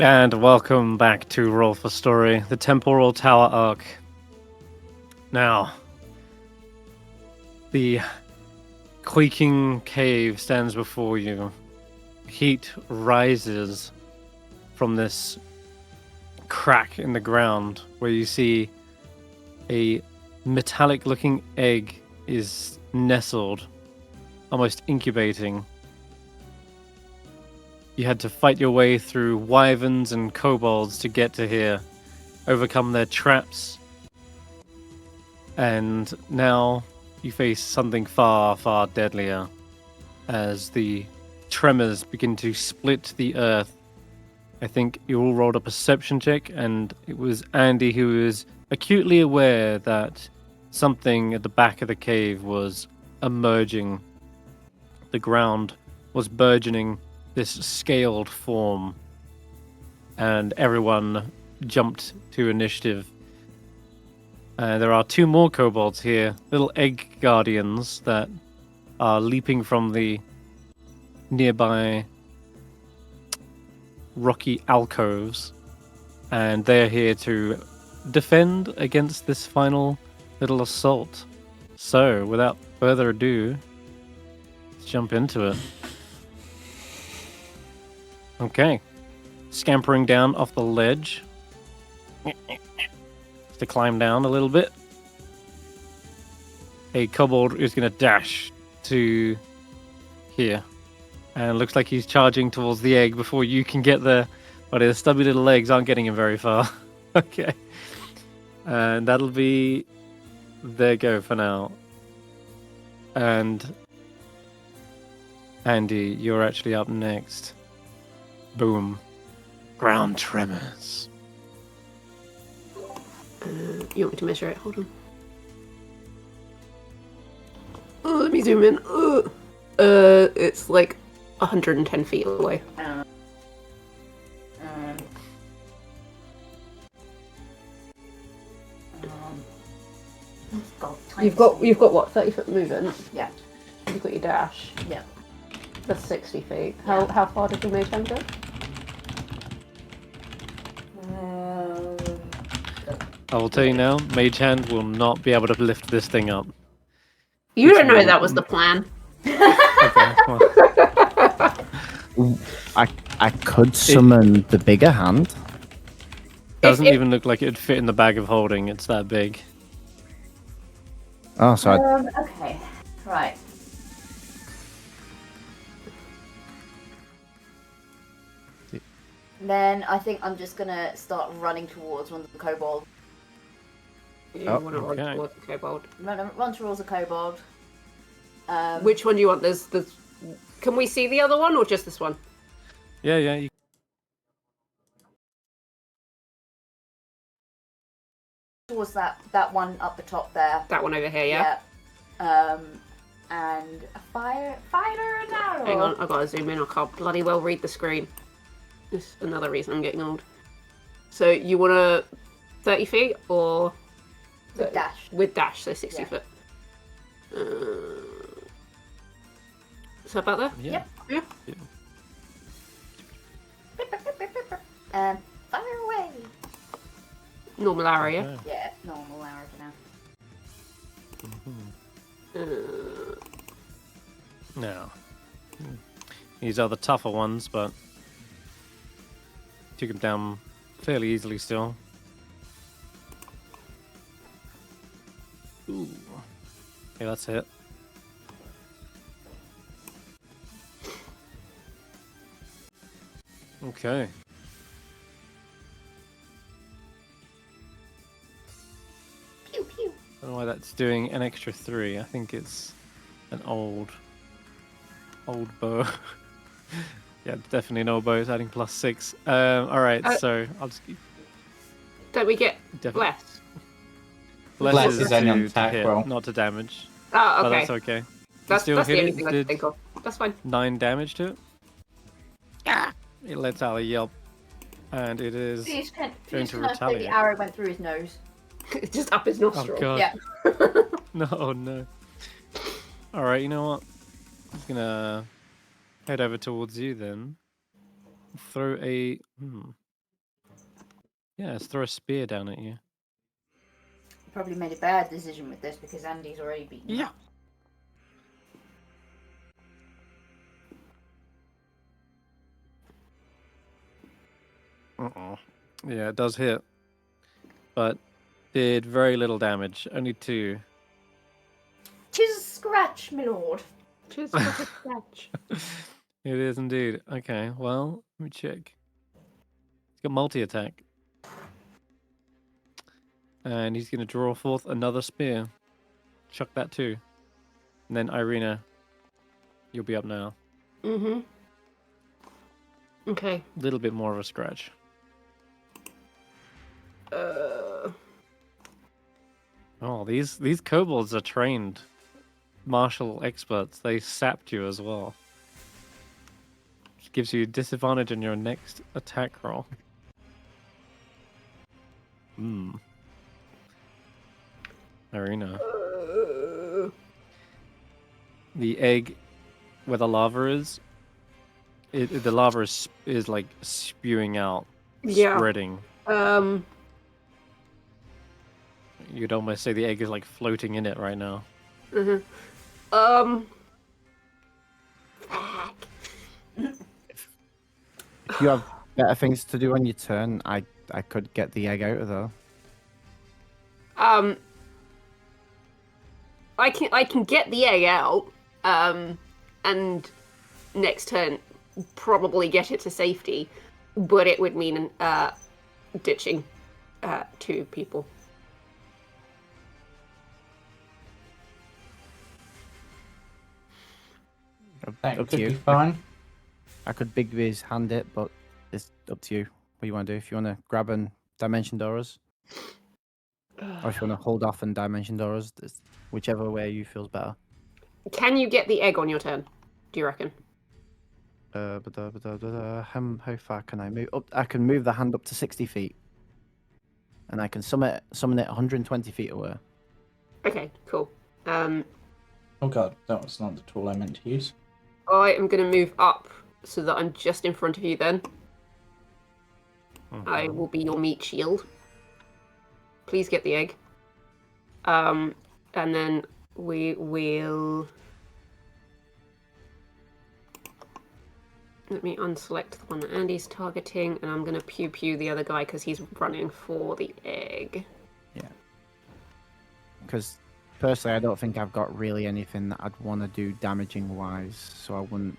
And welcome back to Roll for Story, the Temporal Tower arc. Now, the quaking cave stands before you. Heat rises from this crack in the ground where you see a metallic-looking egg is nestled, almost incubating. You had to fight your way through wyverns and kobolds to get to here, overcome their traps, and now you face something far, far deadlier as the tremors begin to split the earth. I think you all rolled a perception check, and it was Andy who was acutely aware that something at the back of the cave was emerging. The ground was burgeoning this scaled form, and everyone jumped to initiative. There are two more kobolds here, little egg guardians that are leaping from the nearby rocky alcoves, and they're here to defend against this final little assault. So, without further ado, let's jump into it. Okay, scampering down off the ledge to climb down a little bit. A kobold is going to dash to here, and looks like he's charging towards the egg before you can get there, but his stubby little legs aren't getting him very far. Okay, and that'll be their go for now. And Andy, you're actually up next. Boom. Ground tremors. You want me to measure it? Hold on. Oh, let me zoom in. It's like 110 feet away. You've got what, 30 foot movement? Yeah. You've got your dash. Yeah. That's 60 feet. Yeah. How far did your mage hand go? I will tell you now, Mage Hand will not be able to lift this thing up. You don't know that was the plan. Okay, well, I could summon the bigger hand. doesn't even look like it'd fit in the bag of holding. It's that big. Oh, so Okay. Right. Then I think I'm just gonna start running towards one of the kobolds. You Oh, want to run okay. towards the kobold. Run towards a kobold. Which one do you want? There's. Can we see the other one or just this one? Yeah, you Towards that one up the top there. That one over here, yeah? And a fire and arrow. Hang on, I've got to zoom in. I can't bloody well read the screen. That's another reason I'm getting old. So you want to 30 feet or... With dash. With dash, so 60 Yeah. foot. Is that about there? yeah. Yeah. And fire away. Normal area. Okay. Yeah, normal arrow for now. No. These are the tougher ones, but took him down fairly easily still. Ooh. Yeah, that's it. Okay. Pew pew. I don't know why that's doing an extra 3. I think it's an old bow. Yeah, definitely an old bow. It's adding +6. Alright, so I'll just keep... Don't we get Definitely. less? Less is only on to attack hit, roll. not to damage. Oh, But okay. that's okay. That's still the hit only it, thing I can did- think of. That's fine. 9 damage to it. It lets out a yelp. And it is... Please can Going to say the retaliate. arrow went through his nose. Just up his nostril. Oh god. Yeah. No. Alright, you know what? I'm just gonna head over towards you then. Throw a Yeah, let's throw a spear down at you. Probably made a bad decision with this because Andy's already beaten Yeah. up. Yeah, it does hit. But did very little damage. Only 2. 'Tis a scratch, my lord. Just for the scratch. It is indeed. Okay, well, let me check. He's got multi-attack. And he's going to draw forth another spear. Chuck that too. And then Eirina, you'll be up now. Mm-hmm. Okay. A little bit more of a scratch. Oh, these kobolds are trained martial experts. They sapped you as well. Which gives you disadvantage on your next attack roll. Eirina. The egg where the lava is, the lava is like spewing out, Yeah. spreading. You'd almost say the egg is like floating in it right now. Fuck. If you have better things to do on your turn, I could get the egg out of there. I can get the egg out, and next turn probably get it to safety, but it would mean ditching 2 people. That Up could to be you. fine. I could big Viz hand it, but it's up to you. What you want to do? If you want to grab and dimension doors, or if you want to hold off and dimension doors, whichever way you feels better. Can you get the egg on your turn? Do you reckon? How far can I move? Up, I can move the hand up to 60 feet, and I can summon it 120 feet away. Okay, cool. Oh god, that was not the tool I meant to use. I am going to move up so that I'm just in front of you then. I will be your meat shield. Please get the egg. And then we will... Let me unselect the one that Andy's targeting, and I'm going to pew-pew the other guy because he's running for the egg. Yeah. Because personally, I don't think I've got really anything that I'd want to do damaging-wise, so I wouldn't...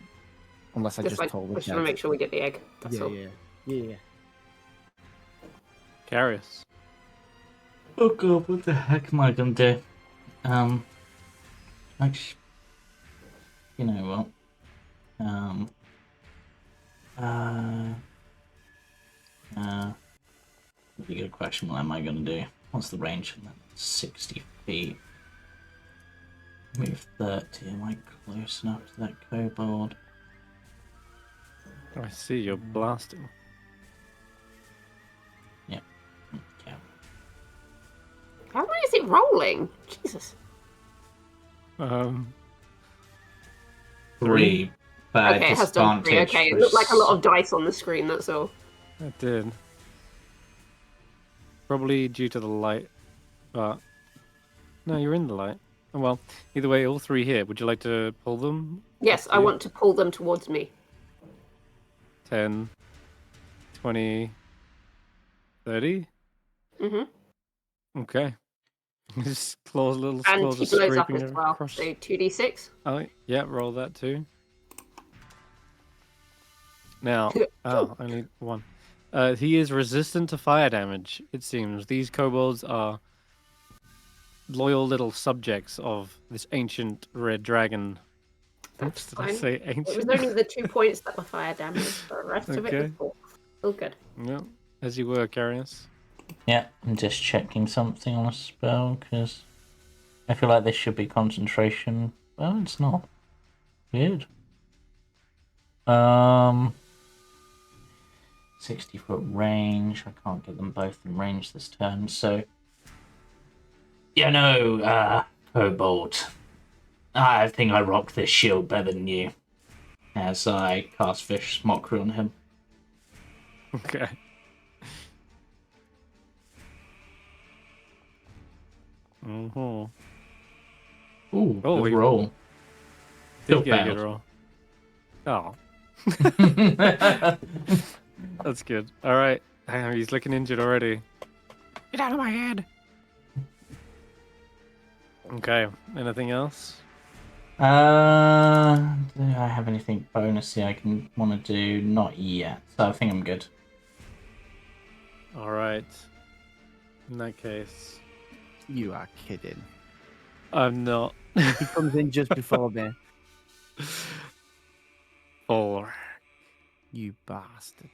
Unless I just told I just want to make sure we get the egg, that's all. Yeah. Karius. Oh god, what the heck am I gonna do? Actually, you know what? Pretty good question. What am I gonna do? What's the range from that? 60 feet. Move 30. Am I close enough to that kobold? I see you're blasting. Yeah. How many is it rolling? Jesus. 3. But Okay, it has done 3. Okay, it looked like a lot of dice on the screen, that's all. It did. Probably due to the light, but... No, you're in the light. Oh, well, either way, all 3 here. Would you like to pull them? Yes, I want to pull them towards me. 10, 20, 30? Mm-hmm. Okay. Just claws, little And claws he are blows up scraping as well. across. So 2d6. Oh, yeah, roll that too. Now, only 1. He is resistant to fire damage, it seems. These kobolds are loyal little subjects of this ancient red dragon. That's Did I fine. say It was ancient? only the 2 points that were fire damage. The rest of it was Okay. 4. All good. Yeah, as you were, Karius. Yeah, I'm just checking something on a spell because I feel like this should be concentration. Well, it's not. Weird. 60-foot range. I can't get them both in range this turn, so. Yeah, no, Kobold. I think I rock this shield better than you. As I cast Vicious Mockery on him. Okay. Mm-hmm. Ooh, Oh, good we- roll. Did Still get a good failed. roll. Oh, that's good. All right. Damn, he's looking injured already. Get out of my head. Okay. Anything else? Do I have anything bonusy I can want to do? Not yet. So I think I'm good. All right. In that case, You are kidding. I'm not. He comes in just before me. 4. You bastard.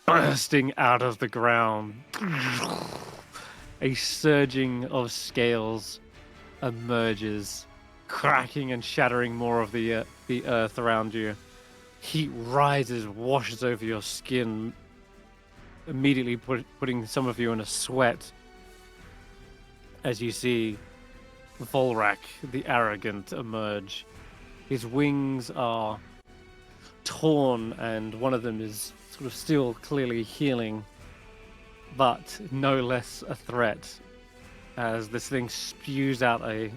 Bursting out of the ground. A surging of scales emerges, cracking and shattering more of the earth around you. Heat rises, washes over your skin, immediately putting some of you in a sweat as you see Volrak, the arrogant, emerge. His wings are torn, and one of them is sort of still clearly healing, but no less a threat as this thing spews out a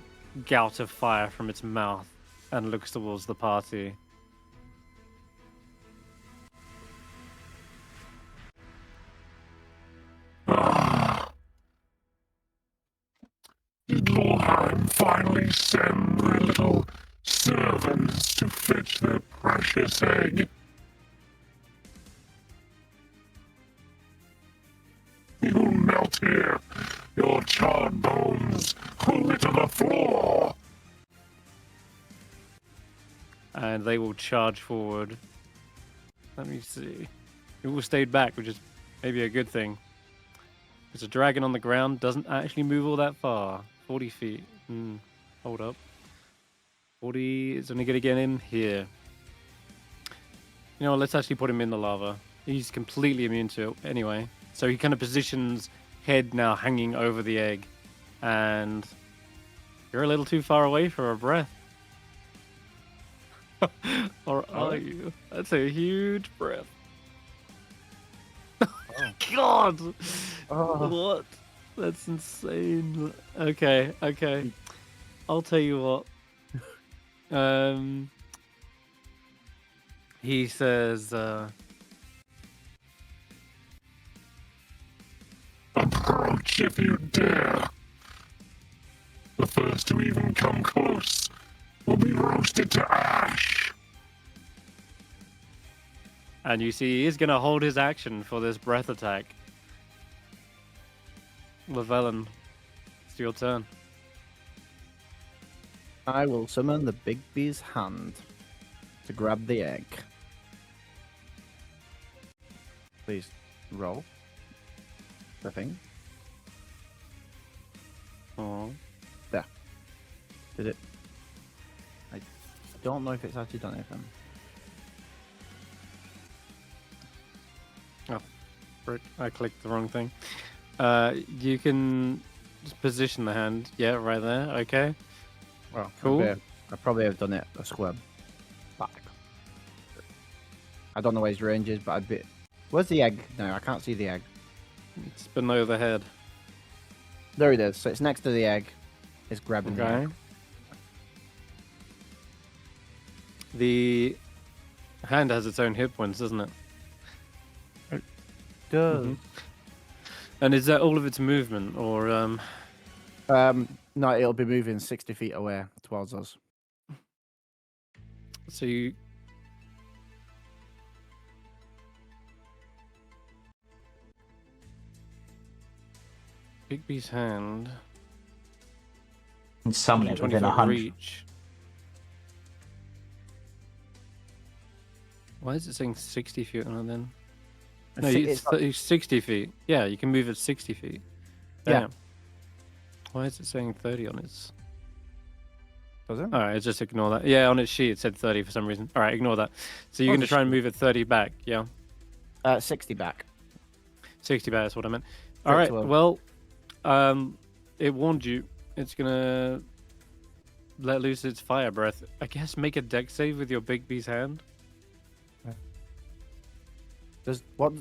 gout of fire from its mouth and looks towards the party. Did Lordheim finally send their little servants to fetch their precious egg? You'll melt here. Your charred bones will litter the floor. And they will charge forward. Let me see. It all stayed back, which is maybe a good thing. Because a dragon on the ground doesn't actually move all that far. 40 feet. Hold up. 40 is only going to get in here. You know what, let's actually put him in the lava. He's completely immune to it anyway. So he kind of positions head now hanging over the egg. And you're a little too far away for a breath. Or are you? That's a huge breath. God! What? That's insane. Okay. I'll tell you what. He says, Approach if you dare. The first to even come close will be roasted to ash. and you see he is going to hold his action for this breath attack. Llyvelin, it's your turn. I will summon the Big Bee's hand to grab the egg. Please roll the thing. Oh, There. Did it? I don't know if it's actually done anything. frick, I clicked the wrong thing. You can just position the hand. Yeah, right there. Okay. Well, Cool. I probably have done it a square back. I don't know where his range is, but I'd be. Where's the egg? No, I can't see the egg. It's below the head. There it is. So it's next to the egg. It's grabbing the Okay. egg. The hand has its own hit points, doesn't it? Does. Mhm. And is that all of its movement, or No, it'll be moving 60 feet away towards us. so you? Bigby's hand. And summon it 20 within foot 100. reach. Why is it saying 60 feet on it then? No, it's 60 feet. Yeah, you can move at 60 feet. Yeah. Damn. Why is it saying 30 on its? Does it? All right, just ignore that. Yeah, on its sheet it said 30 for some reason. All right, ignore that. So you're Oh, going to the try and sheet. move it 30 back, yeah? 60 back. 60 back, that's what I meant. All Straight right, to well, it warned you. It's going to let loose its fire breath. I guess make a dex save with your Big B's hand. Does what?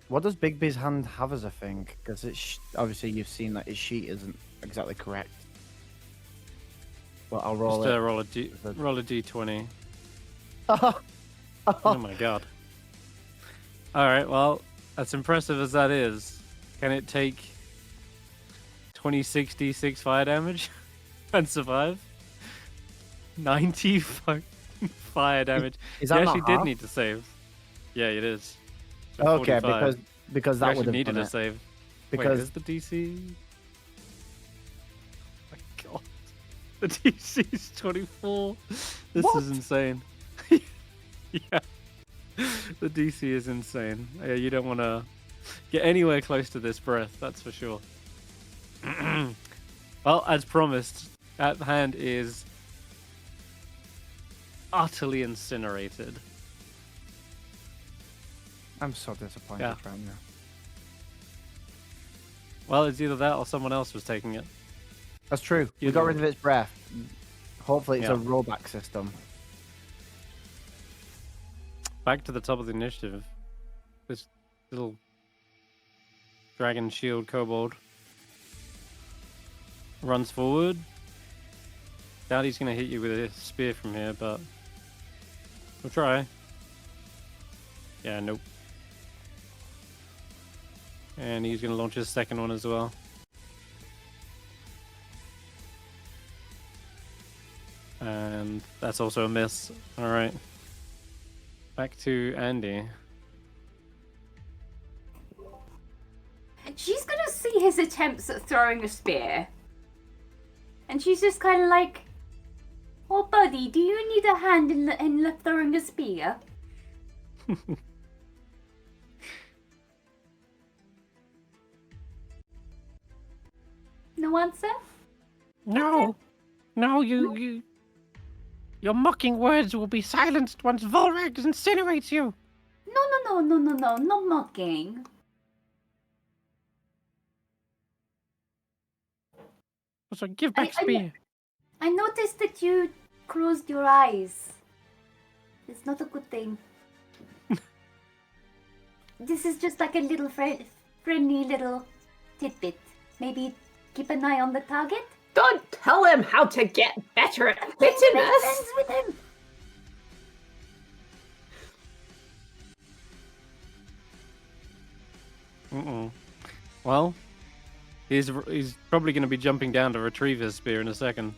What does Big B's hand have as a thing? Because obviously you've seen that his sheet isn't exactly correct. But I'll roll Just it. roll a d20. Oh, Oh my god. Alright, well, as impressive as that is, can it take 2066 fire damage and survive? 90 fire damage. is You that actually not did half? need to save. Yeah, it is. So Okay, 45. because You that actually would have needed done a it. save. Wait, Because is the DC? My god. The DC is 24. This What? is insane. Yeah. The DC is insane. Yeah, you don't want to get anywhere close to this breath, that's for sure. Well, as promised, that hand is utterly incinerated. I'm so disappointed Yeah. right now. Well, it's either that or someone else was taking it. That's true. We You got know. rid of its breath. Hopefully it's a Yeah. rollback system. Back to the top of the initiative. This little dragon shield kobold runs forward. Doubt he's going to hit you with a spear from here, but we'll try. Yeah, nope. And he's going to launch his second one as well. And that's also a miss. Alright. Back to Andy. She's gonna see his attempts at throwing a spear. And she's just kind of like, oh, buddy, do you need a hand in throwing a spear? No answer? No! No, your mocking words will be silenced once Volrax incinerates you! No mocking. So give back spear. I noticed that you closed your eyes. It's not a good thing. This is just like a little friendly little tidbit. Maybe keep an eye on the target. Don't tell him how to get better at Make bitterness. friends with him. Well, he's probably going to be jumping down to retrieve his spear in a second.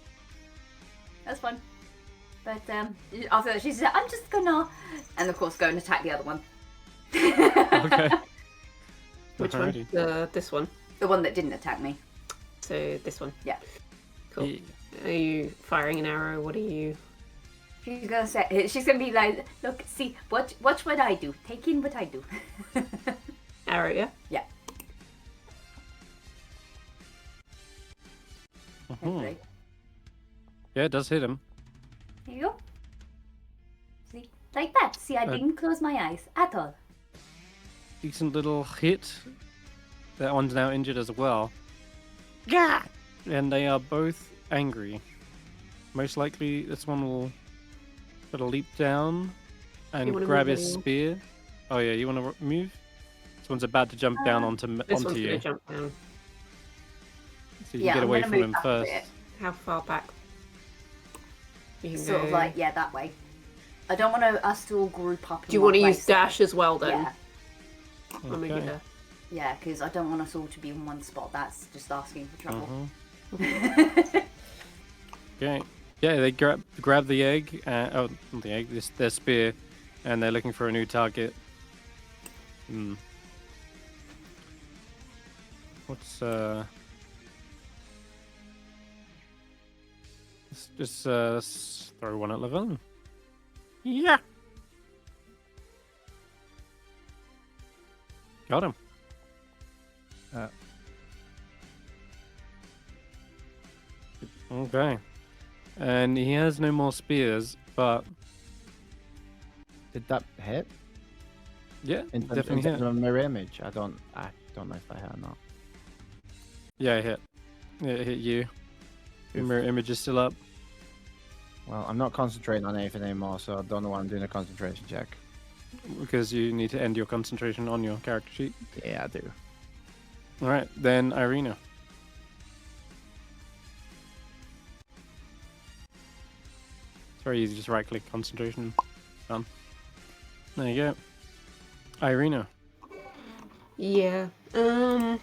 That's fun. But after that, she said, "I'm just gonna," and of course, go and attack the other one. Okay. Which Alrighty. one? This one. The one that didn't attack me. So this one. Yeah. Cool. Yeah. Are you firing an arrow? What are you? She's gonna say, she's gonna be like, "Look, see, watch what I do. Take in what I do." Arrow, yeah? Yeah. Mhm. Hopefully. Yeah, it does hit him. There you go. See, like that. See, I didn't close my eyes at all. Decent little hit. That one's now injured as well. Yeah! And they are both angry. Most likely, this one will sort of leap down You and wanna grab move his anyone? spear. Oh yeah, you want to move? This one's about to jump down onto This one's you, gonna jump down. so you Yeah, get I'm away gonna from move him back a first. bit. How far back? You can Sort of go- like, yeah, that way. I don't want us to all group up. Do you want to use dash as well then? Yeah, I'll move you Okay. there. yeah, because I don't want us all to be in one spot. That's just asking for trouble. Mhm. Okay. Yeah, they grab the egg. Oh, not the egg. Their spear, and they're looking for a new target. Hmm. What's let's throw one at Llyvelin. Yeah. Got him. Okay. And he has no more spears, but Did that hit? yeah, In terms, definitely in terms hit. of a mirror image? I don't know if I hit or not. Yeah, it hit. Yeah, it hit you. The mirror image is still up. Well, I'm not concentrating on anything anymore, so I don't know why I'm doing a concentration check. Because you need to end your concentration on your character sheet. Yeah, I do. All right, then Eirina. It's very easy, just right-click concentration. Done. There you go. Eirina. Yeah. Ooh.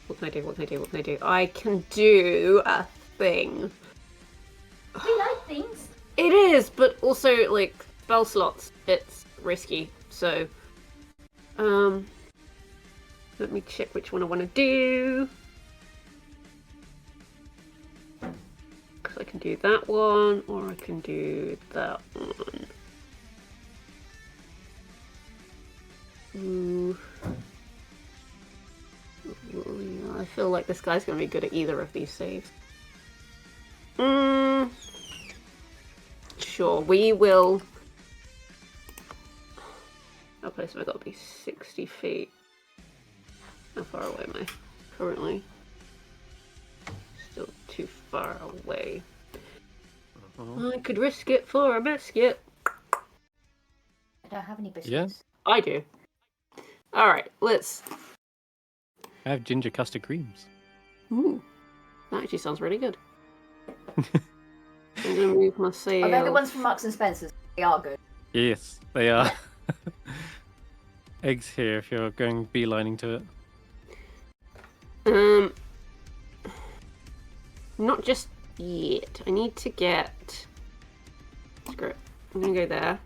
What can I do? What can I do? What can I do? I can do a thing. We like things. It is, but also like spell slots. It's risky. So, let me check which one I want to do. Because I can do that one, or I can do that one. Ooh. I feel like this guy's going to be good at either of these saves. Sure, we will. Okay, so I've got to be 60 feet. How far away am I currently? Still too far away. I could risk it for a biscuit. I don't have any biscuits. Yeah. I do. Alright, let's. I have ginger custard creams. Ooh, that actually sounds really good. I'm gonna move my sail. Are they the ones from Marks and Spencer's? They are good. Yes, they are. Eggs here if you're going beelining to it. Not just yet. I need to get. Screw it. I'm gonna go there.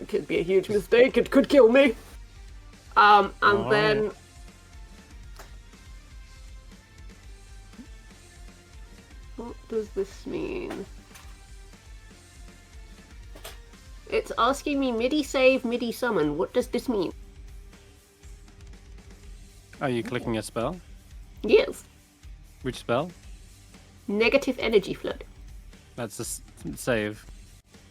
It could be a huge mistake. It could kill me. And then. What does this mean? It's asking me MIDI save, MIDI summon. What does this mean? Are you clicking a spell? Yes. Which spell? Negative energy flood. That's a save.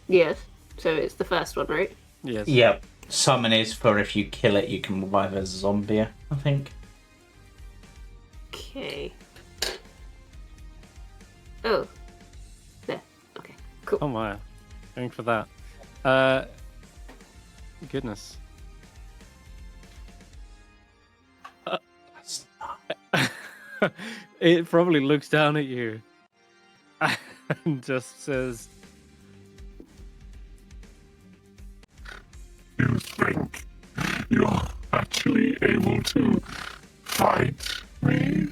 Yes. So it's the first one, right? Yes. Yep. Summon is for if you kill it, you can revive a zombie, I think. Okay. Oh. There. Okay. Cool. Oh my. Going for that. Goodness. That's not... It probably looks down at you and just says, You think you're actually able to fight me?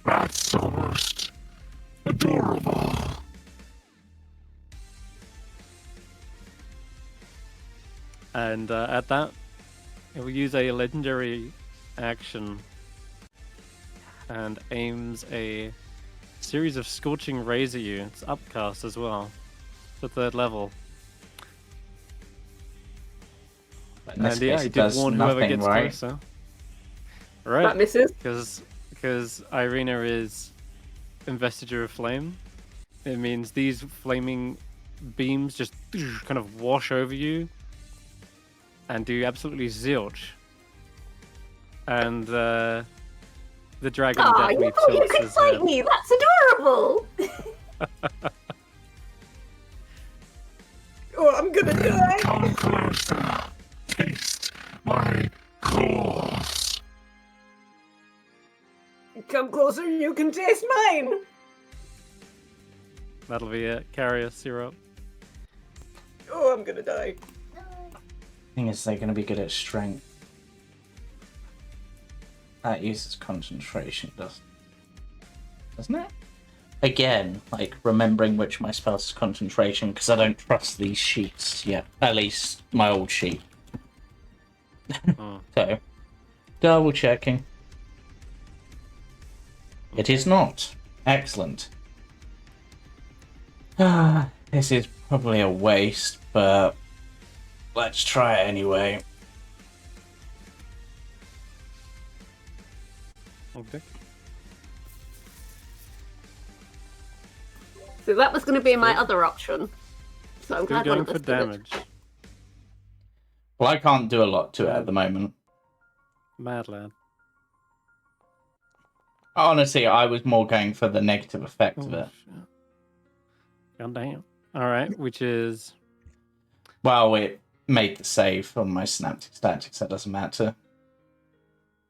That's almost adorable. and at that, it will use a legendary action and aims a series of scorching rays at you. It's upcast as well, the 3rd level. But in this And yeah, case, he it did does warn whoever nothing, gets right? closer. Right, That misses. because Eirina is Investiture of Flame. It means these flaming beams just kind of wash over you and do absolutely zilch. And the dragon Aw, you definitely thought you tilts could his fight head. me! That's adorable! Oh, I'm gonna die! Come closer. Taste my claws. Come closer, you can taste mine! That'll be it. Karius, you're up. Oh, I'm gonna die. Thing is, they're going to be good at strength. That uses concentration, doesn't it? Again, like remembering which my spells is concentration because I don't trust these sheets yet. At least my old sheet. Oh. So, double checking. It is not. Excellent. This is probably a waste, but let's try it anyway. Okay. So that was gonna be my other option. So I'm Still glad going one for listed it. damage. Well, I can't do a lot to it at the moment. Mad lad. Honestly, I was more going for the negative effect of Oh, it. shit. God damn. Alright, which is... Well, it made the save on my synaptic statics. That doesn't matter.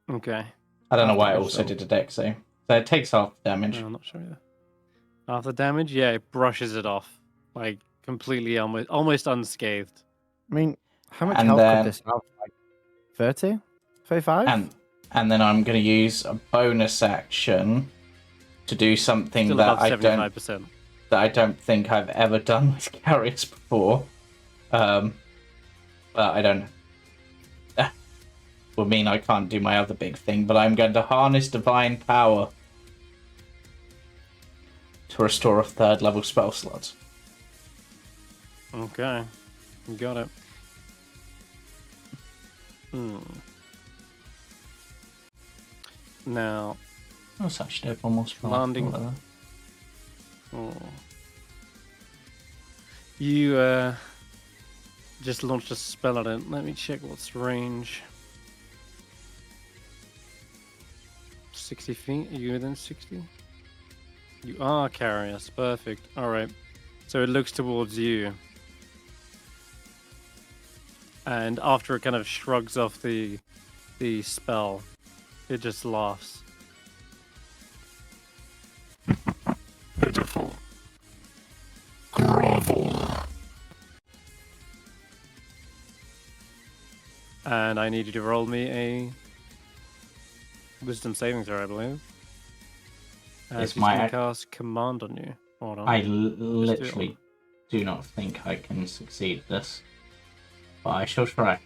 Okay. I don't know Half why it damage, also so- did a deck save. So it takes half the damage. No, I'm not sure either. Half the damage? Yeah, it brushes it off. Like, completely, almost unscathed. I mean, how much And health then- could this have? Like 30? 35? And then I'm going to use a bonus action to do something Still that above 75%. I don't think I've ever done with Karius before. But I don't. Will mean I can't do my other big thing, but I'm going to harness divine power to restore a 3rd level spell slot. Okay. You got it. Now, That's actually one more spell. Landing. Whatever. You just launched a spell on it. Let me check what's range. 60 feet? Are you within 60? You are, Karius. Perfect. Alright. So it looks towards you. And after it kind of shrugs off the spell, it just laughs. Pitiful. Grovel. And I need you to roll me a wisdom saving throw, I believe. Is He's my gonna ac- cast command on you. Hold on. I literally do not think I can succeed this. But I shall try.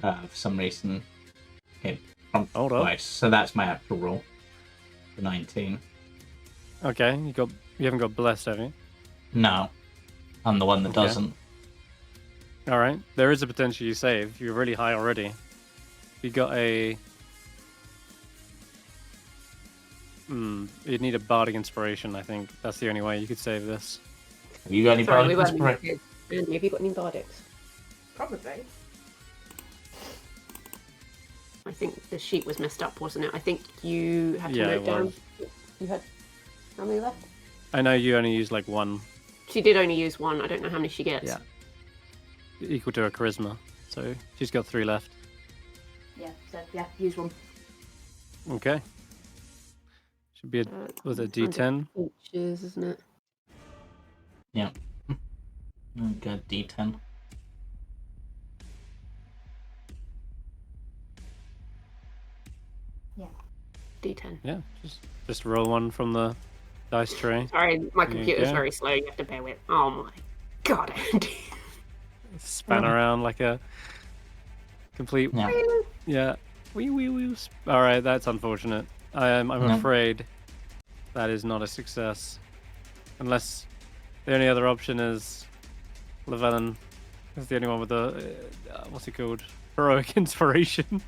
For some reason, it prompted Hold up. twice. So that's my actual roll. The 19. Okay, you haven't got blessed, have you? No. I'm the one that Okay. doesn't. Alright. There is a potential you save. You're really high already. You got a you'd need a bardic inspiration, I think. That's the only way you could save this. Have you got any Sorry, we bardic weren't inspiration? muted. Have you got any bardics? Probably. I think the sheet was messed up, wasn't it? I think you had to Yeah, note it down. was. You had how many left? I know you only use like one, She did only use one. I don't know how many she gets. Yeah. equal to her charisma. So she's got 3 left. Yeah, so yeah, use one. Okay. Should be a was it a 100 D10? Inches, isn't it? Yeah. Good D10. D10. Yeah, just roll one from the dice tray. Sorry, my There you computer's go. very slow. You have to bear with. Oh my god, Andy. Span around like a complete Yeah. yeah. Wee. All right, that's unfortunate. I'm No. afraid that is not a success, unless the only other option is Llyvelin is the only one with the what's it called? Heroic inspiration.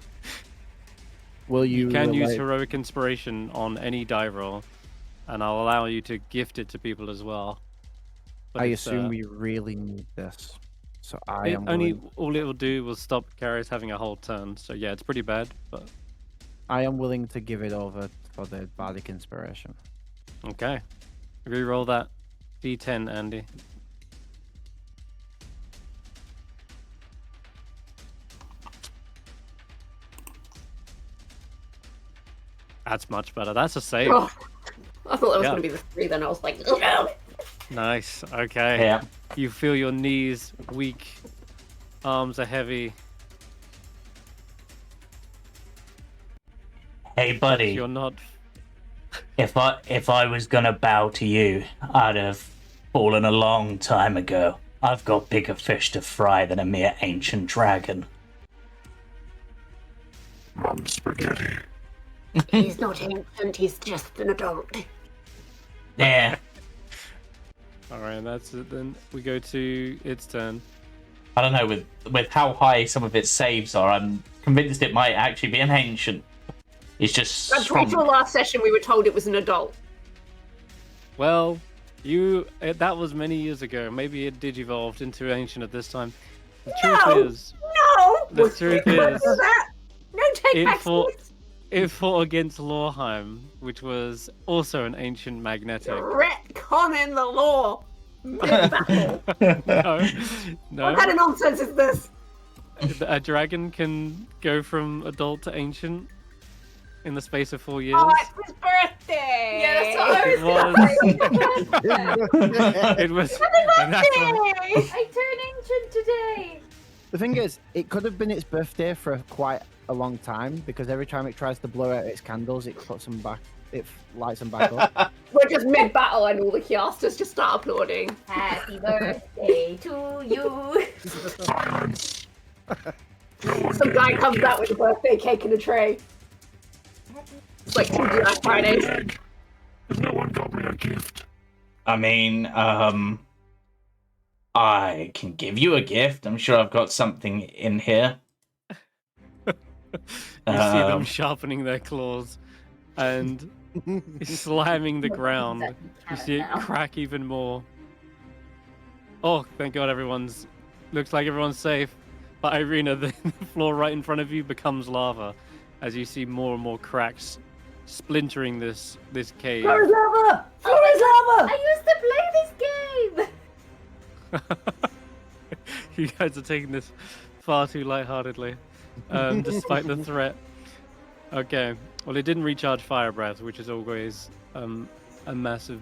Will You you can use relate- heroic inspiration on any die roll, and I'll allow you to gift it to people as well. But I it's, assume we really need this. So I it am only willing, all it will do will stop Karius having a whole turn. So yeah, it's pretty bad, but I am willing to give it over for the bardic inspiration. okay. Reroll that D10, Andy. That's much better. That's a save. Oh, I thought that was Yeah. going to be the 3. Then I was like, oh, no. Nice. Okay. Yeah. You feel your knees weak, arms are heavy. Hey, buddy. You're not. If I was gonna bow to you, I'd have fallen a long time ago. I've got bigger fish to fry than a mere ancient dragon. Mum spaghetti. He's not ancient. He's just an adult. Yeah. All right, that's it. Then we go to its turn. I don't know, with how high some of its saves are, I'm convinced it might actually be an ancient. It's just I'm pretty sure last session we were told it was an adult. Well, that was many years ago. Maybe it did evolve into ancient at this time. The truth No! is, No! The truth is, No take it back. fought against Lorheim, which was also an ancient magnetic. Retconning the law. Mid-battle. No. What kind of nonsense is this? A dragon can go from adult to ancient in the space of 4 years. Oh, it's his birthday! Yeah, that's what I It was. It was. And that's what- I turn ancient today. The thing is, it could have been its birthday for quite a long time because every time it tries to blow out its candles, it puts them back. It lights them back up. We're just mid-battle and all the Kiasters just start applauding. Happy birthday to you. Silence. No one Some gave guy me a comes out gift. with a birthday cake in a tray. It's like 2 July Fridays. Egg. Has no one got me a gift? I mean, I can give you a gift. I'm sure I've got something in here. You see them Um, sharpening their claws and slamming the ground. You see it crack even more. Oh, thank God looks like everyone's safe. But Eirina, the floor right in front of you becomes lava as you see more and more cracks splintering this cave. Floor is lava! Floor is lava! I used to play this game. You guys are taking this far too lightheartedly, despite the threat. Okay, well, it didn't recharge Fire Breath, which is always a massive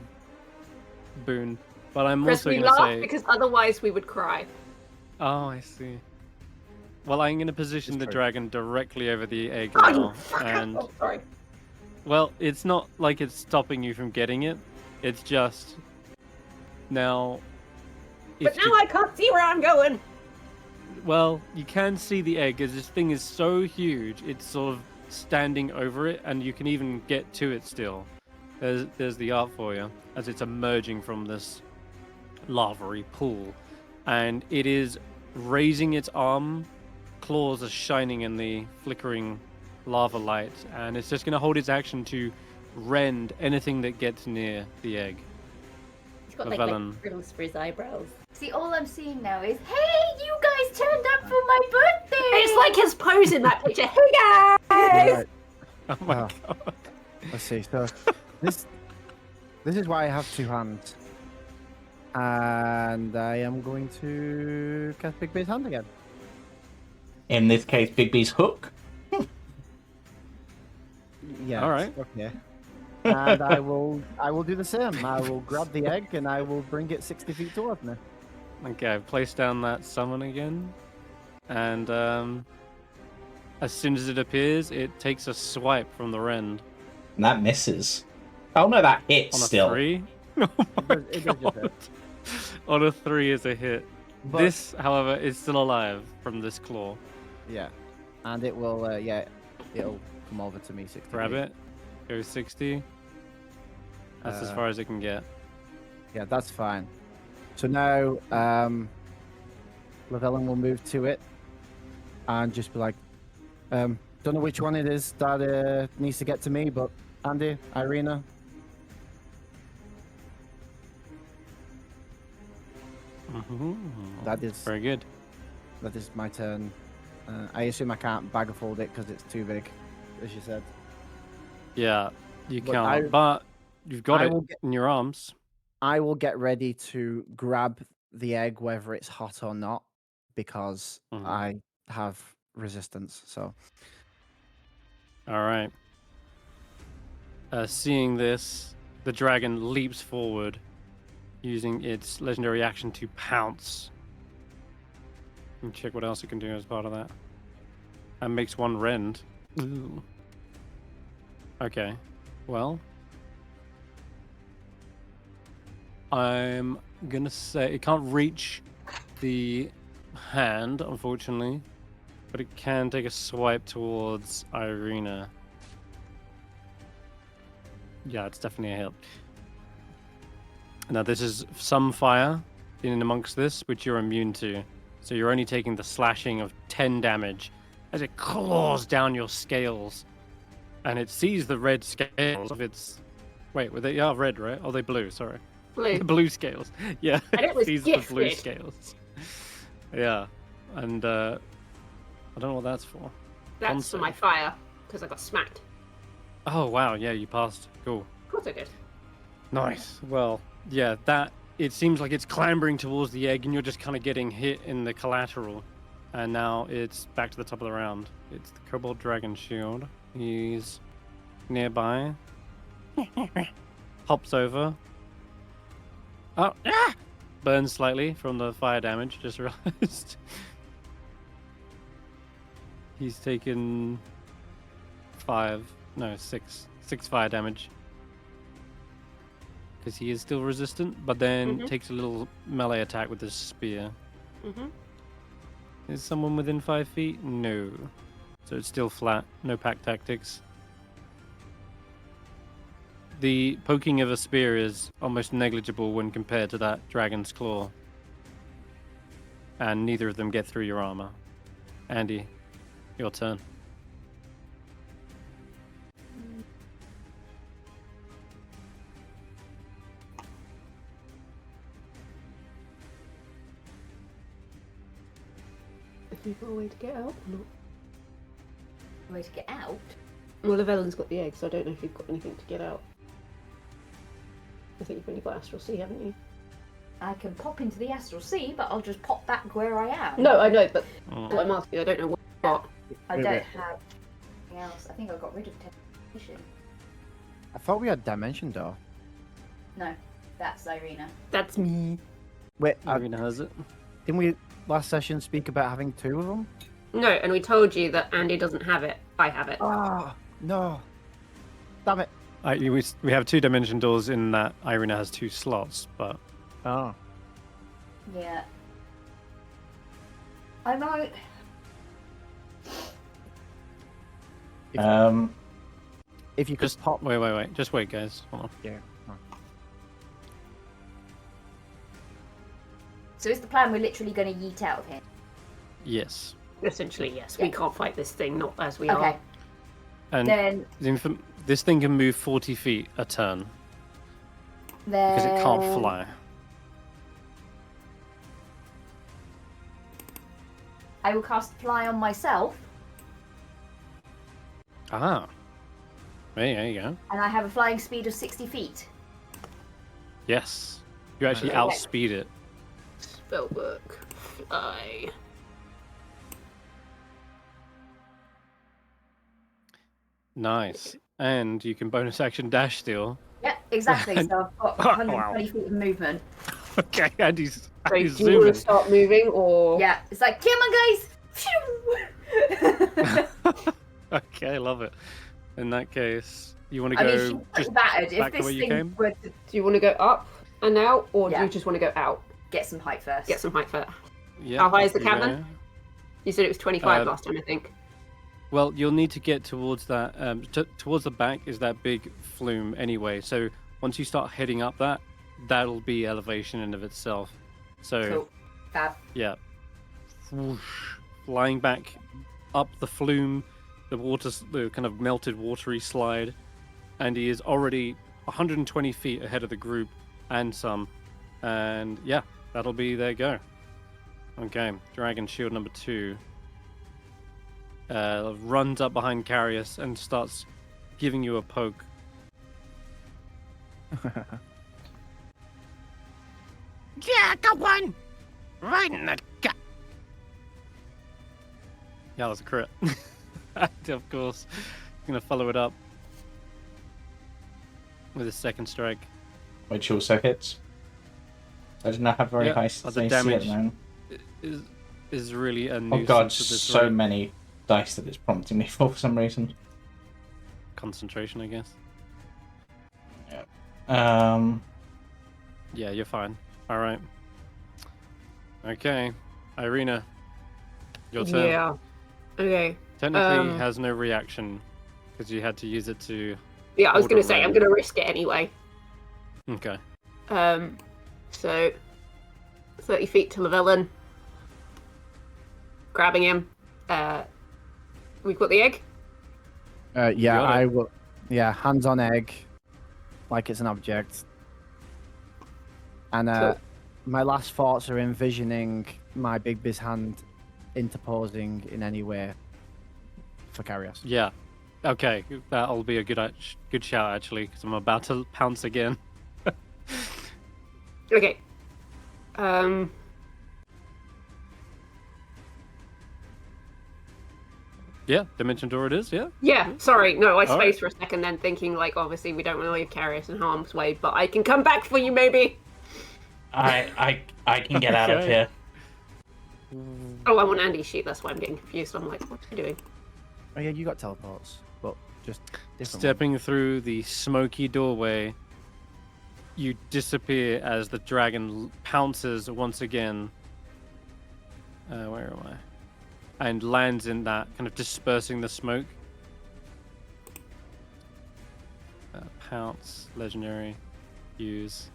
boon. But I'm Chris, also we going to laugh say... because otherwise we would cry. Oh, I see. Well, I'm going to position It's the true. dragon directly over the egg Oh, you now. fucker! And, Oh, sorry. well, it's not like it's stopping you from getting it. It's just... Now... But if now I can't see where I'm going. Well, you can see the egg as this thing is so huge, it's sort of standing over it, and you can even get to it still. There's the art for you, as it's emerging from this lavary pool. And it is raising its arm, claws are shining in the flickering lava light, and it's just going to hold its action to rend anything that gets near the egg. He's got Llyvelin. frills for his eyebrows. See, all I'm seeing now is, hey, you guys turned up for my birthday. It's like his pose in that picture. Hey guys! Right. Oh my Oh. God. Let's see. So this is why I have 2 hands, and I am going to cast Big B's hand again. in this case, Big B's hook. Yeah. All right. Okay. And I will do the same. I will grab the egg and I will bring it 60 feet towards me. Okay, place down that summon again. And as soon as it appears, it takes a swipe from the rend. And that misses. Oh no, that hits On a still. 3? Oh my It does just God. hit. On a 3 is a hit. But- This, however, is still alive from this claw. Yeah. And it will. It'll come over to me 60. Grab feet. it. Go 60. That's as Uh, far as it can get. Yeah, that's fine. So now, Llyvelin will move to it and just be like, don't know which one it is that needs to get to me, but Andy, Eirina. That is Very good. my turn. I assume I can't bag of hold it because it's too big, as you said. Yeah, you But can't. But you've got I it will get- in your arms. I will get ready to grab the egg, whether it's hot or not, because Mhm. I have resistance. So All right. Seeing this, the dragon leaps forward, using its legendary action to pounce. Let me check what else it can do as part of that. And makes 1 rend. Ooh. Okay. Well, I'm gonna say it can't reach the hand, unfortunately, but it can take a swipe towards Eirina. Yeah, it's definitely a hit. Now, this is some fire in amongst this, which you're immune to. So you're only taking the slashing of 10 damage as it claws down your scales. And it sees the red scales of its... Wait, were they... Yeah, red, right? Oh, they blue, sorry. Blue. The blue scales. Yeah, And it was sees the blue gifted. scales. Yeah, and I don't know what that's for. That's for my save. fire, because I got smacked. Oh, wow. Yeah, you passed. Cool. Of course I did. Nice. Well, yeah, that... It seems like it's clambering towards the egg, and you're just kind of getting hit in the collateral. And now it's back to the top of the round. It's the Kobold Dragon Shield. He's nearby. Hops over. Oh, burns slightly from the fire damage, just realized. He's taken 6 fire damage. Because he is still resistant, but then takes a little melee attack with his spear. Is someone within 5 feet? No. So it's still flat, no pack tactics. The poking of a spear is almost negligible when compared to that dragon's claw. And neither of them get through your armor. Andy, your turn. Have you got a way to get out or not? A way to get out? Well, Llyvelin's got the egg, so I don't know if you've got anything to get out. I think you've only got Astral Sea, haven't you? I can pop into the Astral Sea, but I'll just pop back where I am. No, I know, but Oh. what I'm asking, I don't know what you've got. I Wait, don't wait. have anything else. I think I got rid of temptation. I thought we had Dimension Door. No, that's Eirina. That's me. Wait, Eirina has it. didn't we last session speak about having 2 of them? No, and we told you that Andy doesn't have it. I have it. Ah, no. Damn it. We have 2 dimension doors in that Eirina has 2 slots, but Oh. Yeah. I might. If you could just pop... wait. Just wait, guys. Hold on. Yeah. So is the plan we're literally going to yeet out of here? Yes. Essentially, yes. Yeah. We can't fight this thing, not as we Okay. are. And Then, this thing can move 40 feet a turn because it can't fly. I will cast Fly on myself, Ah. There you go. and I have a flying speed of 60 feet. Yes. You actually Okay. outspeed it. Spellwork. Fly. Nice. And you can bonus action dash still. Yeah, exactly. So I've got 120 feet of movement. Okay, Andy's So, do you want zooming. to start moving, or...? Yeah, it's like, come on, guys! Phew! Okay, love it. In that case, you want to I go mean, she's just pretty battered. If back to this where you thing came? were to Do you want to go up and out, or do Yeah. you just want to go out? get some height first. Get some height first. Yeah, How high is the you go. cavern? You said it was 25 Uh, last time, I think. Well, you'll need to get towards that. Towards the back is that big flume anyway. So once you start heading up that, that'll be elevation in of itself. So Cool. Fab. yeah, whoosh, flying back up the flume, the kind of melted watery slide, and he is already 120 feet ahead of the group and some. And yeah, that'll be their go. Okay, Dragon Shield number 2. Runs up behind Karius and starts giving you a poke. Yeah, got one! Right in the gut. Yeah, that was a crit. Of course. Gonna follow it up with a second strike. Wait, she also hits. I do not have very Yeah, high the AC at damage the moment. Is really a Oh nuisance god, at this so rate. many dice that it's prompting me for some reason. Concentration, I guess. Yeah, you're fine. All right. Okay, Eirina, your turn. Yeah. Okay. Technically, Um, has no reaction because you had to use it to. Yeah, I was going to Order say, I'm roll. going to risk it anyway. Okay. So 30 feet to Llyvelin. Grabbing him. We've got the egg. Yeah, got it. I will. Yeah, hands on egg, like it's an object. And Cool. my last thoughts are envisioning my big biz hand interposing in any way for Karius. Yeah. Okay, that'll be a good shout actually, because I'm about to pounce again. Okay. Yeah, Dimension Door it is. Yeah. Yeah, sorry. No, I All spaced right. for a second then, thinking, like, obviously we don't want to leave Karius in harm's way, but I can come back for you, maybe. I can get out of Okay. here. Oh, I want Andy's sheet. That's why I'm getting confused. I'm like, what's he doing? Oh yeah, you got teleports, but just different. Stepping through the smoky doorway, you disappear as the dragon pounces once again. Where am I? And lands in that, kind of dispersing the smoke. Pounce, legendary, use.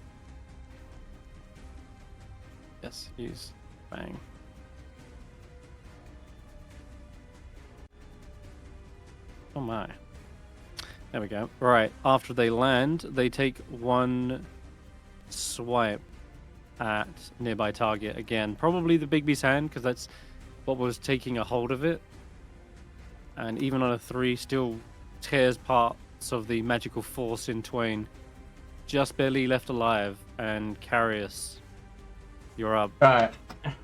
Yes, use. Bang. Oh my. There we go. Right, after they land, they take one swipe at nearby target again. Probably the Bigby's hand, because that's what was taking a hold of it. And even on a 3, still tears parts of the magical force in twain. Just barely left alive. And Karius, you're up. Right. I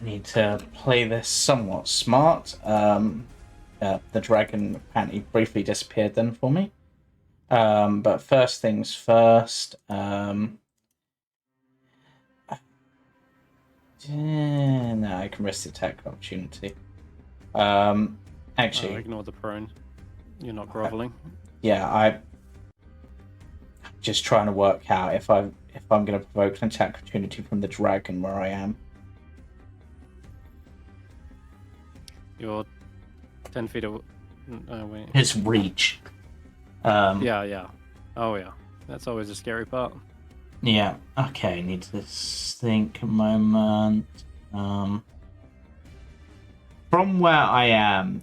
need to play this somewhat smart. The dragon apparently briefly disappeared then for me. But first things first. No, I can risk the attack opportunity. Actually, Ignore the prone. You're not groveling. yeah, I'm just trying to work out if I'm going to provoke an attack opportunity from the dragon where I am. You're 10 feet away. Oh, wait. His reach. Yeah. Oh, yeah. That's always a scary part. Yeah. Okay. Need to think a moment. From where I am,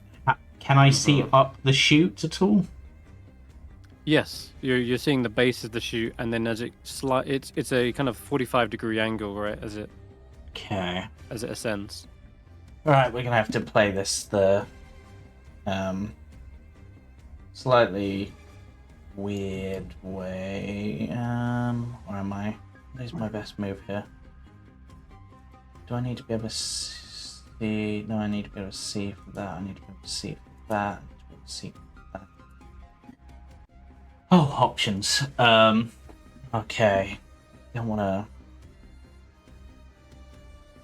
can I see up the chute at all? Yes, you're seeing the base of the chute, and then as it's a kind of 45-degree angle, right? As it Okay. ascends. All right. We're gonna have to play this the slightly weird way. Where am I? Where's my best move here? Do I need to be able to see? No, I need to be able to see for that. I need to be able to see for that. I need to be able to see for that. Oh, options. Okay. Don't want to.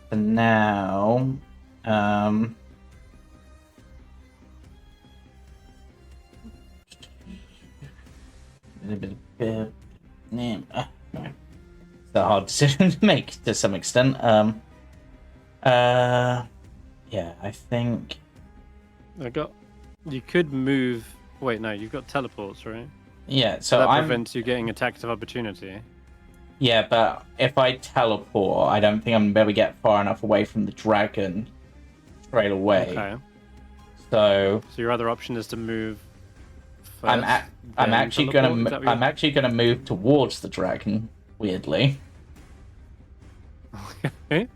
For now. It's a hard decision to make to some extent. Yeah, I think. You could move. Wait, no, you've got teleports, right? Yeah, so that I'm. prevents you getting attacks of opportunity. Yeah, but if I teleport, I don't think I'm gonna be able to get far enough away from the dragon straight away. Okay. So your other option is to move. I'm actually gonna move towards the dragon. Weirdly, Okay.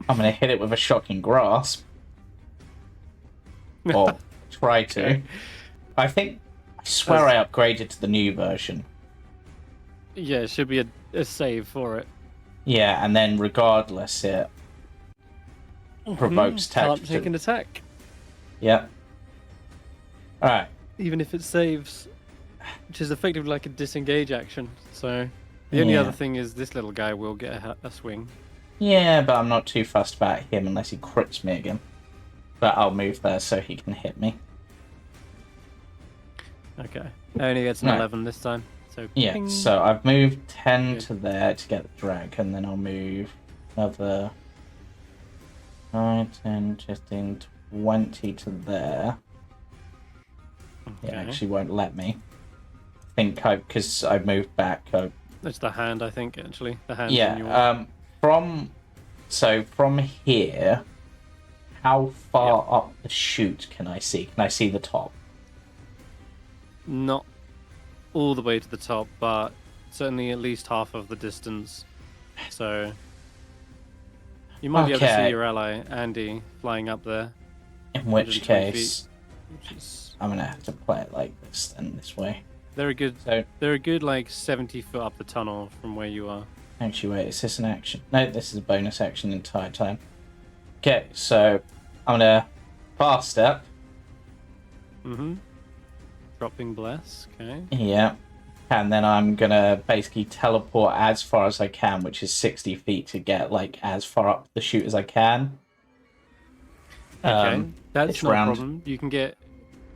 I'm gonna hit it with a shocking grasp, or try to. Okay. I swear I upgraded to the new version. Yeah, it should be a save for it. Yeah, and then regardless, it provokes Can't attack. take an attack, Yep. All right. even if it saves, which is effectively like a disengage action. So the only Yeah. other thing is this little guy will get a swing. Yeah, but I'm not too fussed about him unless he crits me again. But I'll move there so he can hit me. Okay. Only gets an No. 11 this time. So Yeah, ping. so I've moved 10 Good. to there to get the drag, and then I'll move another 9, 10, 15, 20 to there. It Okay. actually won't let me. I think because I've moved back. It's the hand, I think, actually. The hand. Yeah, from here, how far up the chute can I see? Can I see the top? Not all the way to the top, but certainly at least half of the distance. So you might be able to Okay. see your ally Andy flying up there. In which 120 case, which is I'm gonna have to play it like this then, this way. they're a good So, like 70 foot up the tunnel from where you are. actually, wait, is this an action? No, this is a bonus action the entire time. Okay, so I'm gonna fast step. Mm-hmm. Dropping bless. Okay. Yeah. And then I'm gonna basically teleport as far as I can, which is 60 feet to get like as far up the chute as I can. Okay, that's it's not round. a problem. You can get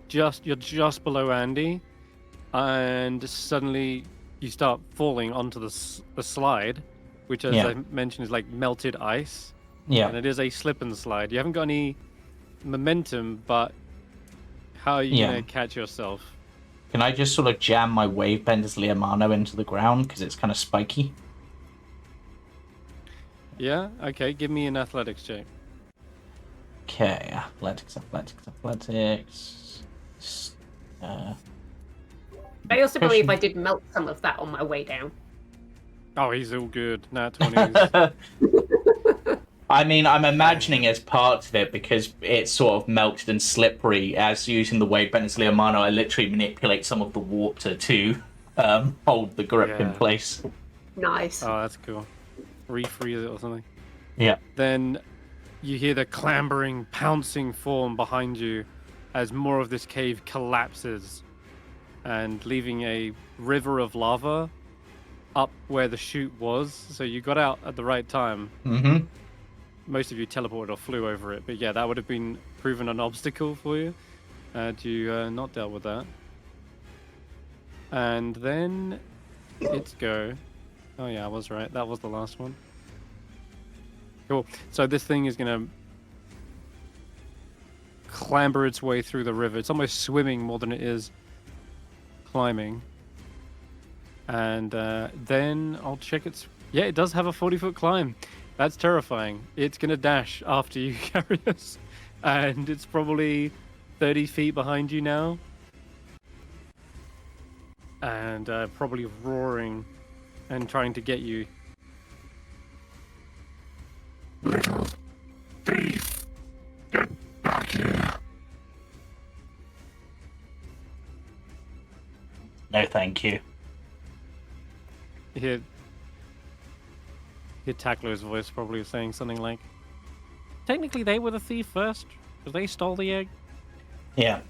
you're just below Andy, and suddenly you start falling onto the slide, which, as Yeah. I mentioned, is like melted ice, Yeah. and it is a slip and slide. You haven't got any momentum, but how are you Yeah. gonna catch yourself? Can I just sort of jam my Wavebender's Liamano into the ground because it's kind of spiky? Yeah. Okay. Give me an athletics check. Okay, athletics. I also believe I Kesh'an. did melt some of that on my way down. Oh, he's all good. Nat 20s. I mean, I'm imagining as part of it because it's sort of melted and slippery. As using the Wavebender's Liamano, I literally manipulate some of the water to hold the grip in Yeah. place. Nice. Oh, that's cool. Refreeze it or something. Yeah. Then you hear the clambering, pouncing form behind you as more of this cave collapses and leaving a river of lava up where the chute was. So you got out at the right time. Mm-hmm. Most of you teleported or flew over it. But yeah, that would have been proven an obstacle for you. Had you not dealt with that. And then it's go. Oh yeah, I was right. That was the last one. Cool. So this thing is going to clamber its way through the river. It's almost swimming more than it is climbing. And then I'll check its... Yeah, it does have a 40-foot climb. That's terrifying. It's going to dash after you, Karius. And it's probably 30 feet behind you now. And probably roaring and trying to get you. Little thief! Get back here! No, thank you. You hear Tackler's voice probably saying something like, technically they were the thief first, because they stole the egg. Yeah.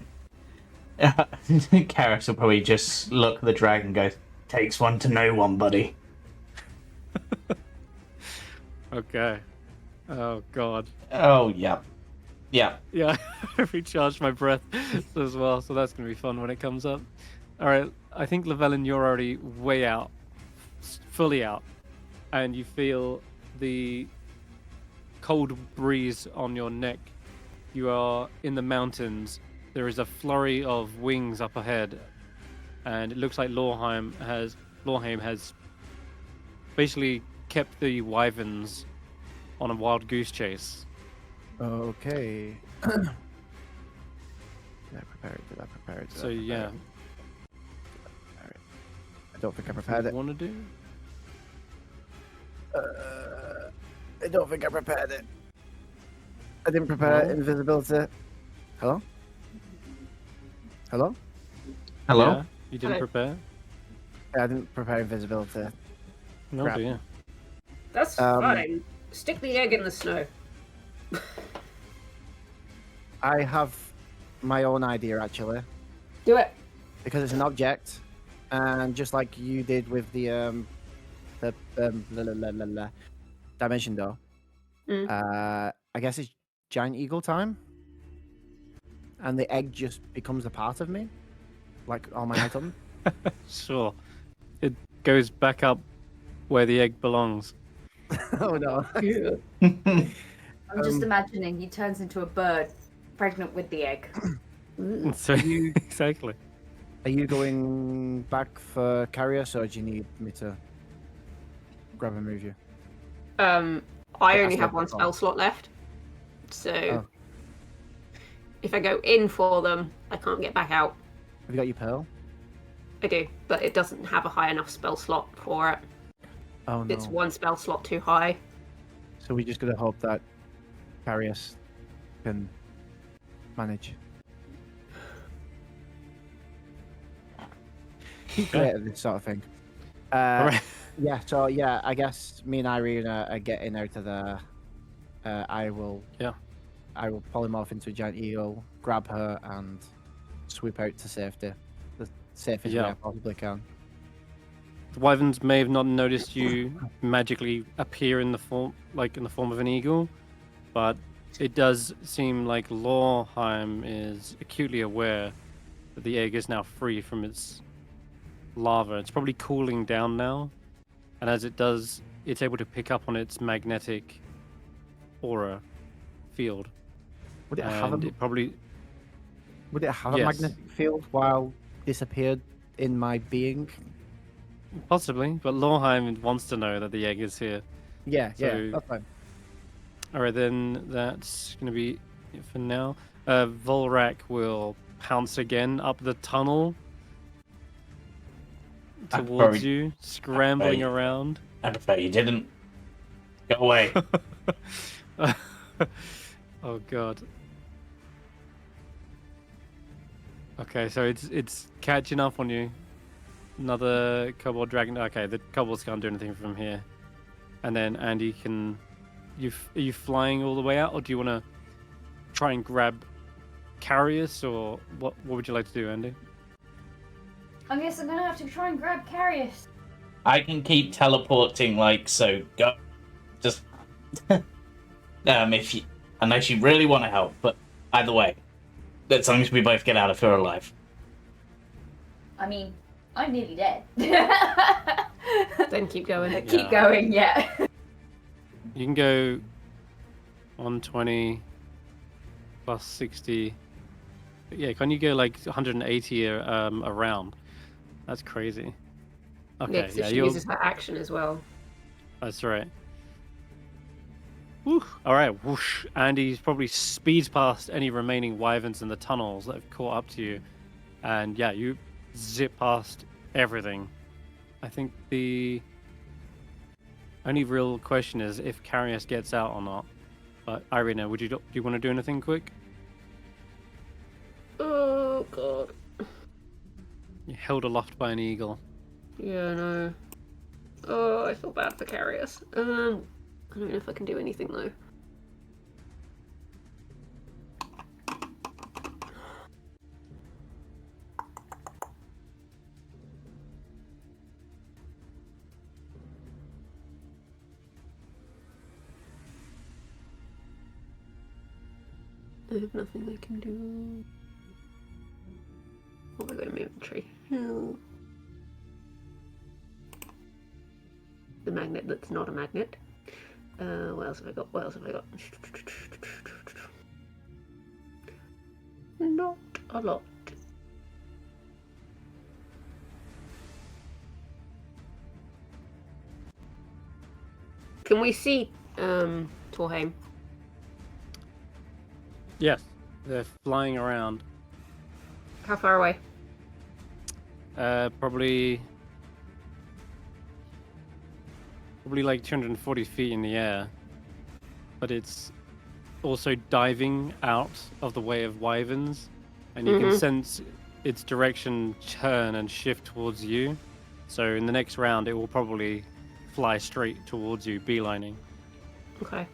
Karius will probably just look at the dragon and go, takes one to know one, buddy. Okay. Oh, God. Oh, yeah. Yeah. Yeah, I recharged my breath as well, so that's going to be fun when it comes up. All right, I think Llyvelin, you're already way out, fully out, and you feel the cold breeze on your neck. You are in the mountains. There is a flurry of wings up ahead, and it looks like Lorheim has basically kept the wyverns on a wild goose chase. Okay. Did I prepare it? So yeah, I don't think I prepared it. want to do? I don't think I prepared it. I didn't prepare No? invisibility. Hello? Hello? Hello? Yeah, you didn't Hello. prepare? Yeah, I didn't prepare invisibility. No, Crap. dear. That's fine. Stick the egg in the snow. I have my own idea actually, Do it. because it's an object, and just like you did with the dimension door. I guess it's giant eagle time, and the egg just becomes a part of me, like all my item. Sure. It goes back up where the egg belongs. Oh no! I'm just imagining he turns into a bird, pregnant with the egg. So exactly. Are you going back for Karius, or do you need me to grab and move you? I only That's have not one the spell slot left. So Oh. if I go in for them, I can't get back out. Have you got your pearl? I do, but it doesn't have a high enough spell slot for it. Oh no! It's one spell slot too high. So we just gotta hope that Karius can manage. Keep great at this sort of thing. All right. Yeah, so yeah, I guess me and Eirina are getting out of there. I will polymorph into a giant eagle, grab her, and sweep out to safety. The safest way I possibly can. The wyverns may have not noticed you magically appear in the form of an eagle, but it does seem like Lorheim is acutely aware that the egg is now free from its larva. It's probably cooling down now, and as it does, it's able to pick up on its magnetic aura field. Would it have a Yes. magnetic field while disappeared in my being? Possibly, but Lorheim wants to know that the egg is here. Yeah, So- that's fine. Alright, then that's going to be it for now. Volrak will pounce again up the tunnel towards you, scrambling around. I prefer you didn't. Go away. Oh god. Okay, so it's catching up on you. Another kobold dragon. Okay, the kobolds can't do anything from here. And then Andy can. Are you flying all the way out, or do you want to try and grab Karius, or what? What would you like to do, Andy? I guess I'm gonna have to try and grab Karius. I can keep teleporting, so go. Just. If you. Unless you really want to help, but either way. As long as we both get out of here alive. I mean, I'm nearly dead. Then keep going. Keep going, yeah. You can go 120 plus 60. Yeah, can you go 180 around? That's crazy. Okay, Yeah, 'cause if she uses her action as well. That's right. Woo. All right, whoosh. Andy probably speeds past any remaining wyverns in the tunnels that have caught up to you. And yeah, you zip past everything. I think the only real question is if Karius gets out or not. But Eirina, do you want to do anything quick? Oh god. You're held aloft by an eagle. Yeah, I know. Oh, I feel bad for Karius. I don't know if I can do anything though. I have nothing I can do. Oh, I got a inventory. No. The magnet that's not a magnet. What else have I got? Not a lot. Can we see Torheim? Yes, they're flying around. How far away? Probably 240 feet in the air, but it's also diving out of the way of wyverns, and you can sense its direction turn and shift towards you. So in the next round, it will probably fly straight towards you, beelining. Okay.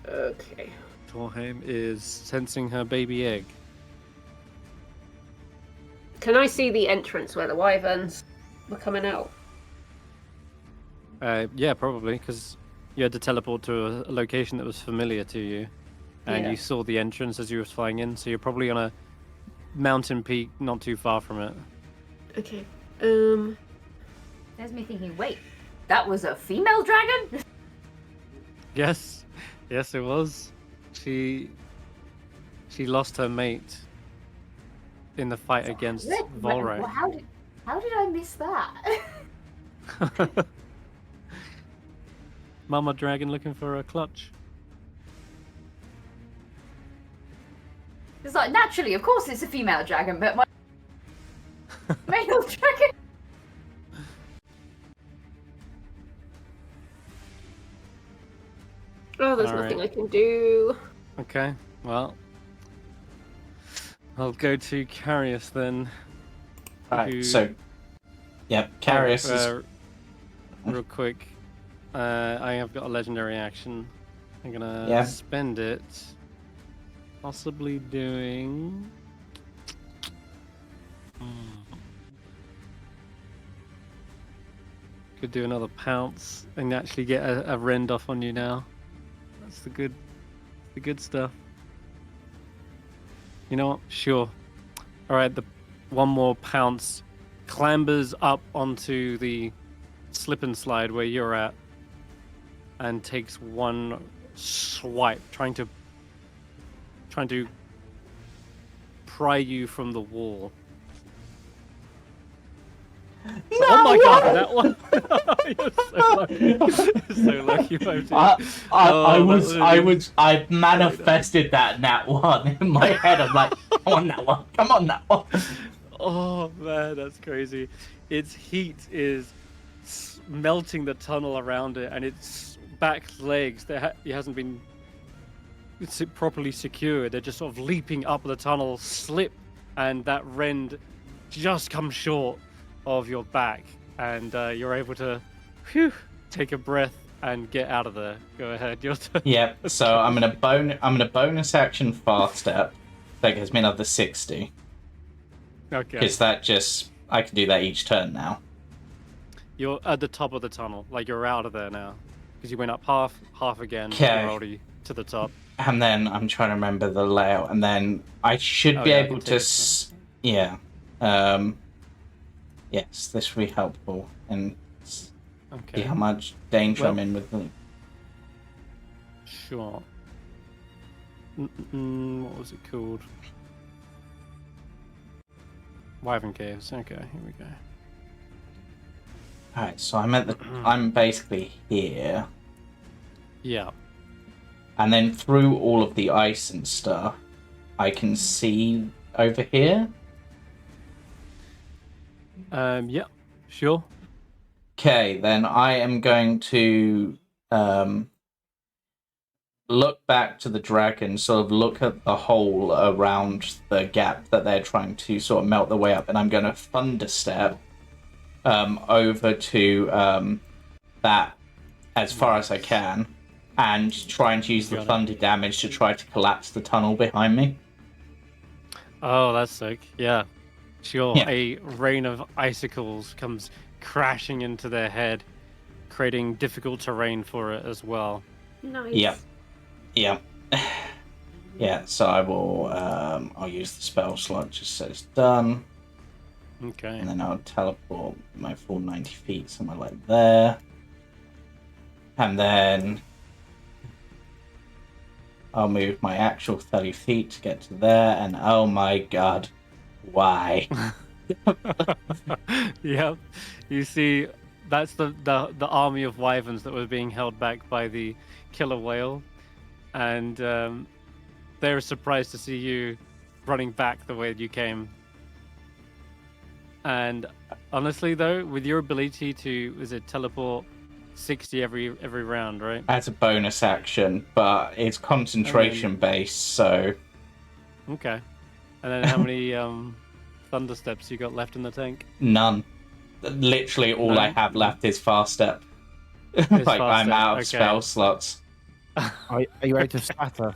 Okay. Torheim is sensing her baby egg. Can I see the entrance where the wyverns were coming out? Yeah, probably, because you had to teleport to a location that was familiar to you, and you saw the entrance as you were flying in, so you're probably on a mountain peak not too far from it. Okay. There's me thinking, wait, that was a female dragon? Yes, it was. She lost her mate in the fight against Volrak. Well, how did I miss that? Mama dragon looking for a clutch. It's like, naturally, of course it's a female dragon, but my male dragon. Oh, there's All nothing right. I can do. Okay, well, I'll go to Karius then. Right, who- so, yep, Karius is... Real quick, I have got a legendary action. I'm gonna Yeah. spend it. Possibly doing... Could do another pounce and actually get a rend off on you now. That's the good stuff. You know what? Sure. All right, the one more pounce clambers up onto the slip and slide where you're at and takes one swipe, trying to pry you from the wall. Oh my god, that one! You're so lucky. You're so lucky, I manifested that nat one in my head. I'm like, come on, that one, come on, that one. Oh man, that's crazy. Its heat is melting the tunnel around it, and its back legs it hasn't been properly secured. They're just sort of leaping up the tunnel, slip, and that rend just comes short of your back, and you're able to take a breath and get out of there. Go ahead, your turn. Yep. So I'm gonna bonus action fast step. That gives me another 60. Okay. Because that just I can do that each turn now. You're at the top of the tunnel, like you're out of there now, because you went up half again. Okay. You're already to the top. And then I'm trying to remember the layout, and then I should be yeah, I able can to. take Yeah. Yes, this will be helpful, and see Okay. how much danger Well- I'm in with them. Sure. What was it called? Wyvern Caves. Okay, here we go. Alright, so I'm basically here, Yeah. and then through all of the ice and stuff, I can see over here. Yeah. Sure. Okay, then I am going to look back to the dragon, sort of look at the hole around the gap that they're trying to sort of melt their way up, and I'm going to thunder step over to that as far as I can, and try and use the Got it. thunder damage to try to collapse the tunnel behind me. Oh, that's sick. Yeah. Sure. Yeah. A rain of icicles comes crashing into their head, creating difficult terrain for it as well. Nice. Yep. Yeah. Yeah, so I will I'll use the spell slot just so it's done. Okay. And then I'll teleport my full 90 feet somewhere like there. And then I'll move my actual 30 feet to get to there, and oh my god, why? Yep. You see, that's the army of wyverns that was being held back by the killer whale, and they were surprised to see you running back the way you came. And honestly, though, with your ability to teleport 60 every round, right? As a bonus action, but it's concentration based, so Okay. And then how many thunder steps you got left in the tank? none. Literally all I None? have left is fast step. Is Like fast I'm step, out of okay. spell slots. Are you out of scatter?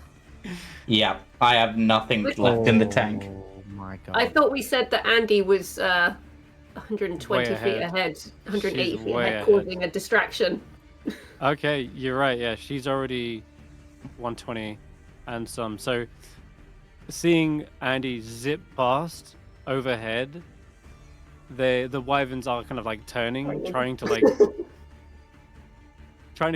Yeah, I have nothing left in the tank. Oh my god. I thought we said that Andy was 120 Way feet ahead. ahead, 180 She's feet way ahead, ahead. causing a distraction. Okay, you're right. Yeah, she's already 120 and some. So seeing Andy zip past overhead, the wyverns are kind of like turning, trying to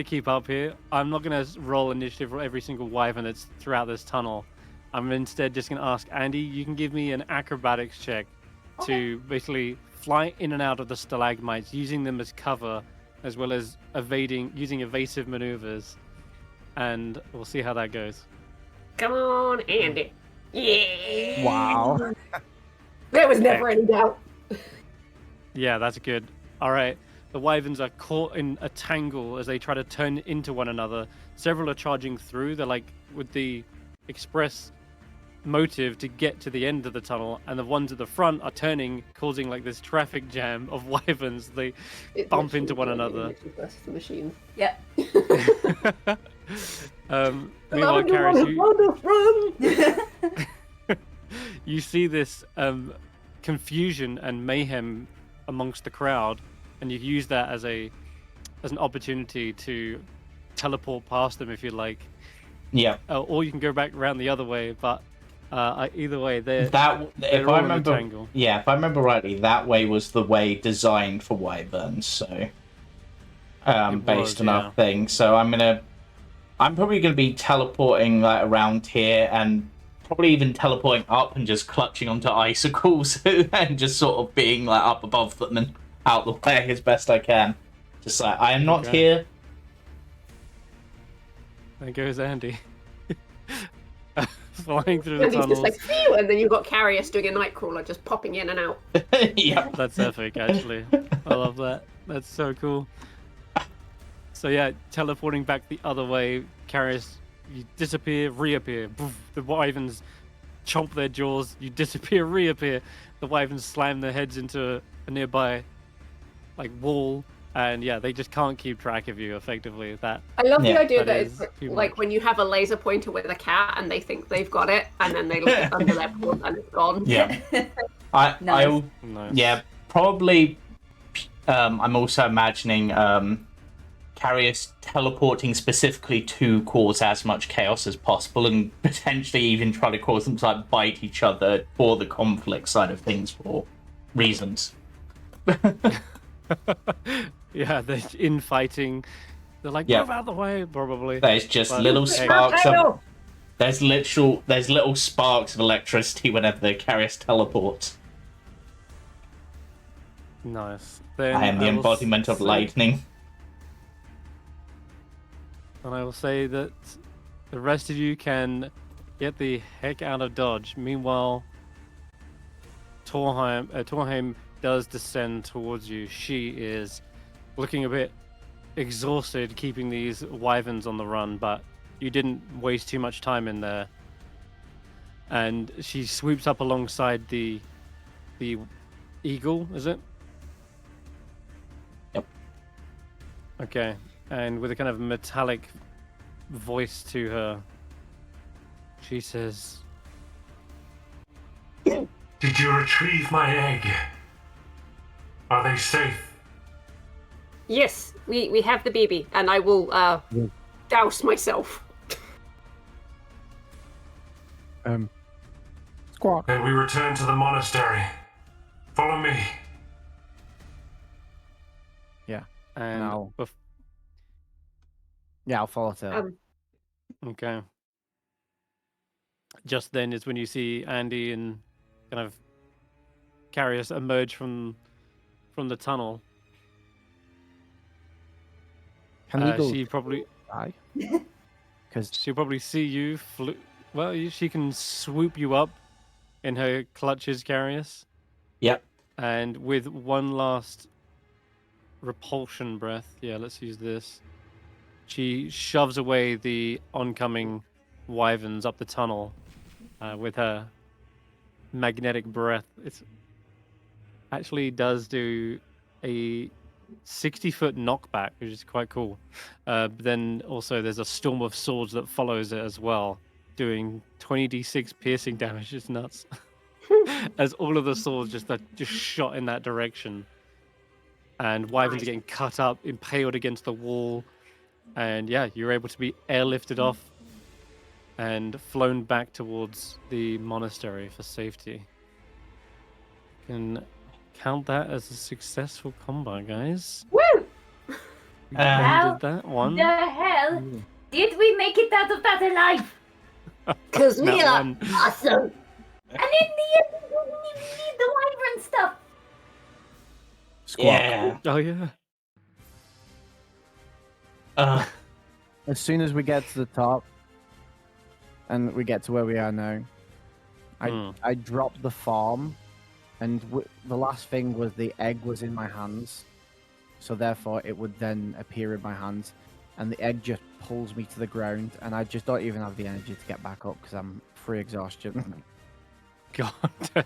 keep up here. I'm not gonna roll initiative for every single wyvern that's throughout this tunnel. I'm instead just gonna ask Andy. You can give me an acrobatics check to basically fly in and out of the stalagmites, using them as cover, as well as using evasive maneuvers, and we'll see how that goes. Come on, Andy. Yeah. Wow. There was never any doubt. Yeah, that's good. All right. The wyverns are caught in a tangle as they try to turn into one another. Several are charging through. They're like with the express motive to get to the end of the tunnel, and the ones at the front are turning, causing like this traffic jam of wyverns. They bump into one another. Versus the machines. Yep. Meanwhile, Karius, you see this confusion and mayhem amongst the crowd, and you use that as an opportunity to teleport past them if you like. Yeah. Or you can go back around the other way, but either way, if I remember rightly, that way was the way designed for wyverns. So, based on our thing. So I'm probably gonna be teleporting like around here, and probably even teleporting up and just clutching onto icicles and just sort of being like up above them and out the way as best I can. Just like, I am not here. There goes Andy. Flying through the And he's tunnels. just like, phew, and then you've got Karius doing a nightcrawler, just popping in and out. Yeah. That's epic, actually. I love that. That's so cool. So yeah, teleporting back the other way, Karius, you disappear, reappear. Boof, the wyverns chomp their jaws, you disappear, reappear. The wyverns slam their heads into a nearby like wall, and yeah, they just can't keep track of you effectively. That I love the Yeah, idea that that is it's too like much. when you have a laser pointer with a cat and they think they've got it, and then they look under their paw and it's gone. Yeah. Nice. nice. Yeah, probably. I'm also imagining Karius teleporting specifically to cause as much chaos as possible, and potentially even try to cause them to like bite each other for the conflict side of things for reasons. Yeah, they're infighting. They're like, Yeah. move out of the way, probably. There's just But- little Hey. sparks of. There's little sparks of electricity whenever the Karius teleports. Nice. Then I am the will embodiment of say- lightning. And I will say that the rest of you can get the heck out of Dodge. Meanwhile, Torheim does descend towards you. She is looking a bit exhausted, keeping these wyverns on the run, but you didn't waste too much time in there. And she swoops up alongside the eagle, is it? Yep. Okay. And with a kind of metallic voice to her, she says, Did you retrieve my egg? Are they safe? Yes, we have the baby, and I will douse myself. Squawk. Then we return to the monastery. Follow me. and No. Yeah, I'll follow Tail. okay. Just then is when you see Andy and kind of Karius emerge from the tunnel. Can you go She probably die? Because she'll probably see you. She can swoop you up in her clutches, Karius, Yep. and with one last repulsion breath. Yeah, let's use this. She shoves away the oncoming wyverns up the tunnel with her magnetic breath. It actually does do a 60-foot knockback, which is quite cool. But then also there's a storm of swords that follows it as well, doing 20d6 piercing damage. It's nuts. As all of the swords just shot in that direction. And wyverns are getting cut up, impaled against the wall. And yeah, you're able to be airlifted off and flown back towards the monastery for safety. You can count that as a successful combat, guys. Woo! You How did that one. The hell did we make it out of that alive? Because we That are one. awesome. And in the end, we didn't even need the wyvern stuff. Squawk. Yeah. Oh yeah. As soon as we get to the top, and we get to where we are now, I dropped the farm, and the last thing was the egg was in my hands, so therefore it would then appear in my hands, and the egg just pulls me to the ground, and I just don't even have the energy to get back up because I'm free exhaustion. God.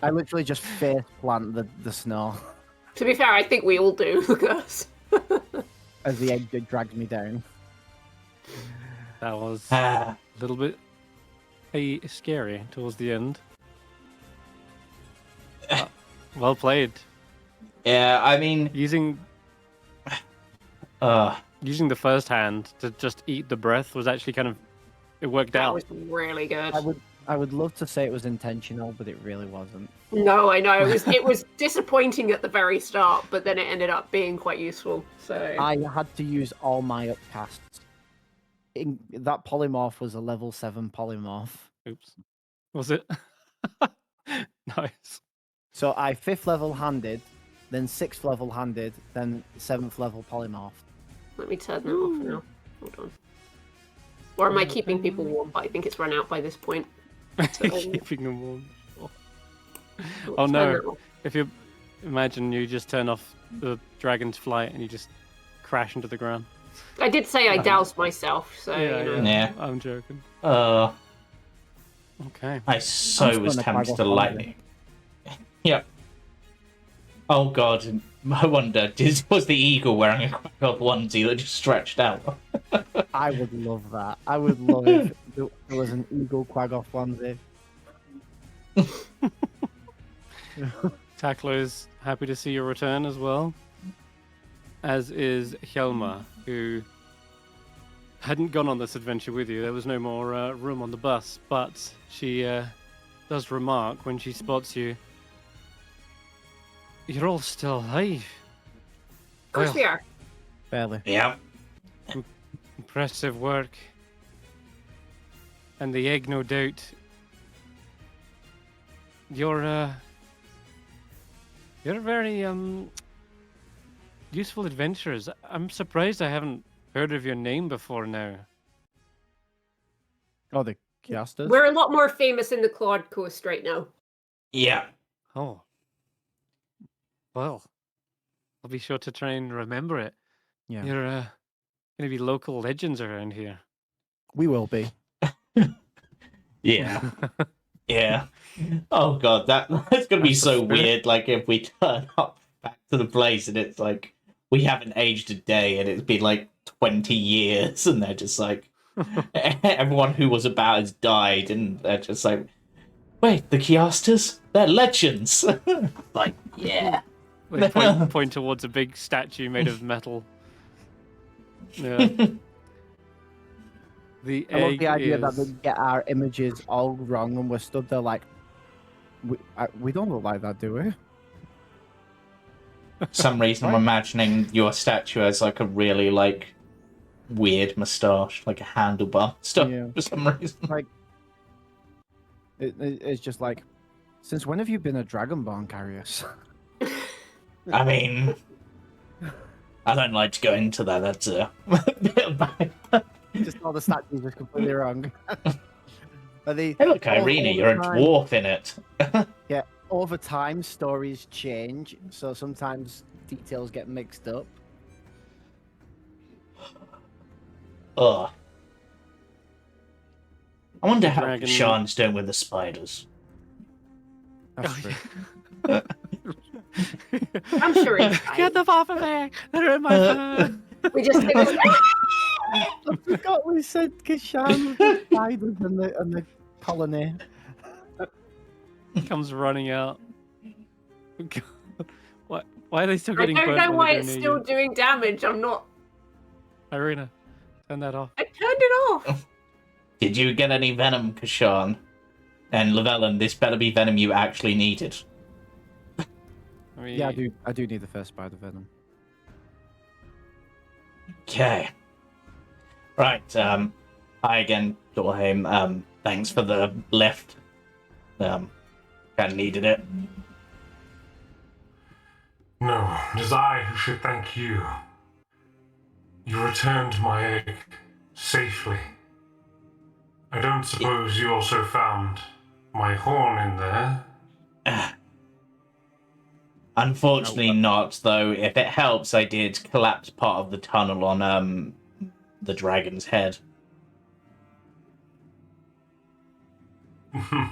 I literally just face plant the snow To be fair, I think we all do. Look at us. as the egg drags me down. That was a little bit scary towards the end. Well played. Yeah, I mean, Using the first hand to just eat the breath was actually it worked That out. was really good. I would love to say it was intentional, but it really wasn't. No, I know it was disappointing at the very start, but then it ended up being quite useful. So I had to use all my upcasts. That polymorph was a level 7 polymorph. Oops. Was it? Nice. So I 5th level handed, then 6th level handed, then 7th level polymorph. let me turn that off now. Hold on. Or am I keeping people warm? But I think it's run out by this point. So, Keeping them warm. we'll Oh turn no! that off. If you imagine you just turn off the dragon's flight and you just crash into the ground. I did say I doused myself, so you know. Yeah. I'm joking. Okay. I so was gonna tempted tag to off lightning. Yep. Oh god, I wonder, was the eagle wearing a Krag onesie that just stretched out? I would love that. I would love if there was an eagle Quagoff onesie. Tackler is happy to see your return as well, as is Hjelma, who hadn't gone on this adventure with you. There was no more room on the bus, but she does remark when she spots you, "You're all still alive. Of course Well, we are. Barely. Yeah. Impressive work. And the egg, no doubt. You're very useful adventurers. I'm surprised I haven't heard of your name before now. Oh, the Kiasters? We're a lot more famous in the Claude Coast right now. Yeah. Oh. Well, I'll be sure to try and remember it. Yeah. You're going to be local legends around here. We will be. Yeah. Yeah. Oh god, that's gonna be so weird. Like if we turn up back to the place and it's like we haven't aged a day and it's been like 20 years and they're just like everyone who was about has died and they're just like, wait, the Kiasters? They're legends. Like, yeah. They point towards a big statue made of metal. Yeah. The I love egg the idea that is... they get our images all wrong and we're stood there like, we don't look like that, do we? Some reason I'm imagining your statue as like a really like weird moustache, like a handlebar stuff Yeah. for some reason. Like, it's just like, since when have you been a Dragonborn, Karius? I mean, I don't like to go into that. That's a bit of bad. Just all the statues were completely wrong. Are they, Hey, look, Eirina, you're a time- dwarf in it. Yeah, over time, stories change, so sometimes details get mixed up. Ugh. I wonder how Dragon- Kesh'an's doing with the spiders. That's true. I'm sure it's fine. Get them off of there! They're in my phone! We just it was, I forgot we said Kesh'an with the spiders and the colony. Comes running out. God. Why are they still I getting don't burnt know when why they go it's near still you? doing damage. I'm not. Eirina, turn that off. I turned it off. Did you get any venom, Kesh'an? And Llyvelin, this better be venom you actually needed. I mean, Yeah, I do need the first spider venom. Okay. Right, hi again, Dorheim. Thanks for the lift. Kinda needed it. No, it is I who should thank you. You returned my egg safely. I don't suppose you also found my horn in there? Unfortunately not, though. If it helps, I did collapse part of the tunnel on the dragon's head.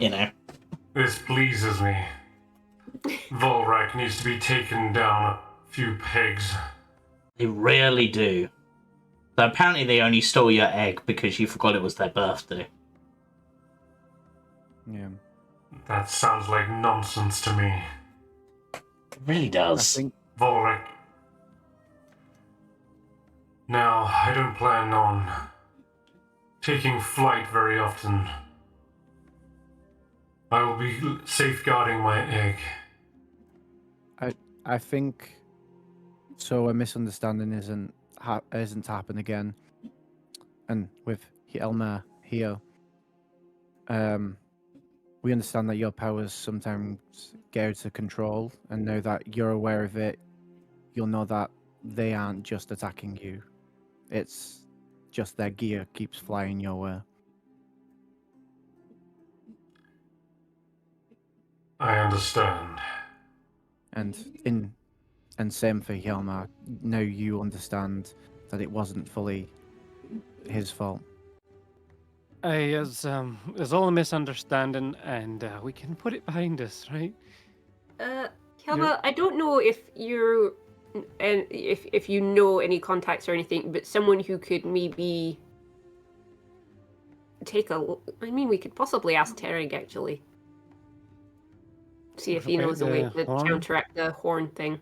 You know. This pleases me. Volrak needs to be taken down a few pegs. They rarely do. So apparently they only stole your egg because you forgot it was their birthday. Yeah. That sounds like nonsense to me. It really I does. think Volrak. Now, I don't plan on taking flight very often. I will be safeguarding my egg. I think so. A misunderstanding isn't to happen again. And with Elmer here, we understand that your powers sometimes get out of control, and now that you're aware of it, you'll know that they aren't just attacking you. It's just their gear keeps flying your way. I understand. And same for Hjalmar. Now you understand that it wasn't fully his fault. It's all a misunderstanding, and we can put it behind us, right? Hjalmar, I don't know if you're, and if you know any contacts or anything, but someone who could maybe take a look. I mean, we could possibly ask Tereg, actually. See if he About knows a way the to horn? counteract the horn thing.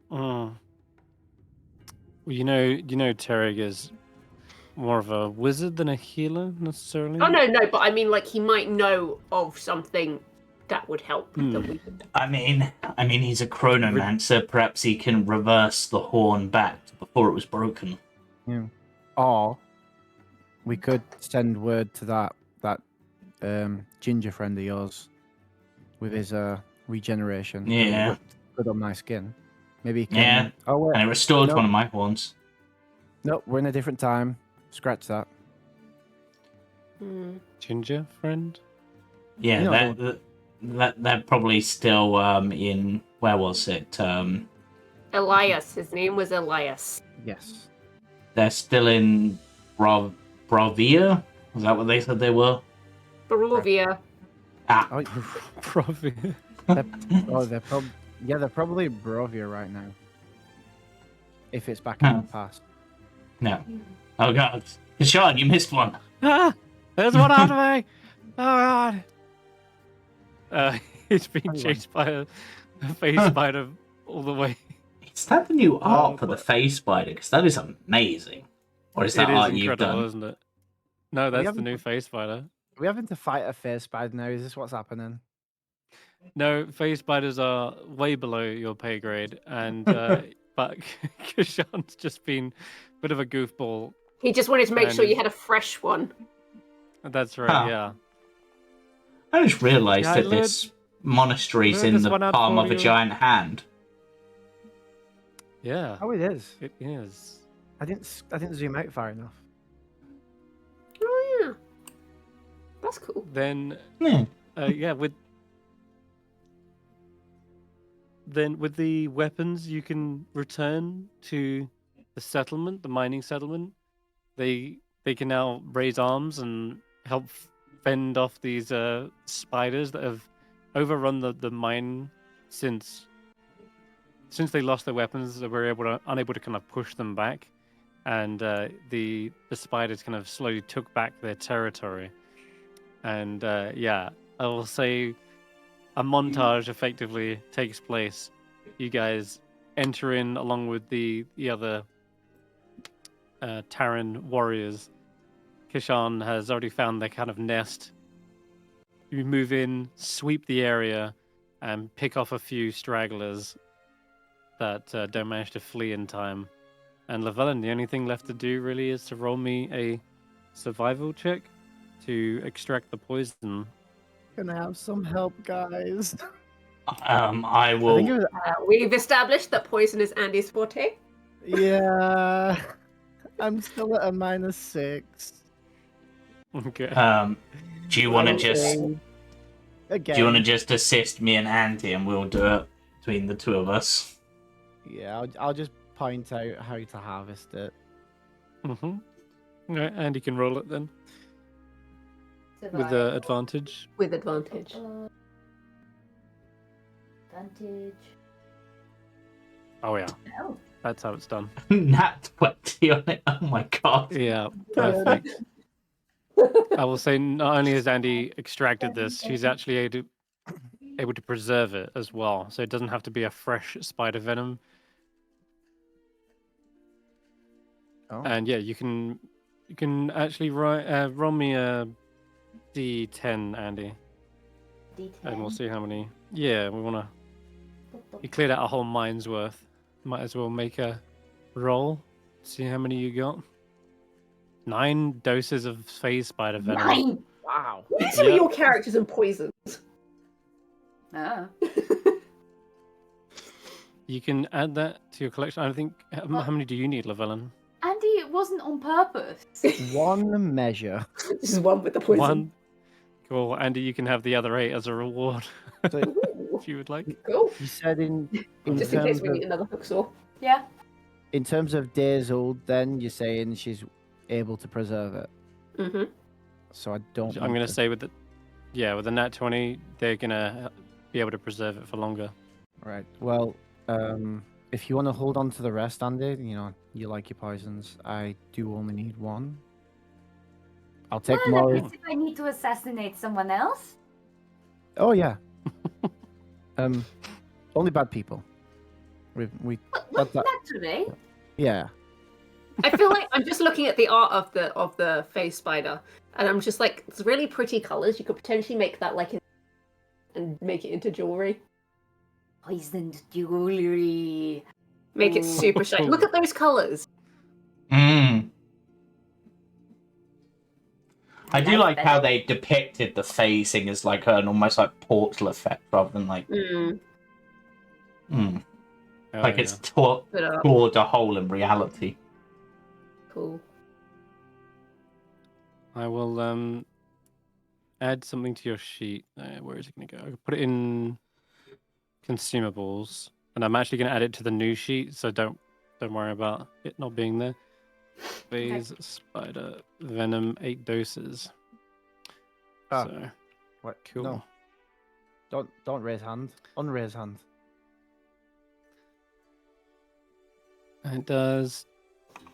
Well, you know, Tereg is more of a wizard than a healer, necessarily. Oh, no, but I mean, like, he might know of something that would help. That we could... I mean, he's a chronomancer. Perhaps he can reverse the horn back to before it was broken. Yeah. Or we could send word to that ginger friend of yours with his regeneration. and it Yeah. looked good on my skin. Maybe he can. Yeah. Oh wait. And it restored No. one of my horns. No, we're in a different time. Scratch that. Ginger friend? Yeah, No. that probably still in, where was it? Elias. His name was Elias. Yes. They're still in Bravia? Is that what they said they were? Barovia. Ah, Oh, Probably. they're probably Barovia right now. If it's back in the past. no. Oh god. Kesh'an, you missed one. Ah! There's one out of me! Oh god! He's being Hang on. chased by a face spider all the way. Is that the new art for the face spider? Because that is amazing. Or is that It is art you've incredible, done? isn't it? No, that's the haven't new put- face spider. Are we having to fight a face spider now? Is this what's happening? No, face spiders are way below your pay grade, and but Kesh'an's just been a bit of a goofball. He just wanted to make sure And- you had a fresh one. That's right, Huh. yeah. I just realised Yeah, I that this monastery's lured in this the one out palm for of a you. giant hand. Yeah, Oh, it is. it is. I didn't zoom out far enough. Oh, yeah. That's cool. Then, Yeah. yeah, with the weapons, you can return to the settlement, the mining settlement. They can now raise arms and help fend off these spiders that have overrun the mine since they lost their weapons. They were unable to kind of push them back, and the spiders kind of slowly took back their territory. And yeah, I will say a montage effectively takes place. You guys enter in along with the other Terran warriors. Kesh'an has already found their kind of nest. You move in, sweep the area, and pick off a few stragglers that don't manage to flee in time. And Llyvelin, the only thing left to do really is to roll me a survival check to extract the poison. Can I have some help, guys? I I will. think it was. We've established that poison is Andy's forte. Yeah. I'm still at a -6. Okay. Do you want to just? Again. Do you want to just assist me and Andy, and we'll do it between the two of us? Yeah, I'll just point out how to harvest it. Right, and you can roll it then with Survival. advantage. With advantage. Advantage. Oh yeah, Oh. that's how it's done. Nat 20 on it. Oh my god. Yeah, perfect. I will say not only has Andy extracted this, she's actually able to preserve it as well, so it doesn't have to be a fresh spider venom. Oh. And yeah, you can actually roll me a D10, Andy, D10. and we'll see how many. Yeah, we wanna. You cleared out a whole mine's worth. Might as well make a roll. See how many you got. 9 doses of phase spider venom. 9! Wow. Where's some of Yep. your characters and poisons? Oh. You can add that to your collection. I think. How many do you need, Llyvelin? Andy, it wasn't on purpose. One measure. This is one with the poison. One. Cool, Andy. You can have the other 8 as a reward So Ooh, if you would like. cool. you said in Just in case terms we of need another hook saw. Yeah. in terms of days old, then you're saying she's able to preserve it. Mm-hmm. So I don't. I'm want gonna to- say with the nat 20, they're gonna be able to preserve it for longer. Right. Well, if you want to hold on to the rest, Andy, you like your poisons. I do only need 1. I'll take Well, more. at least if I need to assassinate someone else. Oh yeah. Only bad people. We Well, that- naturally. yeah. I feel like I'm just looking at the art of the face spider, and I'm just like, it's really pretty colors. You could potentially make that and make it into jewelry. Poisoned jewelry. Make it super shiny. Look at those colors. Mm. I do like That's how better. they depicted the phasing as like an almost like portal effect rather than like Mm, Oh, like yeah. it's put it up. bored a hole in reality. Cool. I will add something to your sheet. Where is it going to go? I'll put it in consumables, and I'm actually going to add it to the new sheet. So don't worry about it not being there. Phase spider venom 8 doses. Ah. So What? cool. No. Don't raise hand. Unraise hand. And it does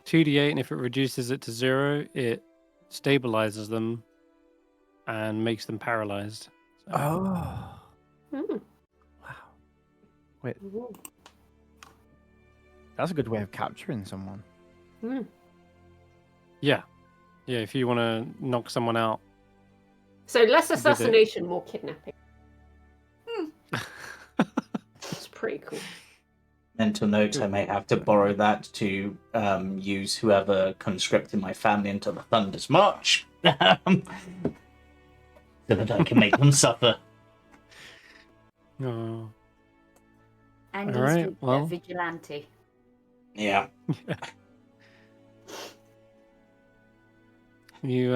2d8, and if it reduces it to 0, it stabilizes them and makes them paralyzed. So, Oh. Mm. Wow. Wait, Ooh. that's a good way of capturing someone. Mm. yeah, if you want to knock someone out. So less it. assassination, more kidnapping. It's pretty cool. Mental note: I may have to borrow that to use whoever conscripted my family into the Thunder's March, so that I can make them suffer. Oh. Andy's Alright, a well. vigilante. Yeah. You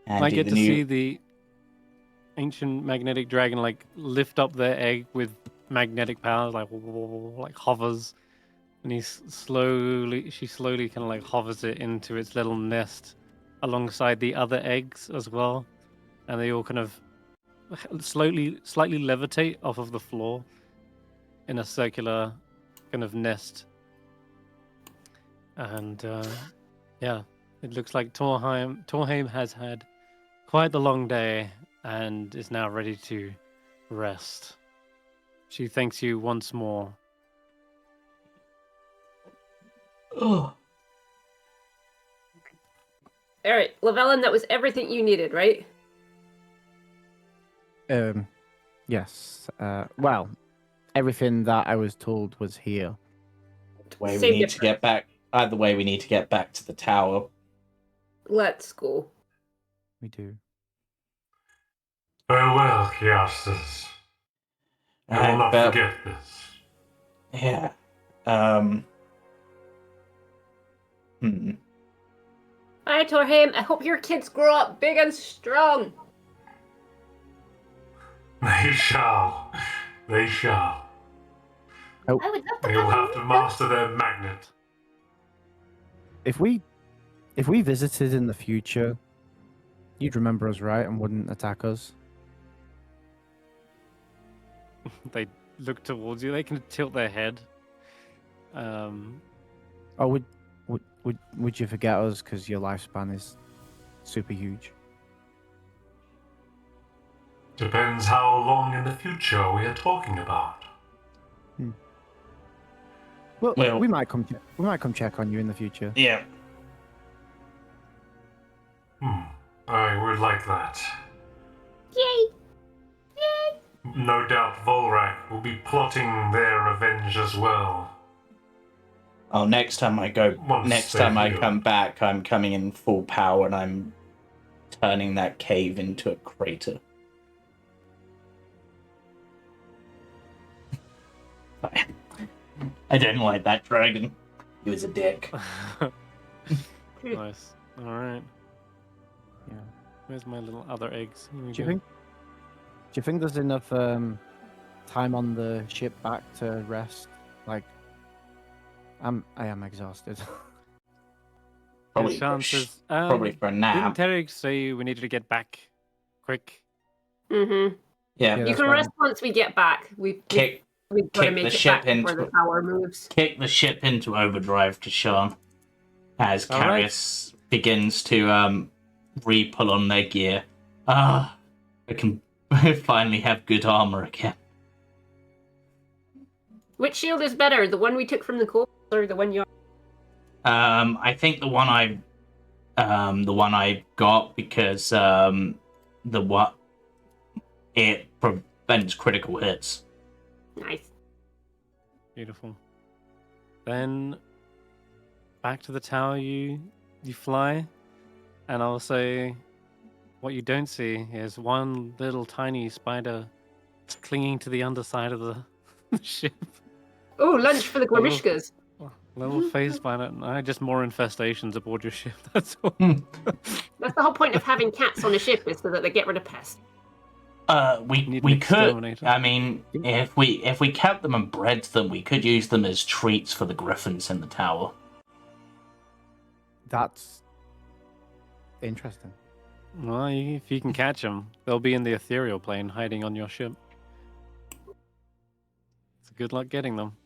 Andy, might get the to new- see the ancient magnetic dragon like lift up their egg with magnetic powers, like hovers, and she slowly kind of like hovers it into its little nest alongside the other eggs as well, and they all kind of slightly levitate off of the floor in a circular kind of nest. And yeah, it looks like Torheim has had quite the long day and is now ready to rest. She thanks you once more. Oh. All right, Llyvelin, that was everything you needed, right? Yes. Well, everything that I was told was here. Way we Same need to get back. Either way, we need to get back to the tower. Let's go. We do. Farewell, Kiasters. I will not But- forget this. Yeah. Bye, Torheim. I hope your kids grow up big and strong. They shall. They shall. I would love to They will come have to master their magnet. If we If we visited in the future, you'd remember us, right, and wouldn't attack us. They look towards you. They can tilt their head. Or would you forget us because your lifespan is super huge? Depends how long in the future we are talking about. Well, we might come. We might come check on you in the future. Yeah. I would like that. Yay! No doubt Volrak will be plotting their revenge as well. Oh, next time I come back, I'm coming in full power and I'm turning that cave into a crater. I didn't like that dragon. He was a dick. Nice. All right. Yeah. Where's my little other eggs? Here we Do go. you think there's enough time on the ship back to rest? Like, I am exhausted. Probably, chances. probably for a nap. Didn't Terry say we needed to get back quick? Mm-hmm. Yeah. You that's can fine. rest once we get back. We've got to kick the make it ship back before the tower moves. Kick the ship into overdrive, Kesh'an, as All right. Karius begins to re-pull on their gear. I can finally have good armor again. Which shield is better, the one we took from the corpse or the one you? I think the one I got because it prevents critical hits. Nice. Beautiful. Then back to the tower you fly, and I'll say what you don't see is one little tiny spider clinging to the underside of the ship. Oh, lunch for the Grimishkas. Little face spider. No, just more infestations aboard your ship. That's all. That's the whole point of having cats on a ship, is so that they get rid of pests. We Need an could. exterminator. I mean, if we kept them and bred them, we could use them as treats for the griffins in the tower. That's interesting. Well, if you can catch them, they'll be in the ethereal plane hiding on your ship. So good luck getting them.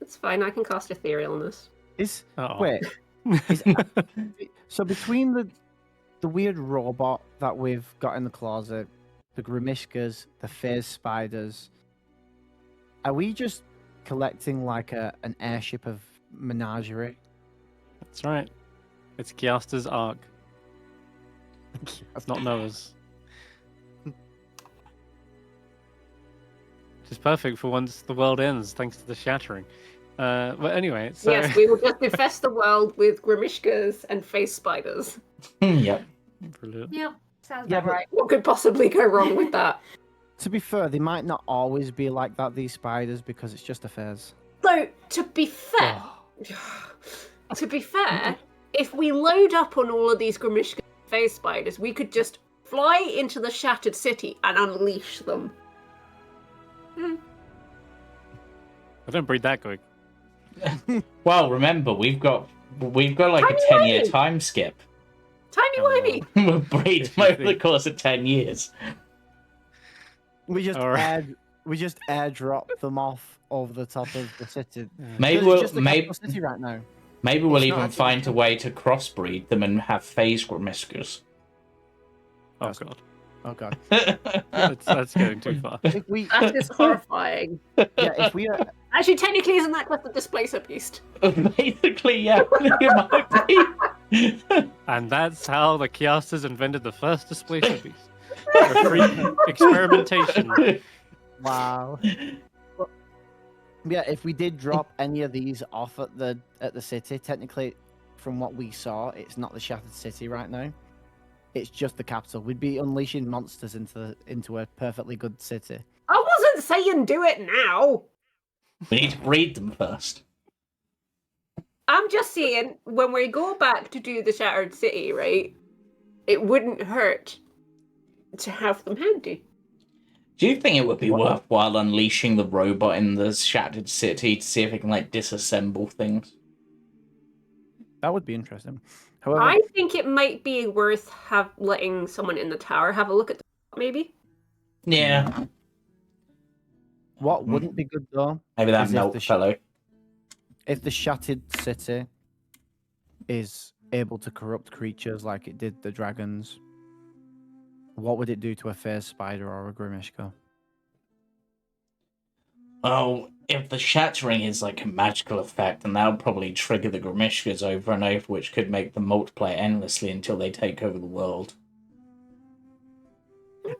It's fine, I can cast Etherealness. Oh. Wait. So between the weird robot that we've got in the closet, the Grimishkas, the phase spiders, are we just collecting like an airship of menagerie? That's right. It's Kiasters' Ark. That's not Noah's. Which is perfect for once the world ends, thanks to the shattering. But anyway, so Yes, we will just infest the world with Grimishkas and face spiders. Yep. Brilliant. Yep, sounds Yeah, about but- right. What could possibly go wrong with that? To be fair, they might not always be like that, these spiders, because it's just a phase. So, to be fair, if we load up on all of these Grimishka face spiders, we could just fly into the shattered city and unleash them. I don't breed that quick. Well, remember we've got like Tiny a 10-year whitey. time skip. Timey-wimey! We'll breed them over the course of 10 years. We just All right. airdrop them off over the top of the city. Maybe It's we'll just the capital city right now. maybe we'll It's not even actually find a true. way to crossbreed them and have phase Grimishkas. Oh god, Oh god. that's getting too far. If we, That is horrifying. if we are, Actually, technically, isn't that just the displacer beast? Basically, yeah, it might be. And that's how the Kiasters invented the first displacer beast. For free experimentation. wow. Well, yeah, if we did drop any of these off at the city, technically, from what we saw, it's not the shattered city right now. It's just the capital. We'd be unleashing monsters into a perfectly good city. I wasn't saying do it now. We need to breed them first. I'm just saying, when we go back to do the shattered city, right, it wouldn't hurt to have them handy. Do you think it would be worthwhile unleashing the robot in the shattered city to see if it can like disassemble things? That would be interesting. However, I think it might be worth letting someone in the tower have a look at the maybe. Yeah. what wouldn't be good though Maybe that is if Melk fellow. if the shattered city is able to corrupt creatures like it did the dragons, what would it do to a phase spider or a Grimishka? Oh, if the shattering is like a magical effect, then that would probably trigger the Grimishkas over and over, which could make them multiply endlessly until they take over the world.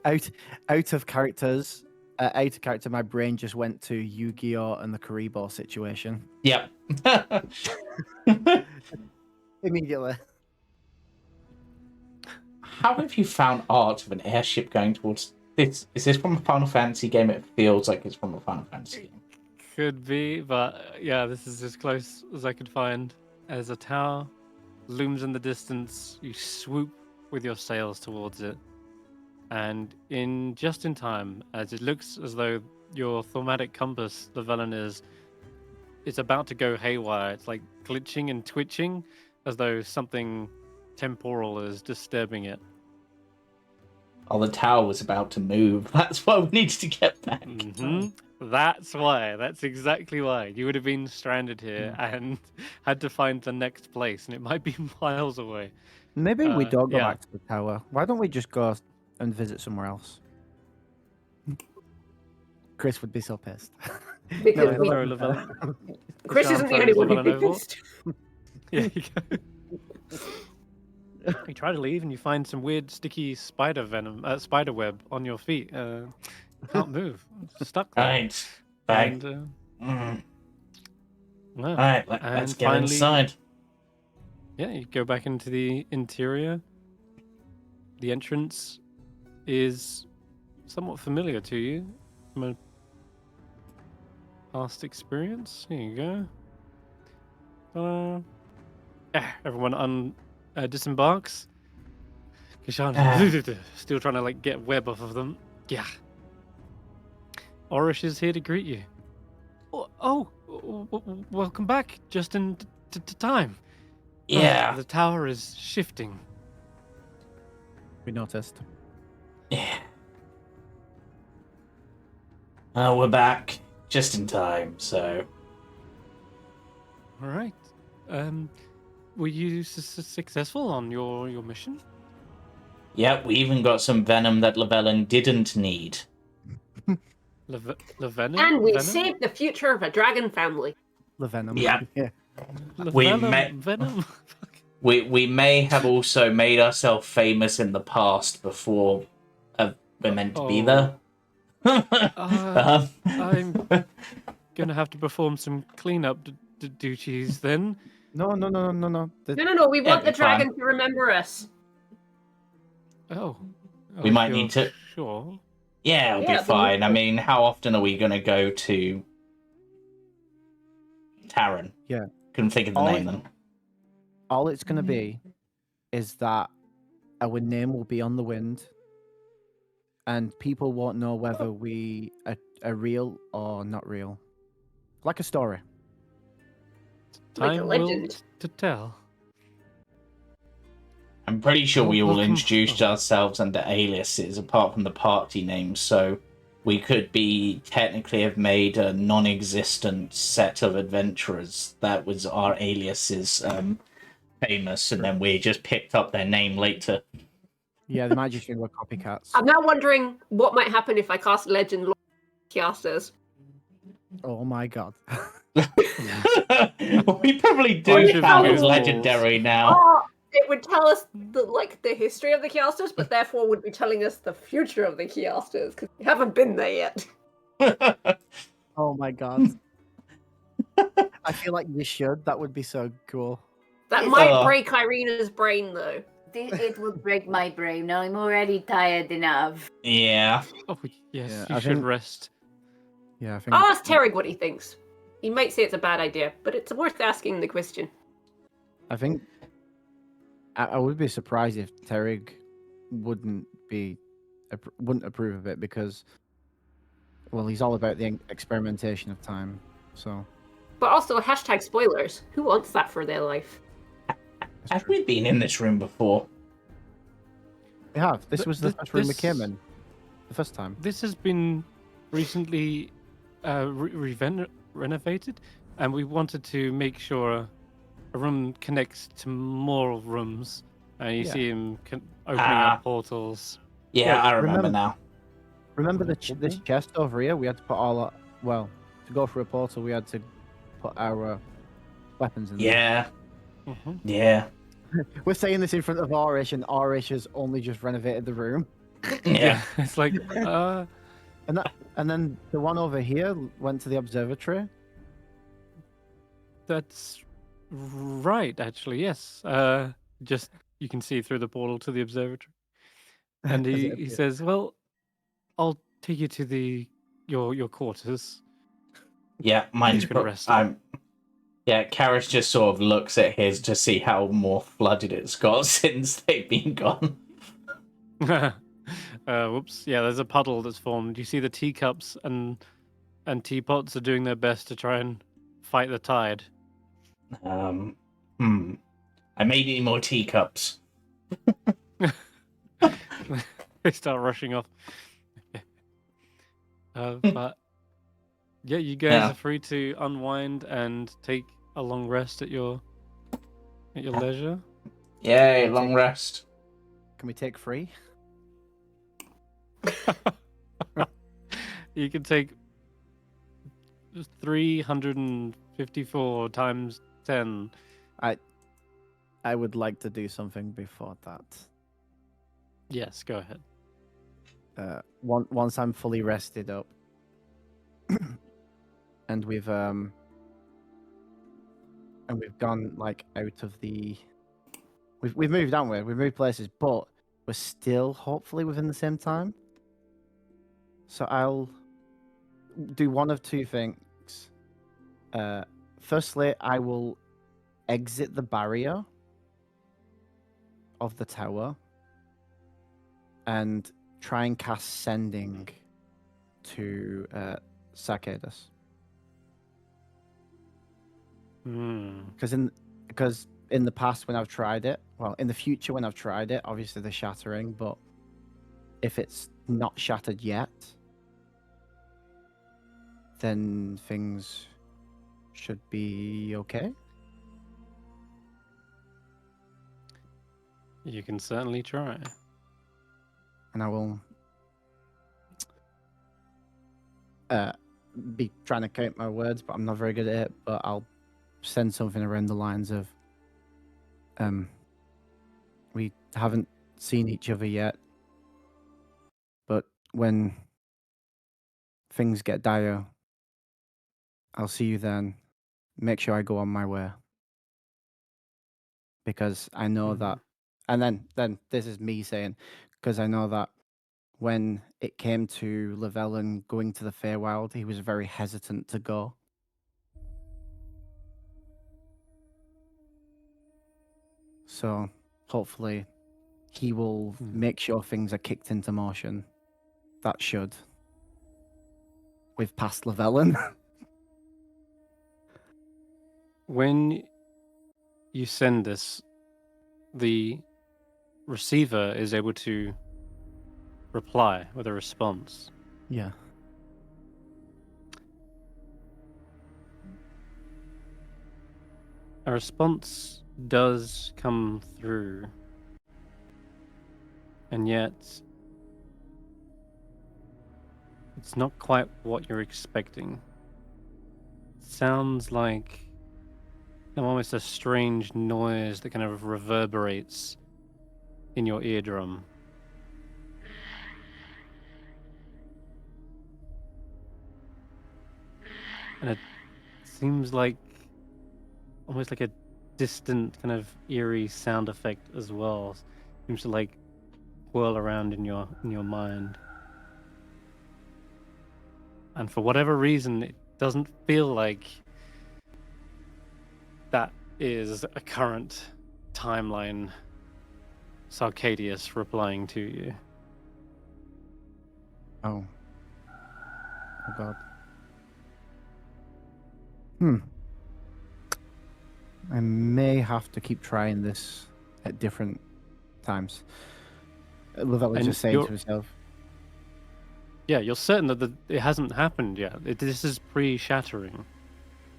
Out of characters, my brain just went to Yu-Gi-Oh and the Karibo situation Yep. immediately. How have you found art of an airship going towards this? Is this from a Final Fantasy game? It feels like it's from a Final Fantasy game. Could be, but yeah, this is as close as I could find. As a tower looms in the distance, you swoop with your sails towards it. And just in time, as it looks as though your thaumatic compass, Llyvelin, it's about to go haywire. It's like glitching and twitching, as though something temporal is disturbing it. Oh, the tower was about to move. That's why we needed to get back. Mm-hmm. That's why. That's exactly why. You would have been stranded here and had to find the next place, and it might be miles away. Maybe we don't go yeah. back to the tower. Why don't we just go and visit somewhere else? Chris would be so pissed. Because Yeah, we- throw Llyvelin. Chris isn't the only one who'd be Llyvelin over. pissed. Yeah, you go. You try to leave and you find some weird sticky spider web on your feet. Can't move. Stuck there. Right. Back. And, All right, let's and get finally- inside. yeah, you go back into the interior. The entrance is somewhat familiar to you from a past experience. Here you go. Everyone disembarks. Kesh'an still trying to like get web off of them. Yeah. Orish is here to greet you. Welcome back. Just in time. Yeah. The tower is shifting. We noticed. Yeah. We're back just in time, so. All right. Were you successful on your mission? Yep, we even got some venom that Llyvelin didn't need. Llyvelin? And we Venom? saved the future of a dragon family. Venom. Yeah. Yeah. Venom. We may have also made ourselves famous in the past before we're meant to be there. I'm gonna have to perform some cleanup duties then. No. No, we want Yeah, the be fine. dragon to remember us. We might need to- Sure. Yeah, it'll Yeah, be but fine. I mean, how often are we going to go to Taryn? Yeah. Couldn't think of the All name then. All it's gonna be is that our name will be on the wind, and people won't know whether we are real or not real. Like a story. Like a Time will legend. to tell. I'm pretty sure we all Welcome. introduced ourselves under aliases apart from the party names, so we could be technically have made a non-existent set of adventurers that was our aliases famous, and then we just picked up their name later. Yeah, they might just think we're copycats. I'm now wondering what might happen if I cast Legend Lord Kiasters. Oh my god. We probably Bunch do of have goofballs. legendary now. Oh, it would tell us the history of the Kiasters, but therefore would be telling us the future of the Kiasters because we haven't been there yet. Oh my god. I feel like you should. That would be so cool. That Yes. might break Eirina's brain though. It would break my brain. I'm already tired enough. Yeah. Oh yes, Yeah, you I should think- rest. Yeah, I think. I'll ask Terry what he thinks. He might say it's a bad idea, but it's worth asking the question. I think. I would be surprised if Terig wouldn't approve of it because, well, he's all about the experimentation of time. So But also hashtag spoilers. Who wants that for their life? Have we been in this room before? We have. This was the first room we came this- in. The first time. This has been recently renovated, and we wanted to make sure a room connects to more rooms. And you Yeah. see him opening up portals. Yeah, Yeah, I remember remember- now. Remember this chest over here? We had to put all our... Well, to go through a portal, we had to put our weapons in there. Yeah, Mm-hmm. yeah, We're saying this in front of Orish, and Orish has only just renovated the room. yeah. It's like, And then the one over here went to the observatory. that's right, actually, yes. Just you can see through the portal to the observatory. And As it he appears. says, "Well, I'll take you to your quarters. Yeah, mine's You can rest. Yeah, Karius just sort of looks at his to see how more flooded it's got since they've been gone. Whoops. Yeah, there's a puddle that's formed. You see the teacups and teapots are doing their best to try and fight the tide. I made any more teacups. They start rushing off. But yeah, you guys are free to unwind and take a long rest at your leisure. Yay, long rest. Can we take 3? You can take 354 times 10. I would like to do something before that. Yes, go ahead. Once I'm fully rested up, and we've gone like out of the. We've moved, haven't we? We've moved places, but we're still hopefully within the same time. So I'll do one of two things. Firstly, I will exit the barrier of the tower and try and cast sending to Sarkadus. Because in the past when I've tried it, well, in the future when I've tried it, obviously the shattering, but if it's not shattered yet, then things should be okay. You can certainly try. And I will be trying to count my words, but I'm not very good at it. But I'll send something around the lines of, we haven't seen each other yet, but when things get dire, I'll see you then. Make sure I go on my way. Because I know that, and then this is me saying, because I know that when it came to Llyvelin going to the Feywild, he was very hesitant to go. So hopefully he will make sure things are kicked into motion. That should. We've passed Llyvelin. When you send this, the receiver is able to reply with a response. Yeah. A response does come through, and yet it's not quite what you're expecting. It sounds like almost a strange noise that kind of reverberates in your eardrum. And it seems like almost like a distant kind of eerie sound effect as well. Seems to like whirl around in your mind. And for whatever reason, it doesn't feel like that is a current timeline Sarkadius replying to you. Oh. Oh god. I may have to keep trying this at different times. Llyvelin And just saying you're- to himself, Yeah, you're certain that it hasn't happened yet. This is pre-shattering.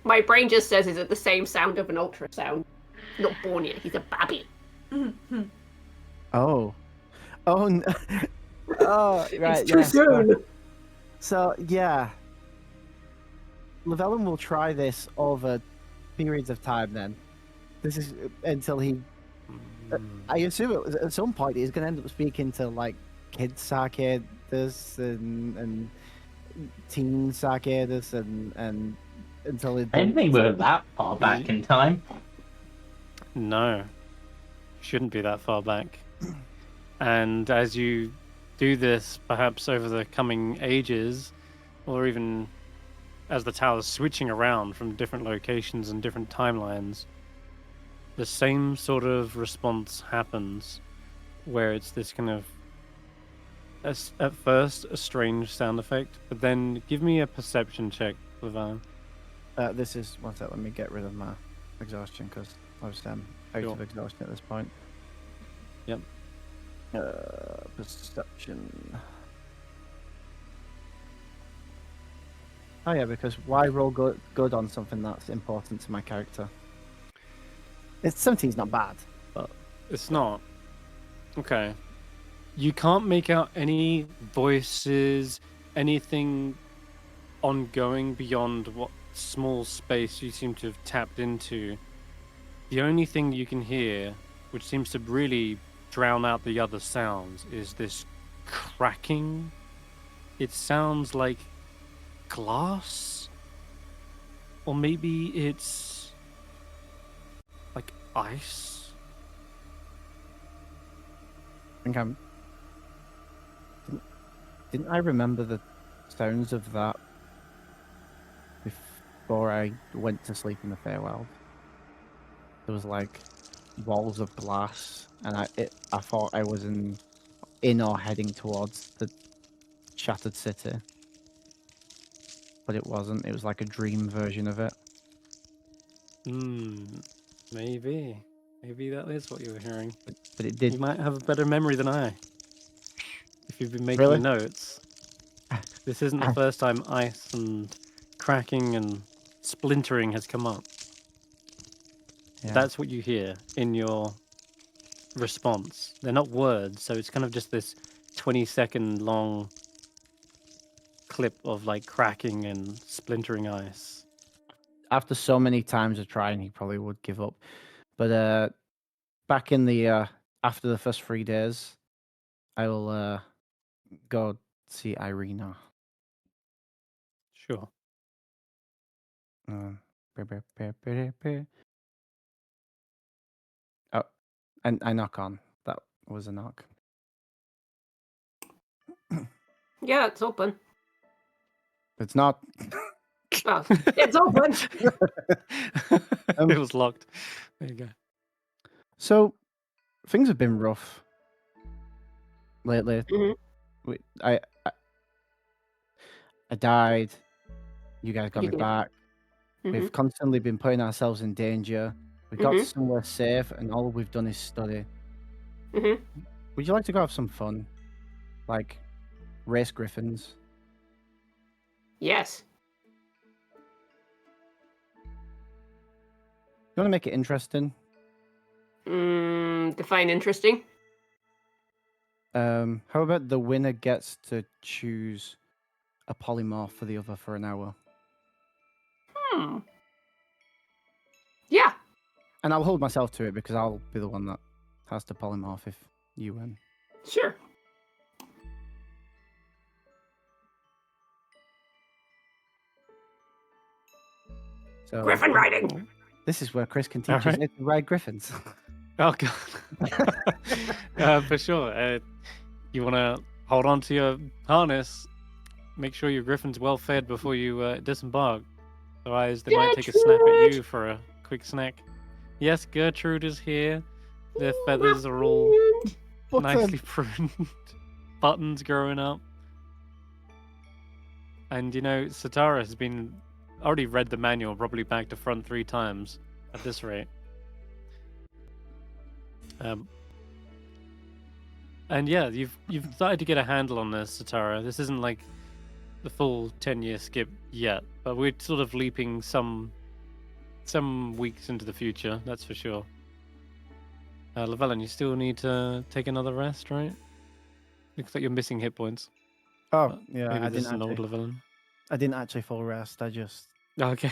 My brain just says, is it the same sound of an ultrasound? Not born yet, he's a baby. oh, oh, oh, right, It's too yes. soon! So, yeah. Llyvelin will try this over periods of time then. This is until he... I assume at some point he's going to end up speaking to, like, kids sarcaders and teen sarcaders and until it... I didn't think we were that far back in time. No, shouldn't be that far back. And as you do this, perhaps over the coming ages, or even as the tower's switching around from different locations and different timelines, the same sort of response happens, where it's this kind of, at first, a strange sound effect, but then give me a perception check, Llyvelin. This is... One sec, let me get rid of my exhaustion, because obviously I'm out Sure. of exhaustion at this point. Yep. Perception... Oh yeah, because why roll good on something that's important to my character? It's 17's not bad, but It's not. Okay. You can't make out any voices, anything ongoing beyond what small space you seem to have tapped into. The only thing you can hear, which seems to really drown out the other sounds, is this cracking. It sounds like glass, or maybe it's like ice. I think I'm... Didn't I remember the sounds of that before I went to sleep in the Feywild? There was like walls of glass, and I thought I was in or heading towards the shattered city, but it wasn't. It was like a dream version of it. Maybe that is what you were hearing. But it did. You might have a better memory than I, if you've been making Really? notes. This isn't the first time ice and cracking and splintering has come up. Yeah. That's what you hear in your response. They're not words, so it's kind of just this 20-second long clip of like cracking and splintering ice. After so many times of trying, he probably would give up. But back in the after the first 3 days, I will go see Eirina. Sure. Oh, and I knock on. That was a knock. Yeah, it's open. It's not. Oh, it's open! It was locked. There you go. So, things have been rough lately. Mhm. I died. You guys got You me did. back. We've constantly been putting ourselves in danger. We got Mhm. somewhere safe, and all we've done is study. Mhm. Would you like to go have some fun? Like, race griffins? Yes. You want to make it interesting? Define interesting. How about the winner gets to choose a polymorph for the other for an hour? Yeah. And I'll hold myself to it because I'll be the one that has to polymorph if you win. Sure. So Griffin riding. this is where Chris can teach us Alright. how to ride griffins. Oh god. For sure. You want to hold on to your harness. Make sure your griffin's well fed before you disembark. Otherwise, they might take a snap at you for a quick snack. Yes, Gertrude is here. Their feathers are all nicely pruned. Buttons growing up. And you know, Satara has been already read the manual probably back to front 3 times at this rate. And yeah, you've started to get a handle on this, Satara. This isn't like the full 10-year skip yet, but we're sort of leaping some weeks into the future, that's for sure. Llyvelin, you still need to take another rest, right? Looks like you're missing hit points. Oh, yeah, Maybe I this didn't is an old actually. Llyvelin. I didn't actually full rest. I just. Okay,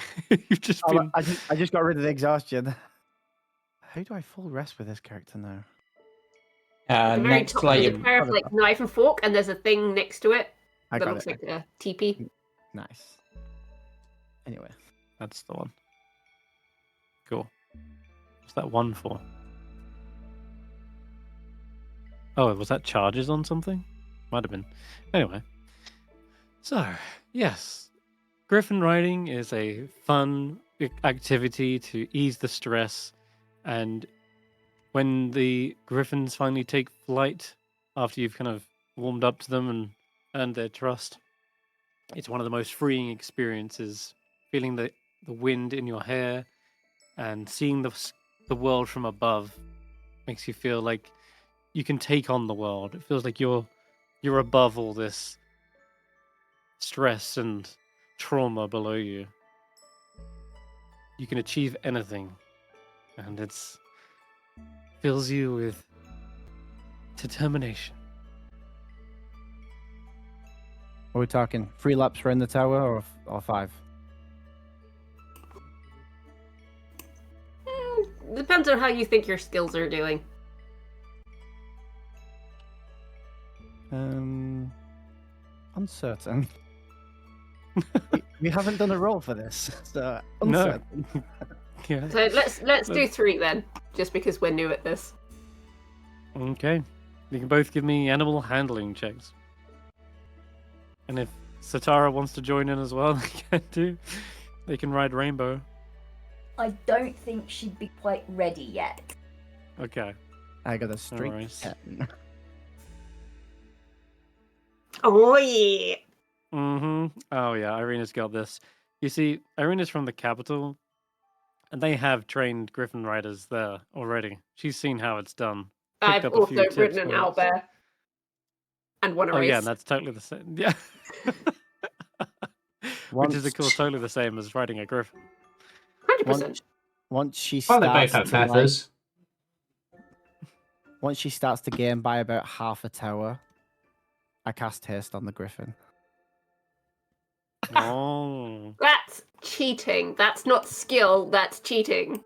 you've just been. I just got rid of the exhaustion. How do I full rest with this character now? At the very Next top, there's a layer. pair of like knife and fork, and there's a thing next to it I that got looks it. like a teepee. Nice. Anyway. That's the one. Cool. What's that one for? Oh, was that charges on something? Might have been. Anyway. So, yes. Griffin riding is a fun activity to ease the stress. And when the griffins finally take flight, after you've kind of warmed up to them and earned their trust, it's one of the most freeing experiences. Feeling the wind in your hair and seeing the world from above makes you feel like you can take on the world. It feels like you're above all this stress and trauma below you. You can achieve anything, and it's fills you with determination. Are we talking 3 laps around the tower or 5? Depends on how you think your skills are doing. Uncertain. we haven't done a roll for this, so No. uncertain. Yeah. So let's do 3 then, just because we're new at this. Okay. You can both give me animal handling checks. And if Satara wants to join in as well, they can do. They can ride Rainbow. I don't think she'd be quite ready yet. Okay. I got a straight worries. 10. Oh yeah. Mm-hmm. Oh yeah, Eirina's got this. You see, Eirina's from the capital, and they have trained Griffin riders there already. She's seen how it's done. I've Picked up a few also tips ridden an for it. owlbear and won a Oh race. yeah, and that's totally the same. Yeah. Which is, of course, totally the same as riding a griffin. 100%. Once she Well, they both starts have to feathers. once she starts to gain by about half a tower, I cast haste on the griffin. Oh. That's cheating. That's not skill, that's cheating.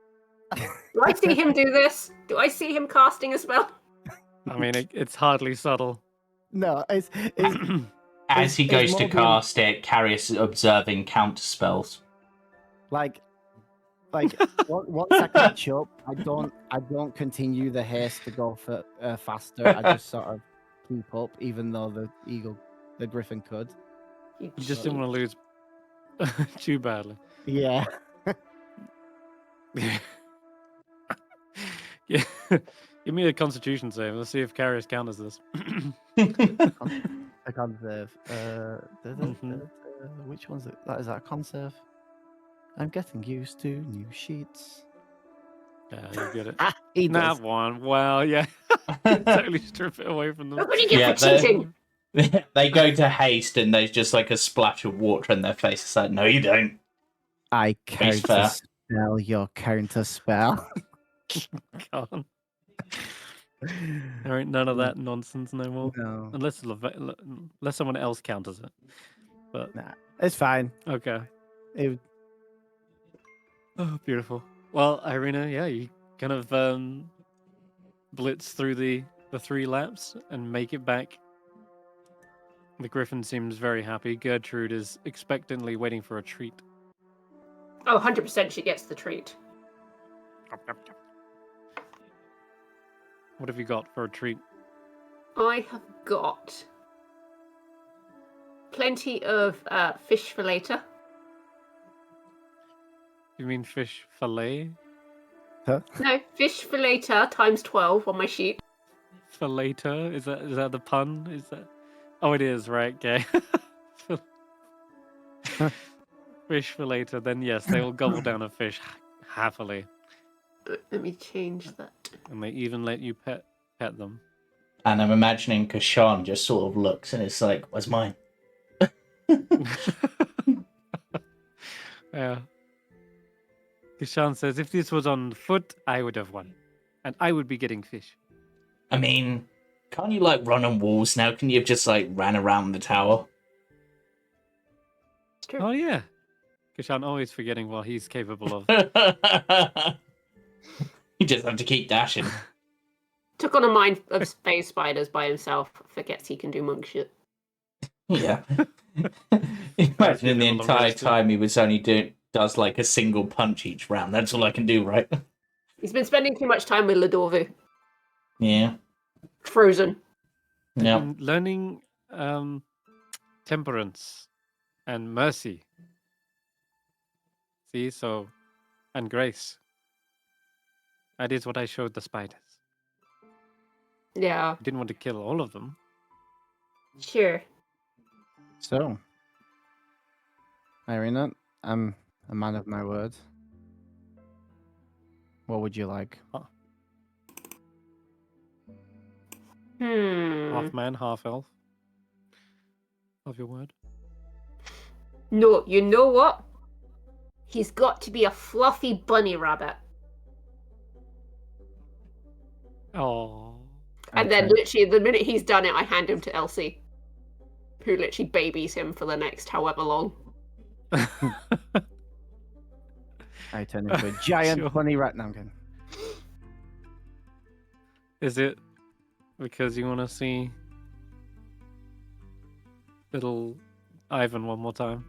Do I see him do this? Do I see him casting a spell? I mean, it's hardly subtle. No, it's As he it's goes to more being- cast it, Karius observing counter spells. like once I catch up, I don't continue the haste to go for faster. I just sort of keep up, even though the griffin could. You just didn't want to lose too badly. Yeah. Yeah. Give me a constitution save. Let's see if Karius counters this. A conserve. Which one's it? That is that a conserve? I'm getting used to new sheets. Yeah, you get it. He That does. one. Well, yeah. Totally strip it away from them. What do you get Yeah, for cheating? They go to haste and there's just like a splash of water in their face. It's like, no, you don't. I fair. counter spell your counter spell. Can't. There ain't none of that nonsense no more. No, Unless someone else counters it. But it's fine. okay. It, Oh, beautiful. Well, Eirina, yeah, you kind of blitz through the 3 laps and make it back. The griffin seems very happy. Gertrude is expectantly waiting for a treat. Oh, 100% she gets the treat. What have you got for a treat? I have got plenty of fish for later. You mean fish fillet? No, fish for later times 12 on my sheet. For later? Is that the pun? Is that? Oh, it is, right? Okay. Fish for later. Then yes, they will gobble down a fish happily. Let me change that. And they even let you pet them. And I'm imagining Kesh'an just sort of looks and it's like, where's mine? Yeah. Kesh'an says, if this was on foot, I would have won. And I would be getting fish. I mean, can't you like run on walls now? Can you have just like ran around the tower? It's true. Oh, yeah. Kesh'an always forgetting what he's capable of. You just have to keep dashing. Took on a mind of space spiders by himself. Forgets he can do monk shit. Yeah. Imagine in the Little entire arrested. time he was only does like a single punch each round. That's all I can do, right? He's been spending too much time with Ladovu. Yeah. Frozen. Yeah. And learning temperance and mercy. See, so, and grace. That is what I showed the spiders. Yeah, I didn't want to kill all of them. sure. So, Eirina, I'm a man of my word. What would you like? Half man, half elf. Of your word. No, you know what? He's got to be a fluffy bunny rabbit. Oh. And then literally the minute he's done it, I hand him to Elsie, who literally babies him for the next however long. I turn into a giant Sure. bunny rat. No, I'm kidding. Is it because you want to see little Ivan one more time?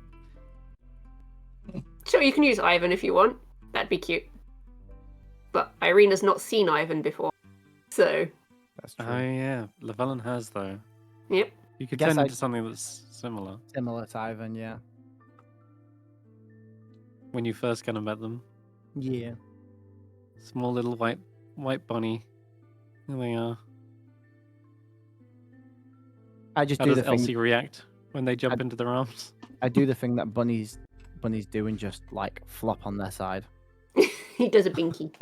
Sure, you can use Ivan if you want. That'd be cute. But Eirina's not seen Ivan before. So, That's true. Oh yeah, Llyvelin has though. yep. You could Guess turn I- into something that's similar Similar to Ivan, yeah. when you first kind of met them. Yeah. Small little white bunny. There they are. I just How do does the thing. Elsie react when they jump into their arms? I do the thing that bunnies do and just like flop on their side. He does a binky.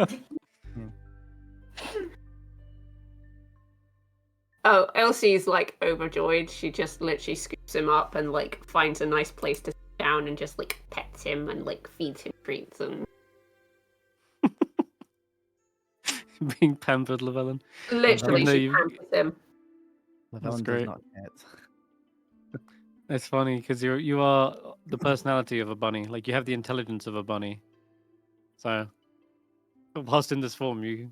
Oh, Elsie's like overjoyed. She just literally scoops him up and like finds a nice place to sit down and just like pets him and like feeds him treats and Being pampered, Llyvelin. literally Even though she you- pampers him. Llyvelin That's does great. not hit. It's funny because you are the personality of a bunny. Like you have the intelligence of a bunny. So, whilst in this form, you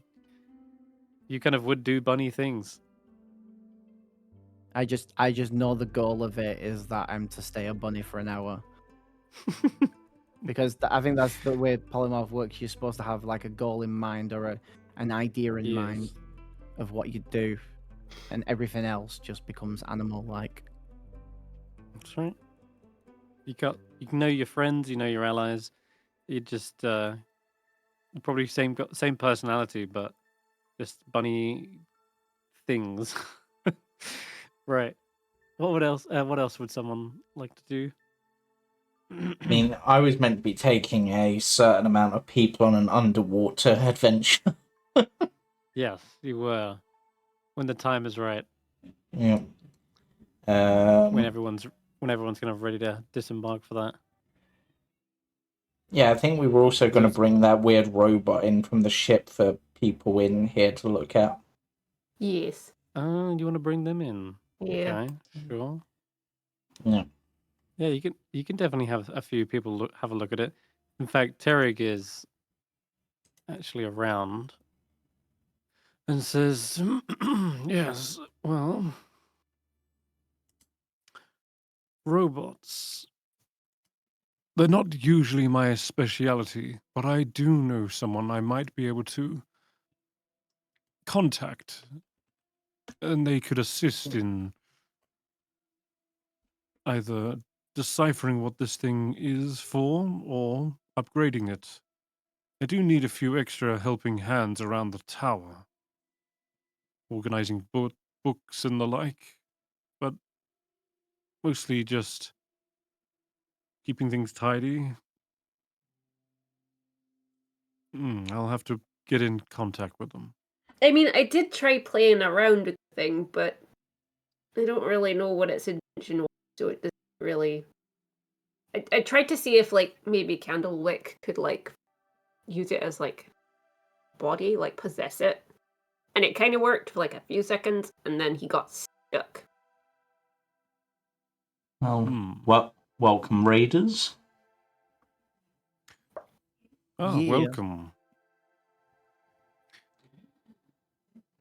kind of would do bunny things. I just know the goal of it is that I'm to stay a bunny for an hour. Because I think that's the way polymorph works. You're supposed to have like a goal in mind or an idea in mind Yes. of what you do, and everything else just becomes animal-like. That's right. You know your friends, you know your allies. You just probably same personality, but just bunny things. Right. What else would someone like to do? I mean, I was meant to be taking a certain amount of people on an underwater adventure. Yes, you were. When the time is right. Yeah. When everyone's kind of ready to disembark for that. Yeah, I think we were also going to Just- bring that weird robot in from the ship for people in here to look at. Yes. Oh, you want to bring them in? Yeah. Okay, sure. Yeah. Yeah, you can definitely have a few people have a look at it. In fact, Terig is actually around and says, "Yes, well, robots. They're not usually my speciality, but I do know someone I might be able to contact, and they could assist in either deciphering what this thing is for or upgrading it. I do need a few extra helping hands around the tower, organizing books and the like, but mostly just keeping things tidy. I'll have to get in contact with them? I mean, I did try playing around with the thing, but I don't really know what its intention was, so it doesn't really... I tried to see if, like, maybe Candlewick could, like, use it as, like, body, like, possess it. And it kind of worked for, like, a few seconds, and then he got stuck. Well, welcome, raiders. Oh, Yeah. welcome.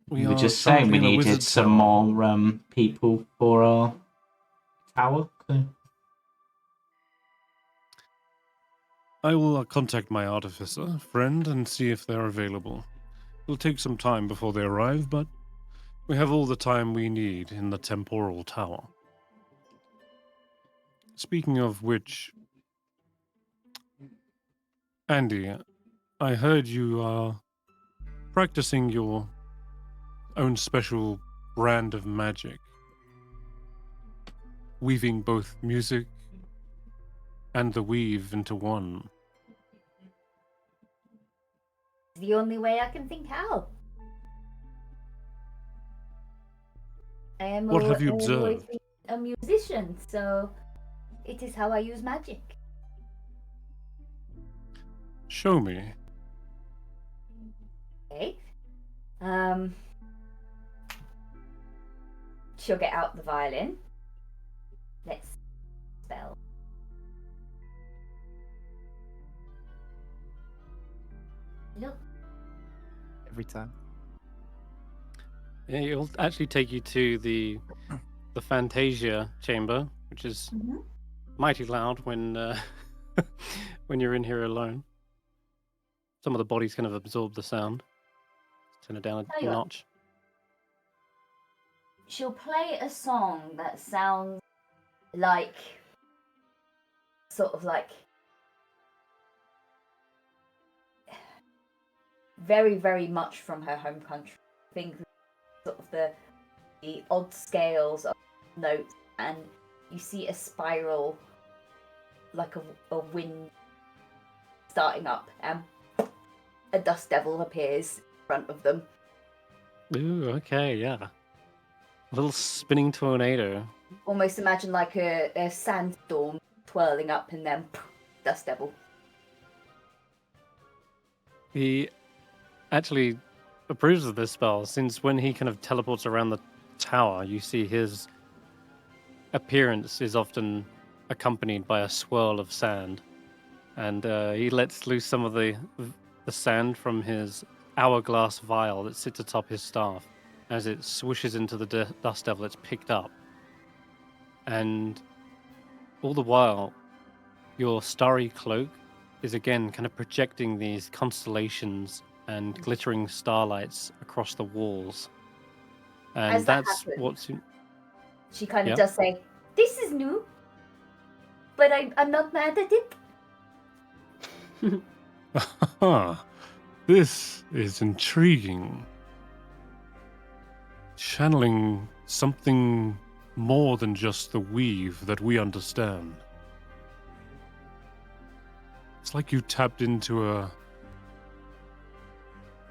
We were are just saying we currently in a needed wizard's some tower. more people for our tower. I will contact my artificer friend and see if they're available. It'll take some time before they arrive, but we have all the time we need in the Temporal Tower. Speaking of which, Andy, I heard you are practicing your own special brand of magic, weaving both music and the weave into one. The only way I can think how. I am What have you always observed? been a musician, so it is how I use magic. Show me. Okay. She'll get out the violin. Let's spell. Look. Every time. Yeah, it'll actually take you to the Fantasia chamber, which is mighty loud when when you're in here alone. Some of the bodies kind of absorb the sound. Turn it down Tell a you what. notch. She'll play a song that sounds like sort of like very, very much from her home country. Things sort of the odd scales of notes, and you see a spiral like a wind starting up, and a dust devil appears in front of them. Ooh, okay, yeah. A little spinning tornado. Almost imagine like a sandstorm twirling up and then dust devil. He actually approves of this spell, since when he kind of teleports around the tower, you see his appearance is often accompanied by a swirl of sand. And he lets loose some of the sand from his hourglass vial that sits atop his staff. As it swishes into the dust devil, it's picked up. And all the while, your starry cloak is again kind of projecting these constellations and glittering starlights across the walls. And As that that's happens, what's... she kind of Yeah. does say, "This is new, but I'm not mad at it." This is intriguing. Channeling something more than just the weave that we understand. It's like you tapped into a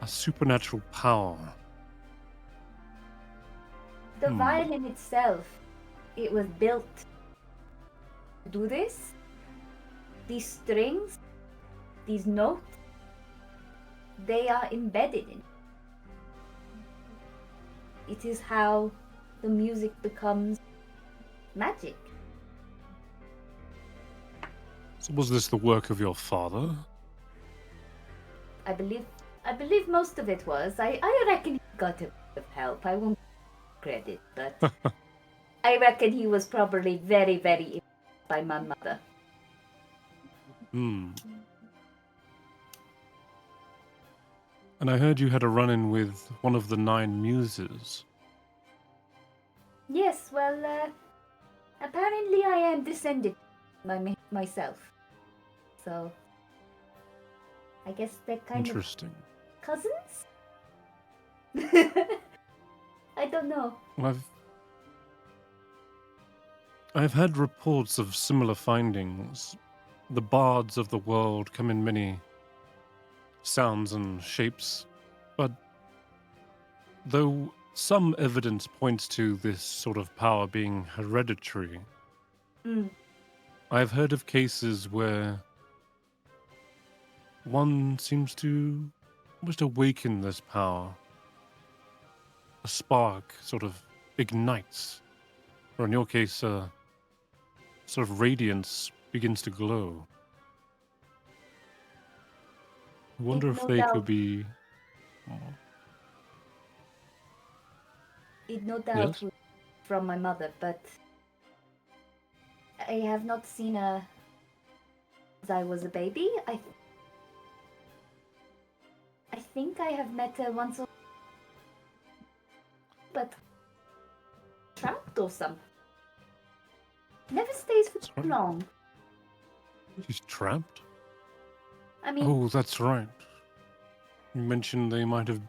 supernatural power. The violin itself, it was built to do this. These strings, these notes, they are embedded in it. It is how the music becomes magic. So was this the work of your father? I believe most of it was. I reckon he got a bit of help. I won't credit, but I reckon he was probably very, very influenced by my mother. And I heard you had a run-in with one of the 9 muses. Yes, well, apparently I am descended myself. So, I guess they're kind Interesting. of cousins? I don't know. I've had reports of similar findings. The bards of the world come in many sounds and shapes, but though some evidence points to this sort of power being hereditary, Mm. I've heard of cases where one seems to almost awaken this power. A spark sort of ignites, or in your case, a sort of radiance begins to glow. I wonder if no they doubt. could be. It no doubt Yes? was from my mother, but I have not seen her since I was a baby. I think I have met her once or but trapped or something. Never stays for too Sorry? long. She's trapped? I mean, Oh, that's right. You mentioned they might have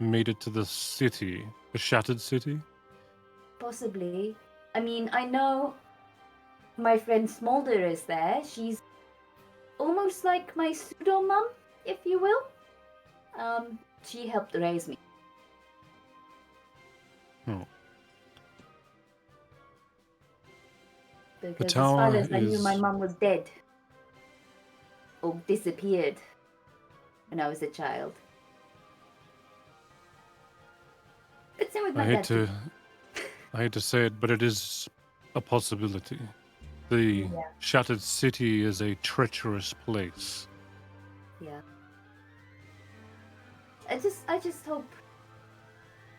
made it to the city, the Shattered City? possibly. I mean, I know my friend Smolder is there. She's almost like my pseudo mum, if you will. She helped raise me. Oh. Because as tower far as I knew, my is- mum was dead. Or disappeared when I was a child. But same with my dad. too. I hate to say it, but it is a possibility. The Yeah. Shattered City is a treacherous place. Yeah. I just hope.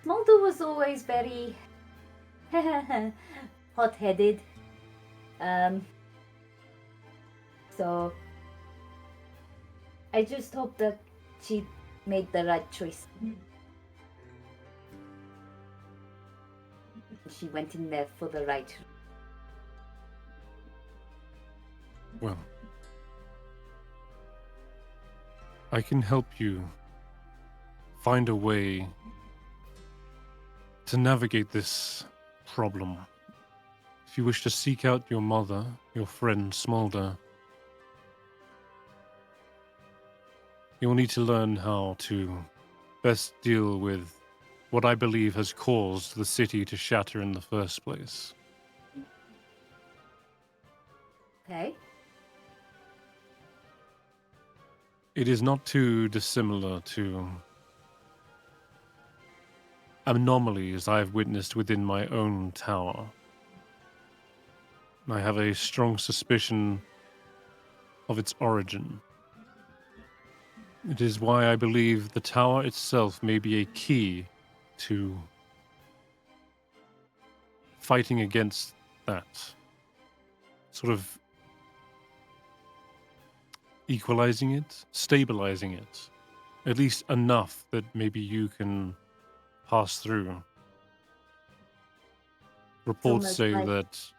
Smolder was always very hot-headed. So I just hope that she made the right choice. She went in there for the right. Well, I can help you find a way to navigate this problem. If you wish to seek out your mother, your friend Smolder, you'll need to learn how to best deal with what I believe has caused the city to shatter in the first place. Okay. It is not too dissimilar to anomalies I have witnessed within my own tower. I have a strong suspicion of its origin. It is why I believe the tower itself may be a key to fighting against that. Sort of equalizing it, stabilizing it. At least enough that maybe you can pass through. Reports almost say like- that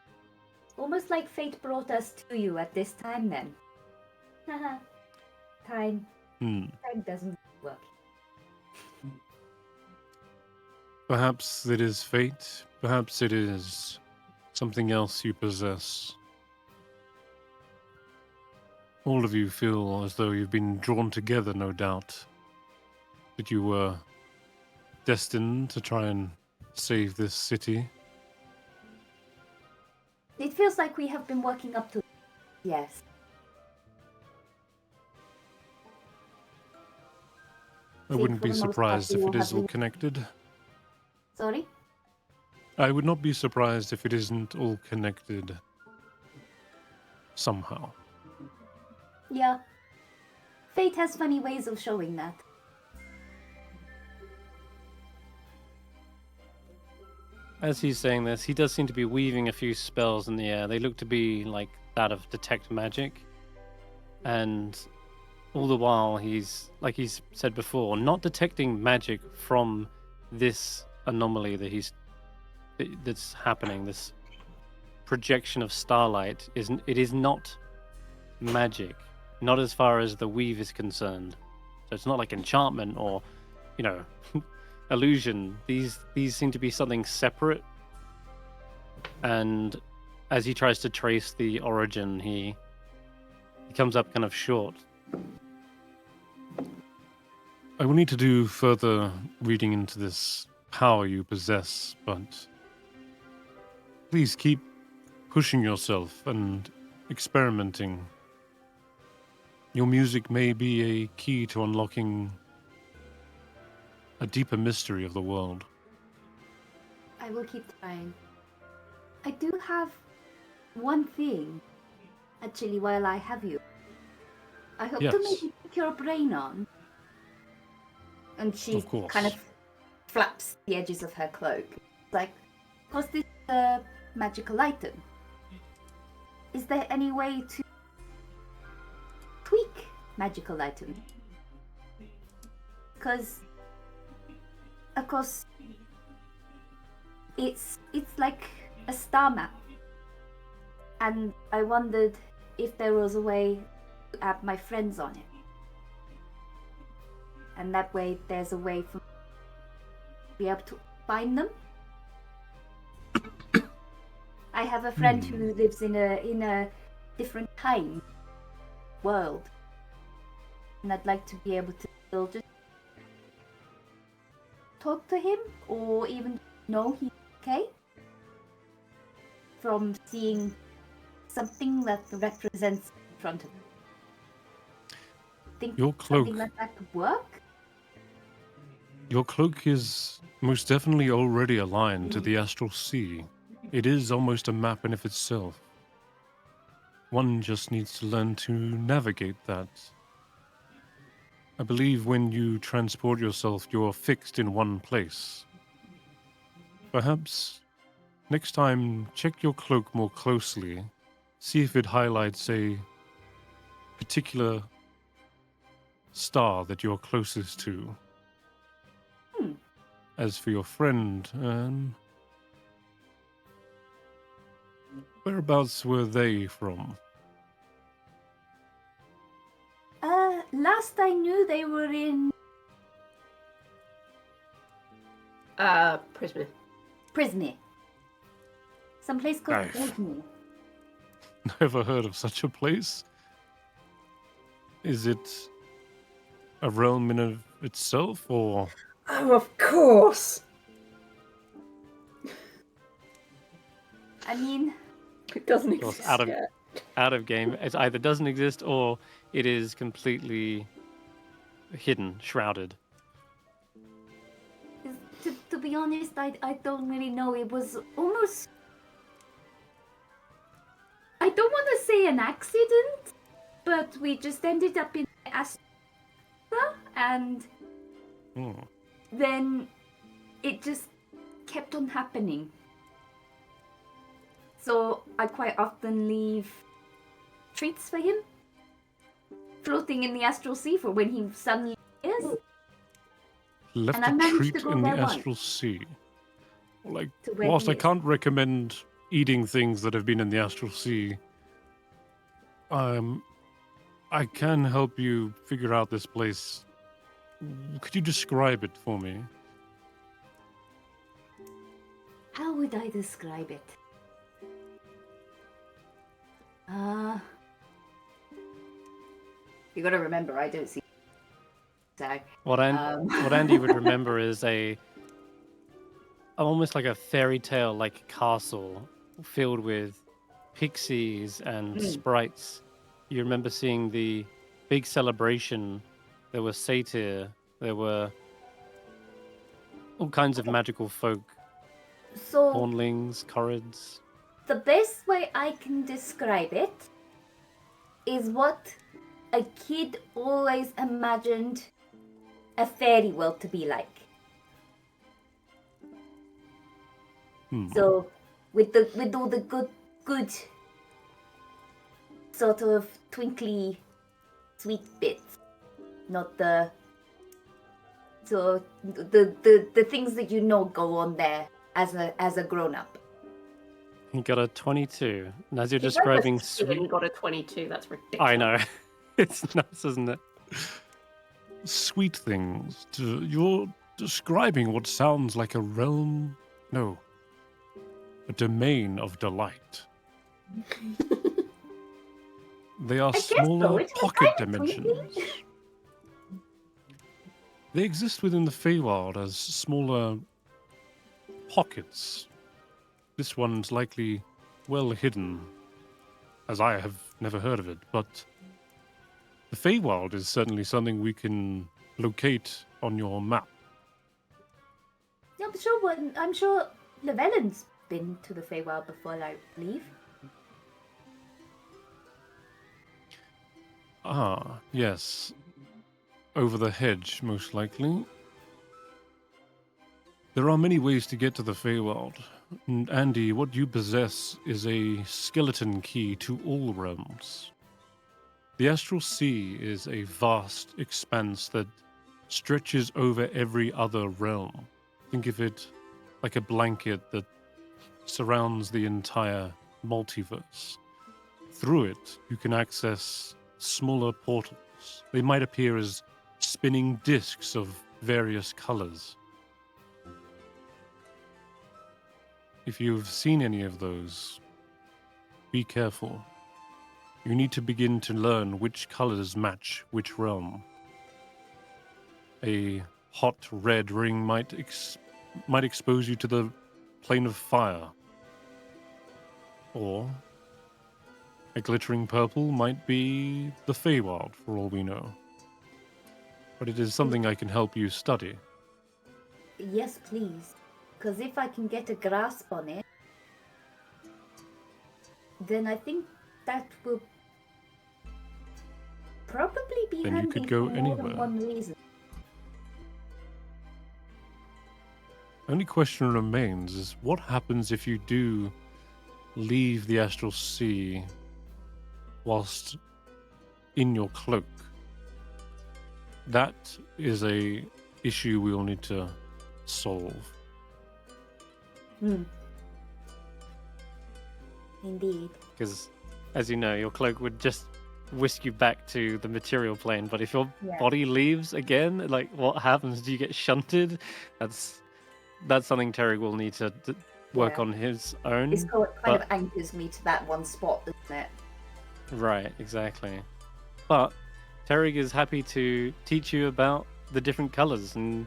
Almost like fate brought us to you at this time then. Haha. Time doesn't work. perhaps it is fate, perhaps it is something else you possess. All of you feel as though you've been drawn together, no doubt. That you were destined to try and save this city. It feels like we have been working up to. Yes. I See, wouldn't for be the most part, surprised we if all it is have all been- connected. Sorry? I would not be surprised if it isn't all connected somehow. Yeah. Fate has funny ways of showing that. As he's saying this, he does seem to be weaving a few spells in the air. They look to be like that of detect magic. And all the while he's, like he's said before, not detecting magic from this anomaly that's happening. This projection of starlight it is not magic, not as far as the weave is concerned. So it's not like enchantment or, illusion. These seem to be something separate. And as he tries to trace the origin, he comes up kind of short. I will need to do further reading into this power you possess, but please keep pushing yourself and experimenting. Your music may be a key to unlocking a deeper mystery of the world. I will keep trying. I do have one thing, actually, while I have you. I hope to Yes. maybe pick your brain on. And she Of course. kind of flaps the edges of her cloak. Like, because this is a magical item. Is there any way to tweak magical items? Because, of course, it's like a star map. And I wondered if there was a way to add my friends on it. And that way there's a way for me to be able to find them. I have a friend who lives in a different time world. And I'd like to be able to still just talk to him or even know he's okay. From seeing something that represents in front of him. Think Your cloak. something like that could work? Your cloak is most definitely already aligned to the astral sea. It is almost a map in of itself. One just needs to learn to navigate that. I believe when you transport yourself, you're fixed in one place. Perhaps next time, check your cloak more closely. See if it highlights a particular star that you're closest to. As for your friend, whereabouts were they from? Last I knew they were in Prisoner. Prisme. Someplace called Nice. Prisme. Never heard of such a place. Is it a realm in of itself, or Oh, of course. I mean, It doesn't Of course, exist out of- yet. out of game? It either doesn't exist or it is completely hidden, shrouded. to be honest, I don't really know. It was almost... I don't want to say an accident, but we just ended up in Astra, and Hmm. then it just kept on happening. So I quite often leave treats for him, floating in the astral sea for when he suddenly appears. Left And I a managed treat to go in the there once. astral sea. Like, To where whilst he I is. can't recommend eating things that have been in the astral sea, I can help you figure out this place. Could you describe it for me? How would I describe it? You gotta remember, I don't see. So, What Andy would remember is almost like a fairy tale, like castle filled with pixies and sprites. You remember seeing the big celebration. There were satyr. There were all kinds of magical folk, so hornlings, corrids. the best way I can describe it is what a kid always imagined a fairy world to be like. So with all the good sort of twinkly sweet bits, not the the things that you know go on there as a grown up. You got a 22. And as you're If I was describing two and sweet... got a 22, that's ridiculous. I know. It's nuts, isn't it? Sweet things. You're describing what sounds like a realm... No. A domain of delight. They are I guess so. smaller It's pocket kind of dimensions. They exist within the Feywild as smaller pockets. This one's likely well hidden, as I have never heard of it, but the Feywild is certainly something we can locate on your map. Yeah, I'm sure Llyvelin's been to the Feywild before, I believe. Ah, yes. Over the hedge, most likely. There are many ways to get to the Feywild. And Andy, what you possess is a skeleton key to all realms. The Astral Sea is a vast expanse that stretches over every other realm. Think of it like a blanket that surrounds the entire multiverse. Through it, you can access smaller portals. They might appear as spinning discs of various colors. If you've seen any of those, be careful. You need to begin to learn which colors match which realm. A hot red ring might expose you to the plane of fire. Or a glittering purple might be the Feywild, for all we know. But it is something I can help you study. Yes, please. Because if I can get a grasp on it, then I think that will probably be Then you handy could go for more anywhere. than one reason. Only question remains is what happens if you do leave the Astral Sea whilst in your cloak? That is a issue we will need to solve. Indeed. Because, as you know, your cloak would just whisk you back to the material plane. But if your Yeah. body leaves again, like, what happens? Do you get shunted? That's something Terry will need to work Yeah. on his own. It's kind of anchors me to that one spot, doesn't it? Right, exactly. But Terry is happy to teach you about the different colors, and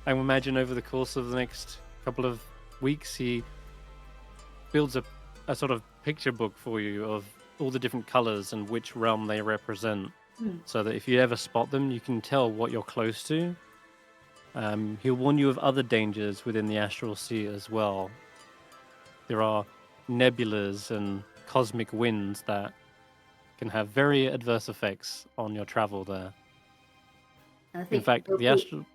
I imagine over the course of the next couple of weeks, he builds a sort of picture book for you of all the different colors and which realm they represent, so that if you ever spot them, you can tell what you're close to. He'll warn you of other dangers within the Astral Sea as well. There are nebulas and cosmic winds that can have very adverse effects on your travel there. And I think In fact, the Astral...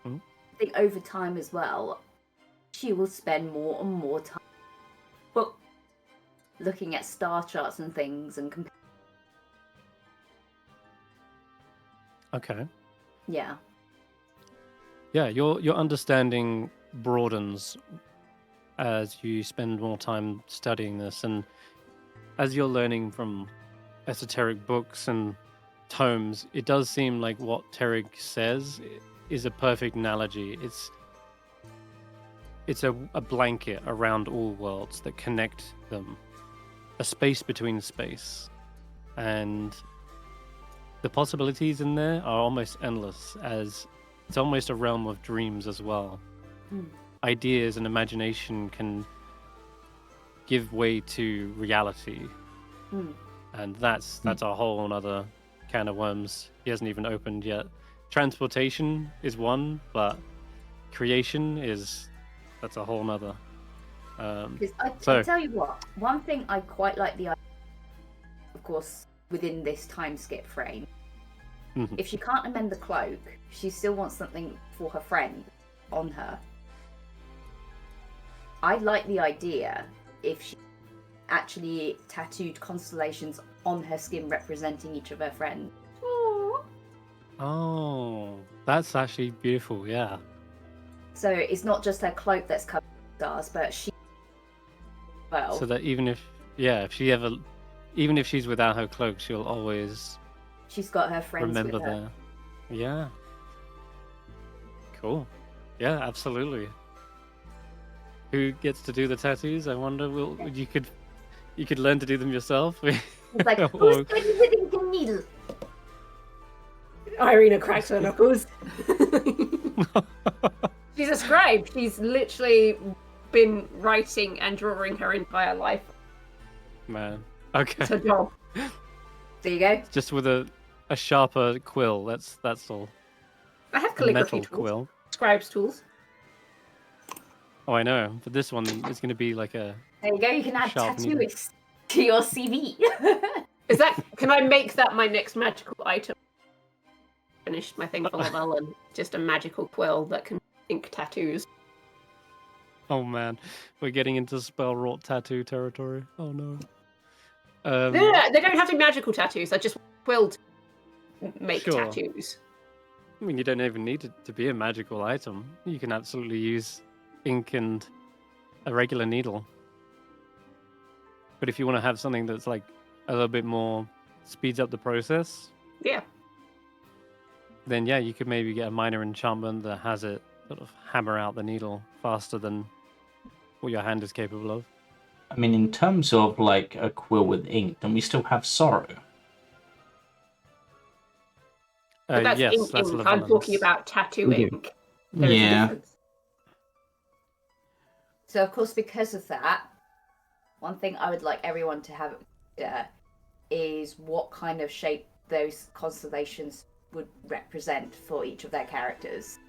I think over time as well, she will spend more and more time looking at star charts and things and Okay. yeah. Yeah, your understanding broadens as you spend more time studying this, and as you're learning from esoteric books and tomes, it does seem like what Terry says is a perfect analogy. It's a blanket around all worlds that connect them, a space between space, and the possibilities in there are almost endless, as it's almost a realm of dreams as well. Ideas and imagination can give way to reality, and that's a whole other can of worms he hasn't even opened yet. Transportation is one, but creation that's a whole nother. I So- tell you what, one thing I quite like the idea, of course, within this time skip frame, if she can't amend the cloak, she still wants something for her friend on her. I like the idea if she actually tattooed constellations on her skin representing each of her friends. Oh, that's actually beautiful. Yeah. So it's not just her cloak that's covered in stars, but she So that even if she's without her cloak, she'll always she's got her friends remember with her. that. Yeah. Cool. Yeah, absolutely. Who gets to do the tattoos? I wonder. You could learn to do them yourself. It's like, Or- who's going to the needle? Eirina cracks her knuckles. She's a scribe. She's literally been writing and drawing her entire life. Man. Okay. It's her job. There you go. Just with a sharper quill. That's all. I have A calligraphy metal tools. quill. Scribe's tools. Oh, I know. But this one is going to be like a. There you go. You can add Sharp needle. tattooists to your CV. Is that? Can I make that my next magical item? Finished my thing for Llyvelin. Just a magical quill that can ink tattoos. Oh man, we're getting into spell wrought tattoo territory. Oh no. No, they don't have to be magical tattoos. I just quill to make Sure. tattoos. I mean, you don't even need it to be a magical item. You can absolutely use ink and a regular needle. But if you want to have something that's like a little bit more speeds up the process, Yeah. then yeah, you could maybe get a minor enchantment that has it sort of hammer out the needle faster than what your hand is capable of. I mean, in terms of like a quill with ink, then we still have sorrow. But that's Yes, ink. that's I'm talking Llyvelin's. about tattoo We do. ink. There is a Yeah. difference. So, of course, because of that, one thing I would like everyone to have is what kind of shape those constellations would represent for each of their characters.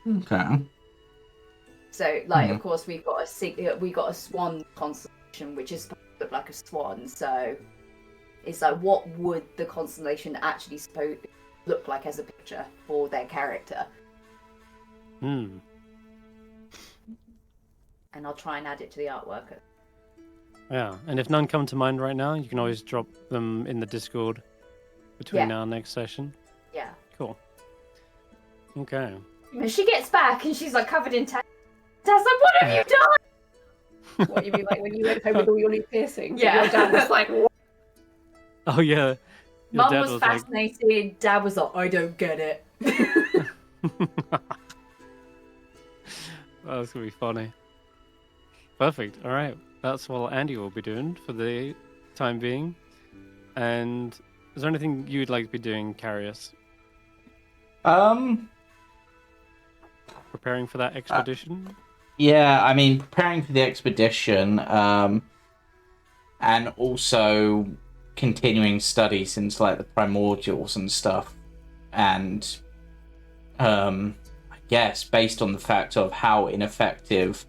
Okay. So, like, of course, we got a swan constellation, which is supposed to look like a swan. So, it's like, what would the constellation actually look like as a picture for their character? Hmm. And I'll try and add it to the artwork. Yeah, and if none come to mind right now, you can always drop them in the Discord between Yeah. our next session. Yeah. Cool. Okay. And she gets back and she's like covered in tattoos. Dad's like, what have you done? What you mean, like when you went home with all your new piercings? Yeah. Your dad was like, what? Oh yeah. Your Mum dad was like, fascinated. Dad was like, I don't get it. That's gonna be funny. Perfect. All right. That's what Andy will be doing for the time being. And is there anything you would like to be doing, Karius? Preparing for that expedition? Yeah, I mean, preparing for the expedition, and also continuing studies into like the primordials and stuff, and I guess based on the fact of how ineffective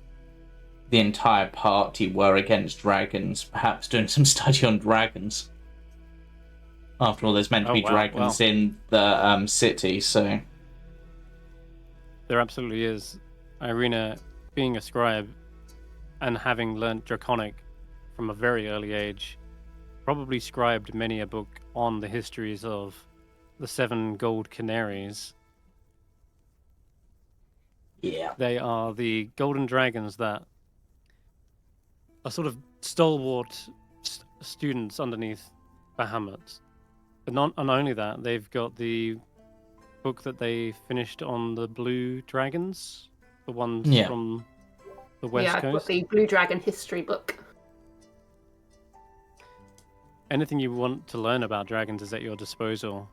the entire party were against dragons, perhaps doing some study on dragons. After all, there's meant to Oh, be wow, dragons in the city, so There absolutely is. Eirina, being a scribe and having learnt Draconic from a very early age, probably scribed many a book on the histories of the 7 gold canaries. yeah. They are the golden dragons that are sort of stalwart students underneath Bahamut. But not only that, they've got the book that they finished on the blue dragons, the ones Yeah. from the west Yeah, I've got coast. the Blue Dragon history book. Anything you want to learn about dragons is at your disposal.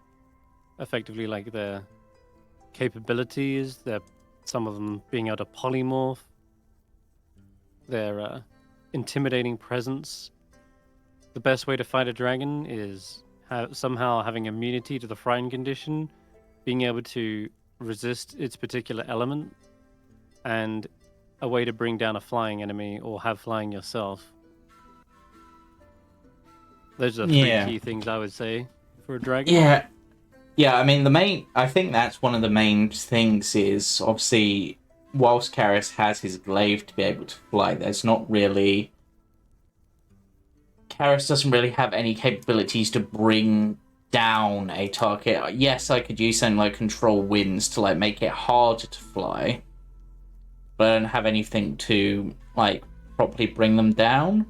Effectively, like their capabilities, some of them being able to polymorph, their intimidating presence. The best way to fight a dragon is somehow having immunity to the frightened condition, being able to resist its particular element, and a way to bring down a flying enemy or have flying yourself. Those are the 3 Yeah. key things I would say for a dragon. Yeah, I mean, I think that's one of the main things is, obviously, whilst Karius has his glaive to be able to fly, Karius doesn't really have any capabilities to bring down a target. Yes, I could use something like control winds to, like, make it harder to fly, but I don't have anything to, like, properly bring them down.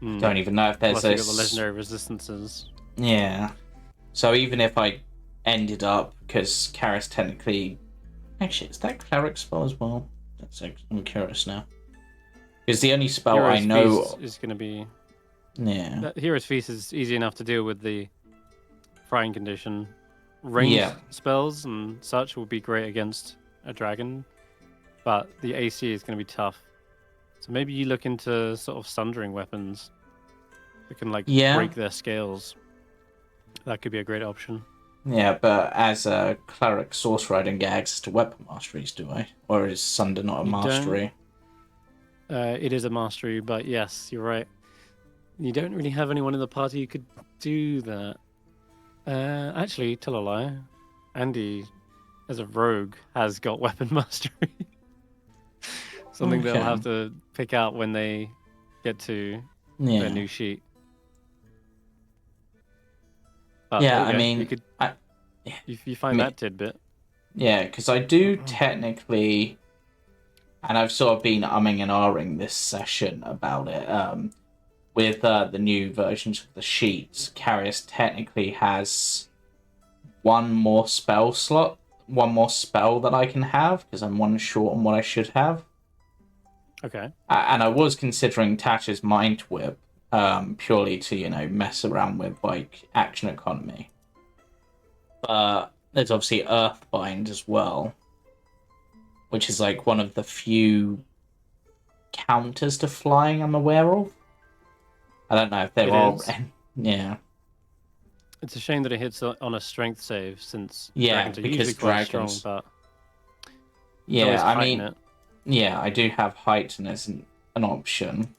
Don't even know if there's Plus, you got the legendary resistances. Yeah. So even if I ended up, because Karius technically... Actually, is that cleric spell as well? I'm curious now. Because the only spell I Hero's know... Feast is going to be... Yeah. Hero's Feast is easy enough to deal with the frying condition. ranged Yeah. spells and such will be great against a dragon, but the AC is going to be tough. So maybe you look into sort of sundering weapons that can like Yeah. break their scales. That could be a great option. Yeah, but as a cleric sorcerer, I don't get access to weapon masteries, do I? Or is Sunder not a You don't. mastery? It is a mastery, but yes, you're right. You don't really have anyone in the party who could do that. Actually, tell a lie. Andy, as a rogue, has got weapon mastery. Something they'll have to pick out when they get to their new sheet. But Yeah, there you I go. mean, you could yeah. you find that tidbit. Yeah, because I do technically, and I've sort of been umming and ahhing this session about it. With the new versions of the sheets, Karius technically has one more spell slot, one more spell that I can have, because I'm one short on what I should have. Okay. And I was considering Tasha's Mind Whip, purely to, mess around with, like, action economy. But there's obviously Earthbind as well, which is, like, one of the few counters to flying I'm aware of. I don't know if they're all... Yeah. It's a shame that it hits on a strength save, since Yeah, dragons are because usually quite dragons... strong, but... Yeah, I mean... Yeah, I do have Heighten as an option.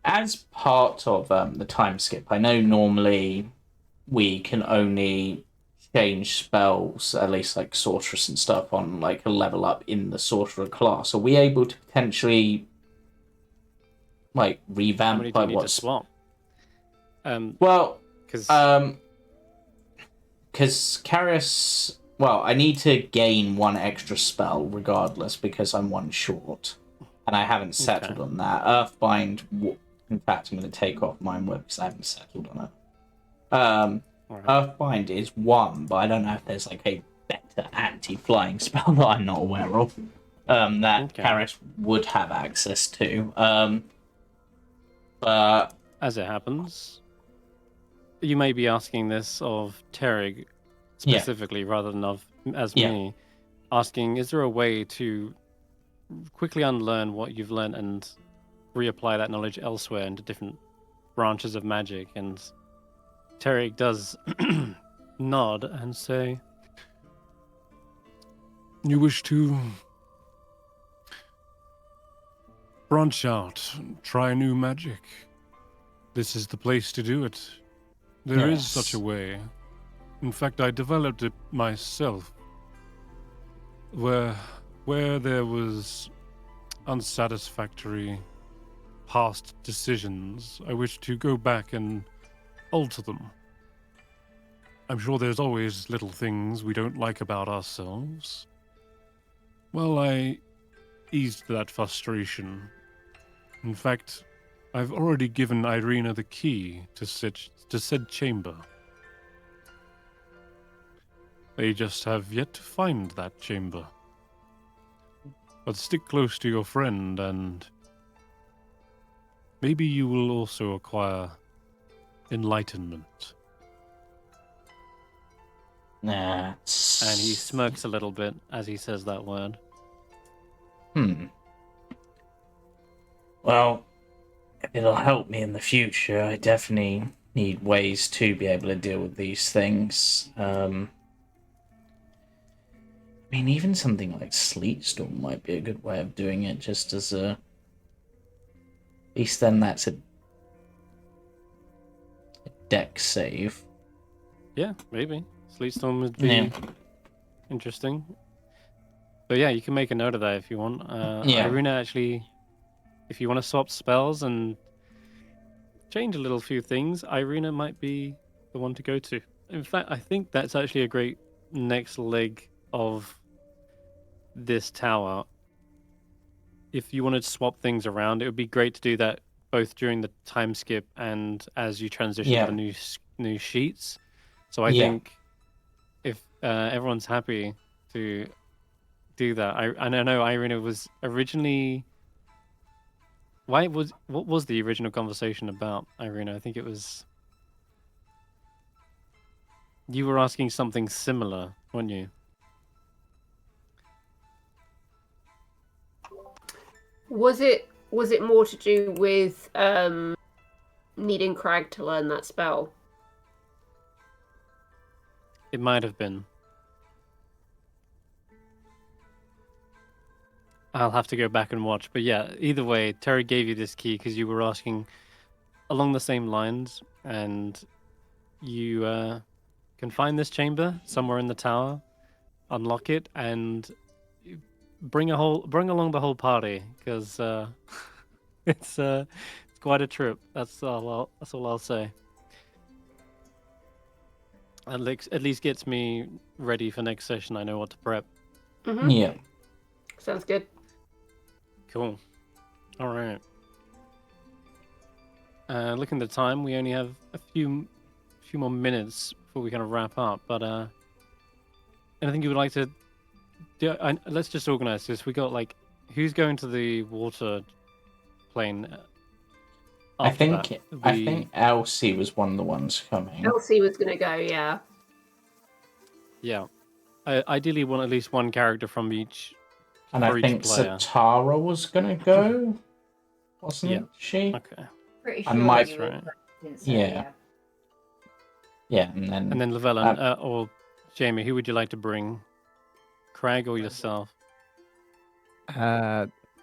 As part of the time skip, I know normally we can only change spells, at least like sorceress and stuff, on like a level up in the sorcerer class. Are we able to potentially like revamp? How many do you need to swap? Well, because Karius. Well, I need to gain one extra spell regardless because I'm one short, and I haven't settled on that. Earthbind. In fact, I'm going to take off Mind Whip because I haven't settled on it. Right. Earthbind is one, but I don't know if there's like a better anti-flying spell that I'm not aware of that Karius would have access to. But as it happens, you may be asking this of Terig specifically rather than of me. Asking, is there a way to quickly unlearn what you've learned and reapply that knowledge elsewhere into different branches of magic? And Terig does nod and say, you wish to branch out, try new magic. This is the place to do it. There is such a way. In fact, I developed it myself. Where there was unsatisfactory past decisions, I wish to go back and alter them. I'm sure there's always little things we don't like about ourselves. Well, I eased that frustration. In fact, I've already given Eirina the key to said chamber. They just have yet to find that chamber. But stick close to your friend, and maybe you will also acquire enlightenment. And he smirks a little bit as he says that word. Well, it'll help me in the future. I definitely need ways to be able to deal with these things. I mean, even something like Sleet Storm might be a good way of doing it, just as a... At least then that's a deck save. Yeah, maybe. Sleet Storm would be interesting. But yeah, you can make a note of that if you want. Eirina, actually, if you want to swap spells and change a little few things, Eirina might be the one to go to. In fact, I think that's actually a great next leg of this tower. If you wanted to swap things around, it would be great to do that both during the time skip and as you transition to the new sheets. So I think if everyone's happy to do that, I know Eirina was originally... what was the original conversation about, Eirina? I think it was... You were asking something similar, weren't you? Was it more to do with needing Krag to learn that spell? It might have been. I'll have to go back and watch. But yeah, either way, Terry gave you this key because you were asking along the same lines, and you can find this chamber somewhere in the tower, unlock it, and bring along the whole party because it's quite a trip. That's all I'll say. At least gets me ready for next session. I know what to prep. Mm-hmm. Yeah. Sounds good. Cool. All right. Looking at the time, we only have a few more minutes before we kind of wrap up. But anything you would like to do? Let's just organize this. We got like, who's going to the water plane? I after think that? I think Elsie was one of the ones coming. Elsie was gonna go, yeah. Yeah. I ideally want at least one character from each. And for I each think player. Satara was gonna go, wasn't she? Okay. Pretty I sure might- you were Right. didn't say, Yeah. Yeah, and then And then Llyvelin or Jamey, who would you like to bring? Krag or yourself?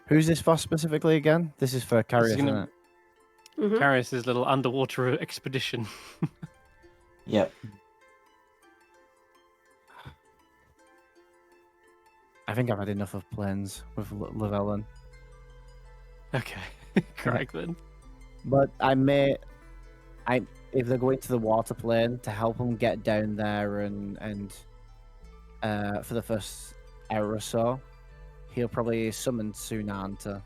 Who's this for specifically again? This is for Karius, isn't gonna- it? Mm-hmm. Karius' little underwater expedition. yep. I think I've had enough of planes with Llyvelin. Okay. Krag then. But if they're going to the water plane to help them get down there and for the first hour or so, he'll probably summon Sunan to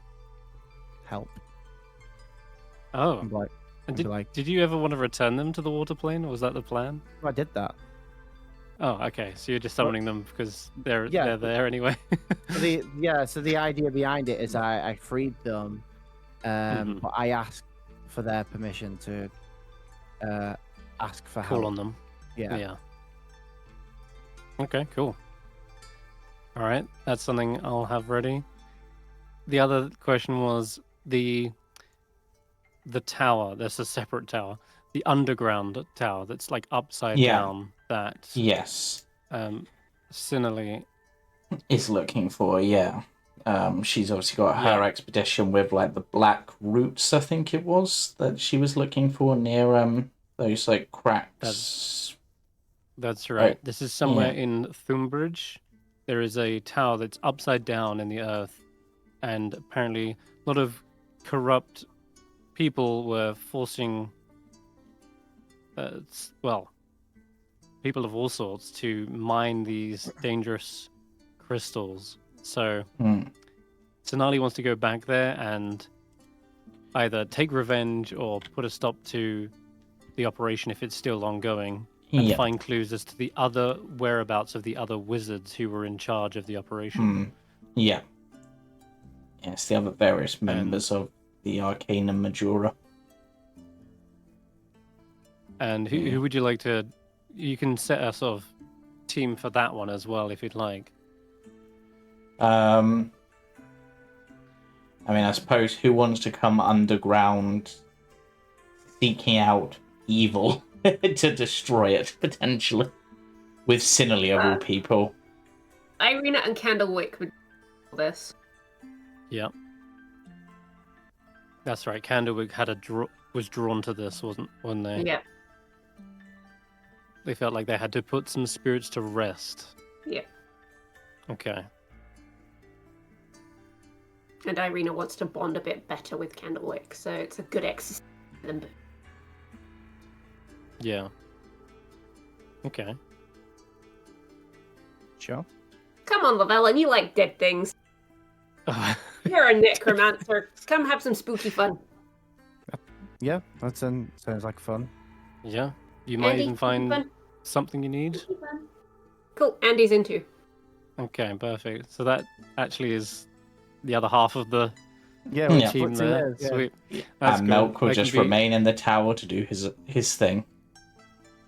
help. Oh. And like, And be like, did you ever want to return them to the water plane, or was that the plan? I did that. Oh, okay. So you're just summoning them because they're Yeah. there anyway. So the idea behind it is I freed them, Mhm. but I asked for their permission to ask for Call help. on them. Yeah. Yeah. Okay, cool. All right, that's something I'll have ready. The other question was the tower. There's a separate tower, the underground tower that's like upside Yeah. down. That Yes. Sinali. Is looking for, yeah. She's obviously got her Yeah. expedition with like the black roots, I think it was, that she was looking for near those like cracks. That's right. Right, This is somewhere yeah. in Thumbridge. There is a tower that's upside down in the earth, and apparently a lot of corrupt people were forcing, people of all sorts to mine these dangerous crystals. So Hmm. Sinali wants to go back there and either take revenge or put a stop to the operation if it's still ongoing, and Yeah. find clues as to the other whereabouts of the other wizards who were in charge of the operation. Hmm. Yeah. Yes, the other various members of the Arcana Majora. And Yeah. who would you like to? You can set a sort of team for that one as well if you'd like. I mean, I suppose who wants to come underground seeking out evil to destroy it, potentially? With Sinali of all people. Eirina and Candlewick would do this. Yeah, that's right. Candlewick had was drawn to this, wasn't they? Yeah. They felt like they had to put some spirits to rest. Yeah. Okay. And Eirina wants to bond a bit better with Candlewick, so it's a good exercise for them. Yeah. Okay. Sure. Come on, Llyvelin, you like dead things. You're a necromancer. Come have some spooky fun. Yeah, that sounds like fun. Yeah. You might Andy, even spooky find fun? something you need. Spooky fun. Cool, Andy's into. Okay, perfect. So that actually is the other half of the Yeah, Yeah. team put there. together, yeah. Sweet. That's And good. Melk will That can just be- remain in the tower to do his thing.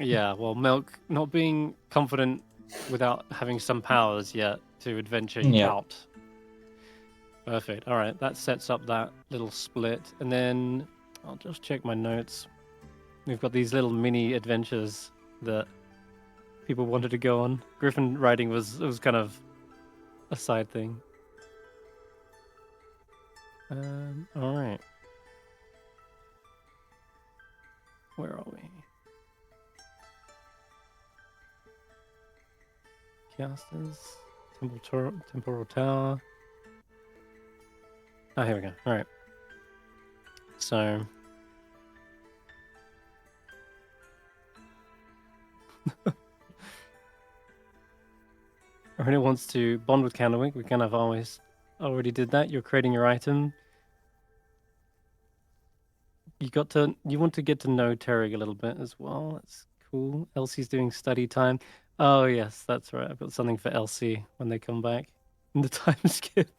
Yeah, well, Melk not being confident without having some powers yet to adventure Yeah. out. Perfect. All right, that sets up that little split, and then I'll just check my notes. We've got these little mini adventures that people wanted to go on. Griffin riding was kind of a side thing. All right. Where are we? Kiasters, Temporal Tower. Oh, here we go. All right. So. Eirina wants to bond with Candlewick. We kind of already did that. You're creating your item. You want to get to know Terrig a little bit as well. That's cool. Elsie's doing study time. Oh yes, that's right. I've got something for Elsie when they come back in the time skip.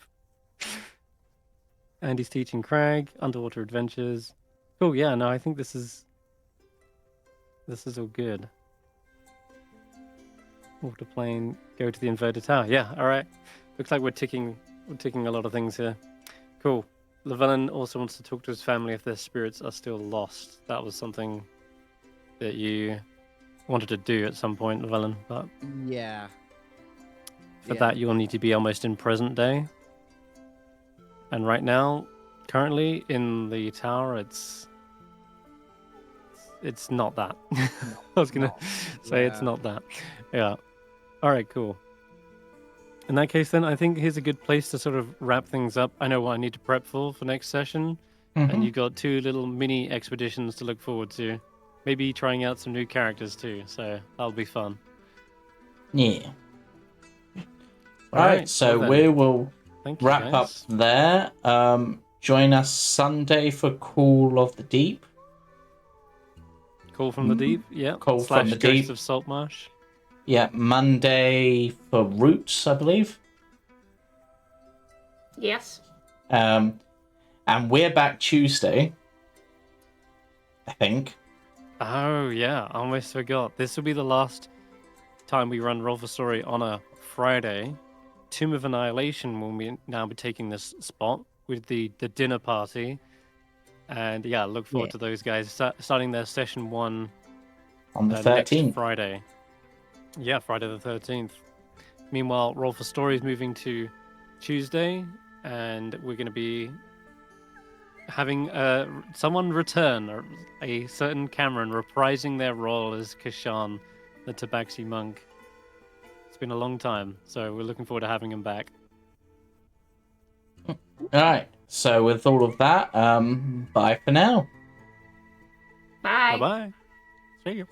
Andy's teaching Krag underwater adventures. Cool. Yeah. No, I think this is all good. Water plane. Go to the inverted tower. Yeah. All right. Looks like we're ticking a lot of things here. Cool. Llyvelin also wants to talk to his family if their spirits are still lost. That was something that you wanted to do at some point, Llyvelin, but Yeah. for that you'll need to be almost in present day. And right now, currently in the tower, it's not that. I was gonna say it's not that. Yeah. All right. Cool. In that case, then I think here's a good place to sort of wrap things up. I know what I need to prep for next session, and you've got 2 little mini expeditions to look forward to. Maybe trying out some new characters too, so that'll be fun. Yeah. All Right, so well we then. will Thank you, wrap up guys. there. Join us Sunday for Call of the Deep. Call from the Deep, yeah. Call / from the Ghost Deep. of Saltmarsh. Yeah, Monday for Roots, I believe. Yes. And we're back Tuesday, I think. Oh yeah, I almost forgot. This will be the last time we run Roll for Story on a Friday. Tomb of Annihilation will now be taking this spot with the dinner party. And yeah, look forward to those guys starting their session 1 on the 13th. Next Friday. Yeah, Friday the 13th. Meanwhile, Roll for Story is moving to Tuesday, and we're going to be having someone return, a certain Cameron reprising their role as Kesh'an, the Tabaxi monk. It's been a long time, so we're looking forward to having him back. All right. So with all of that, bye for now. Bye. Bye-bye. See you.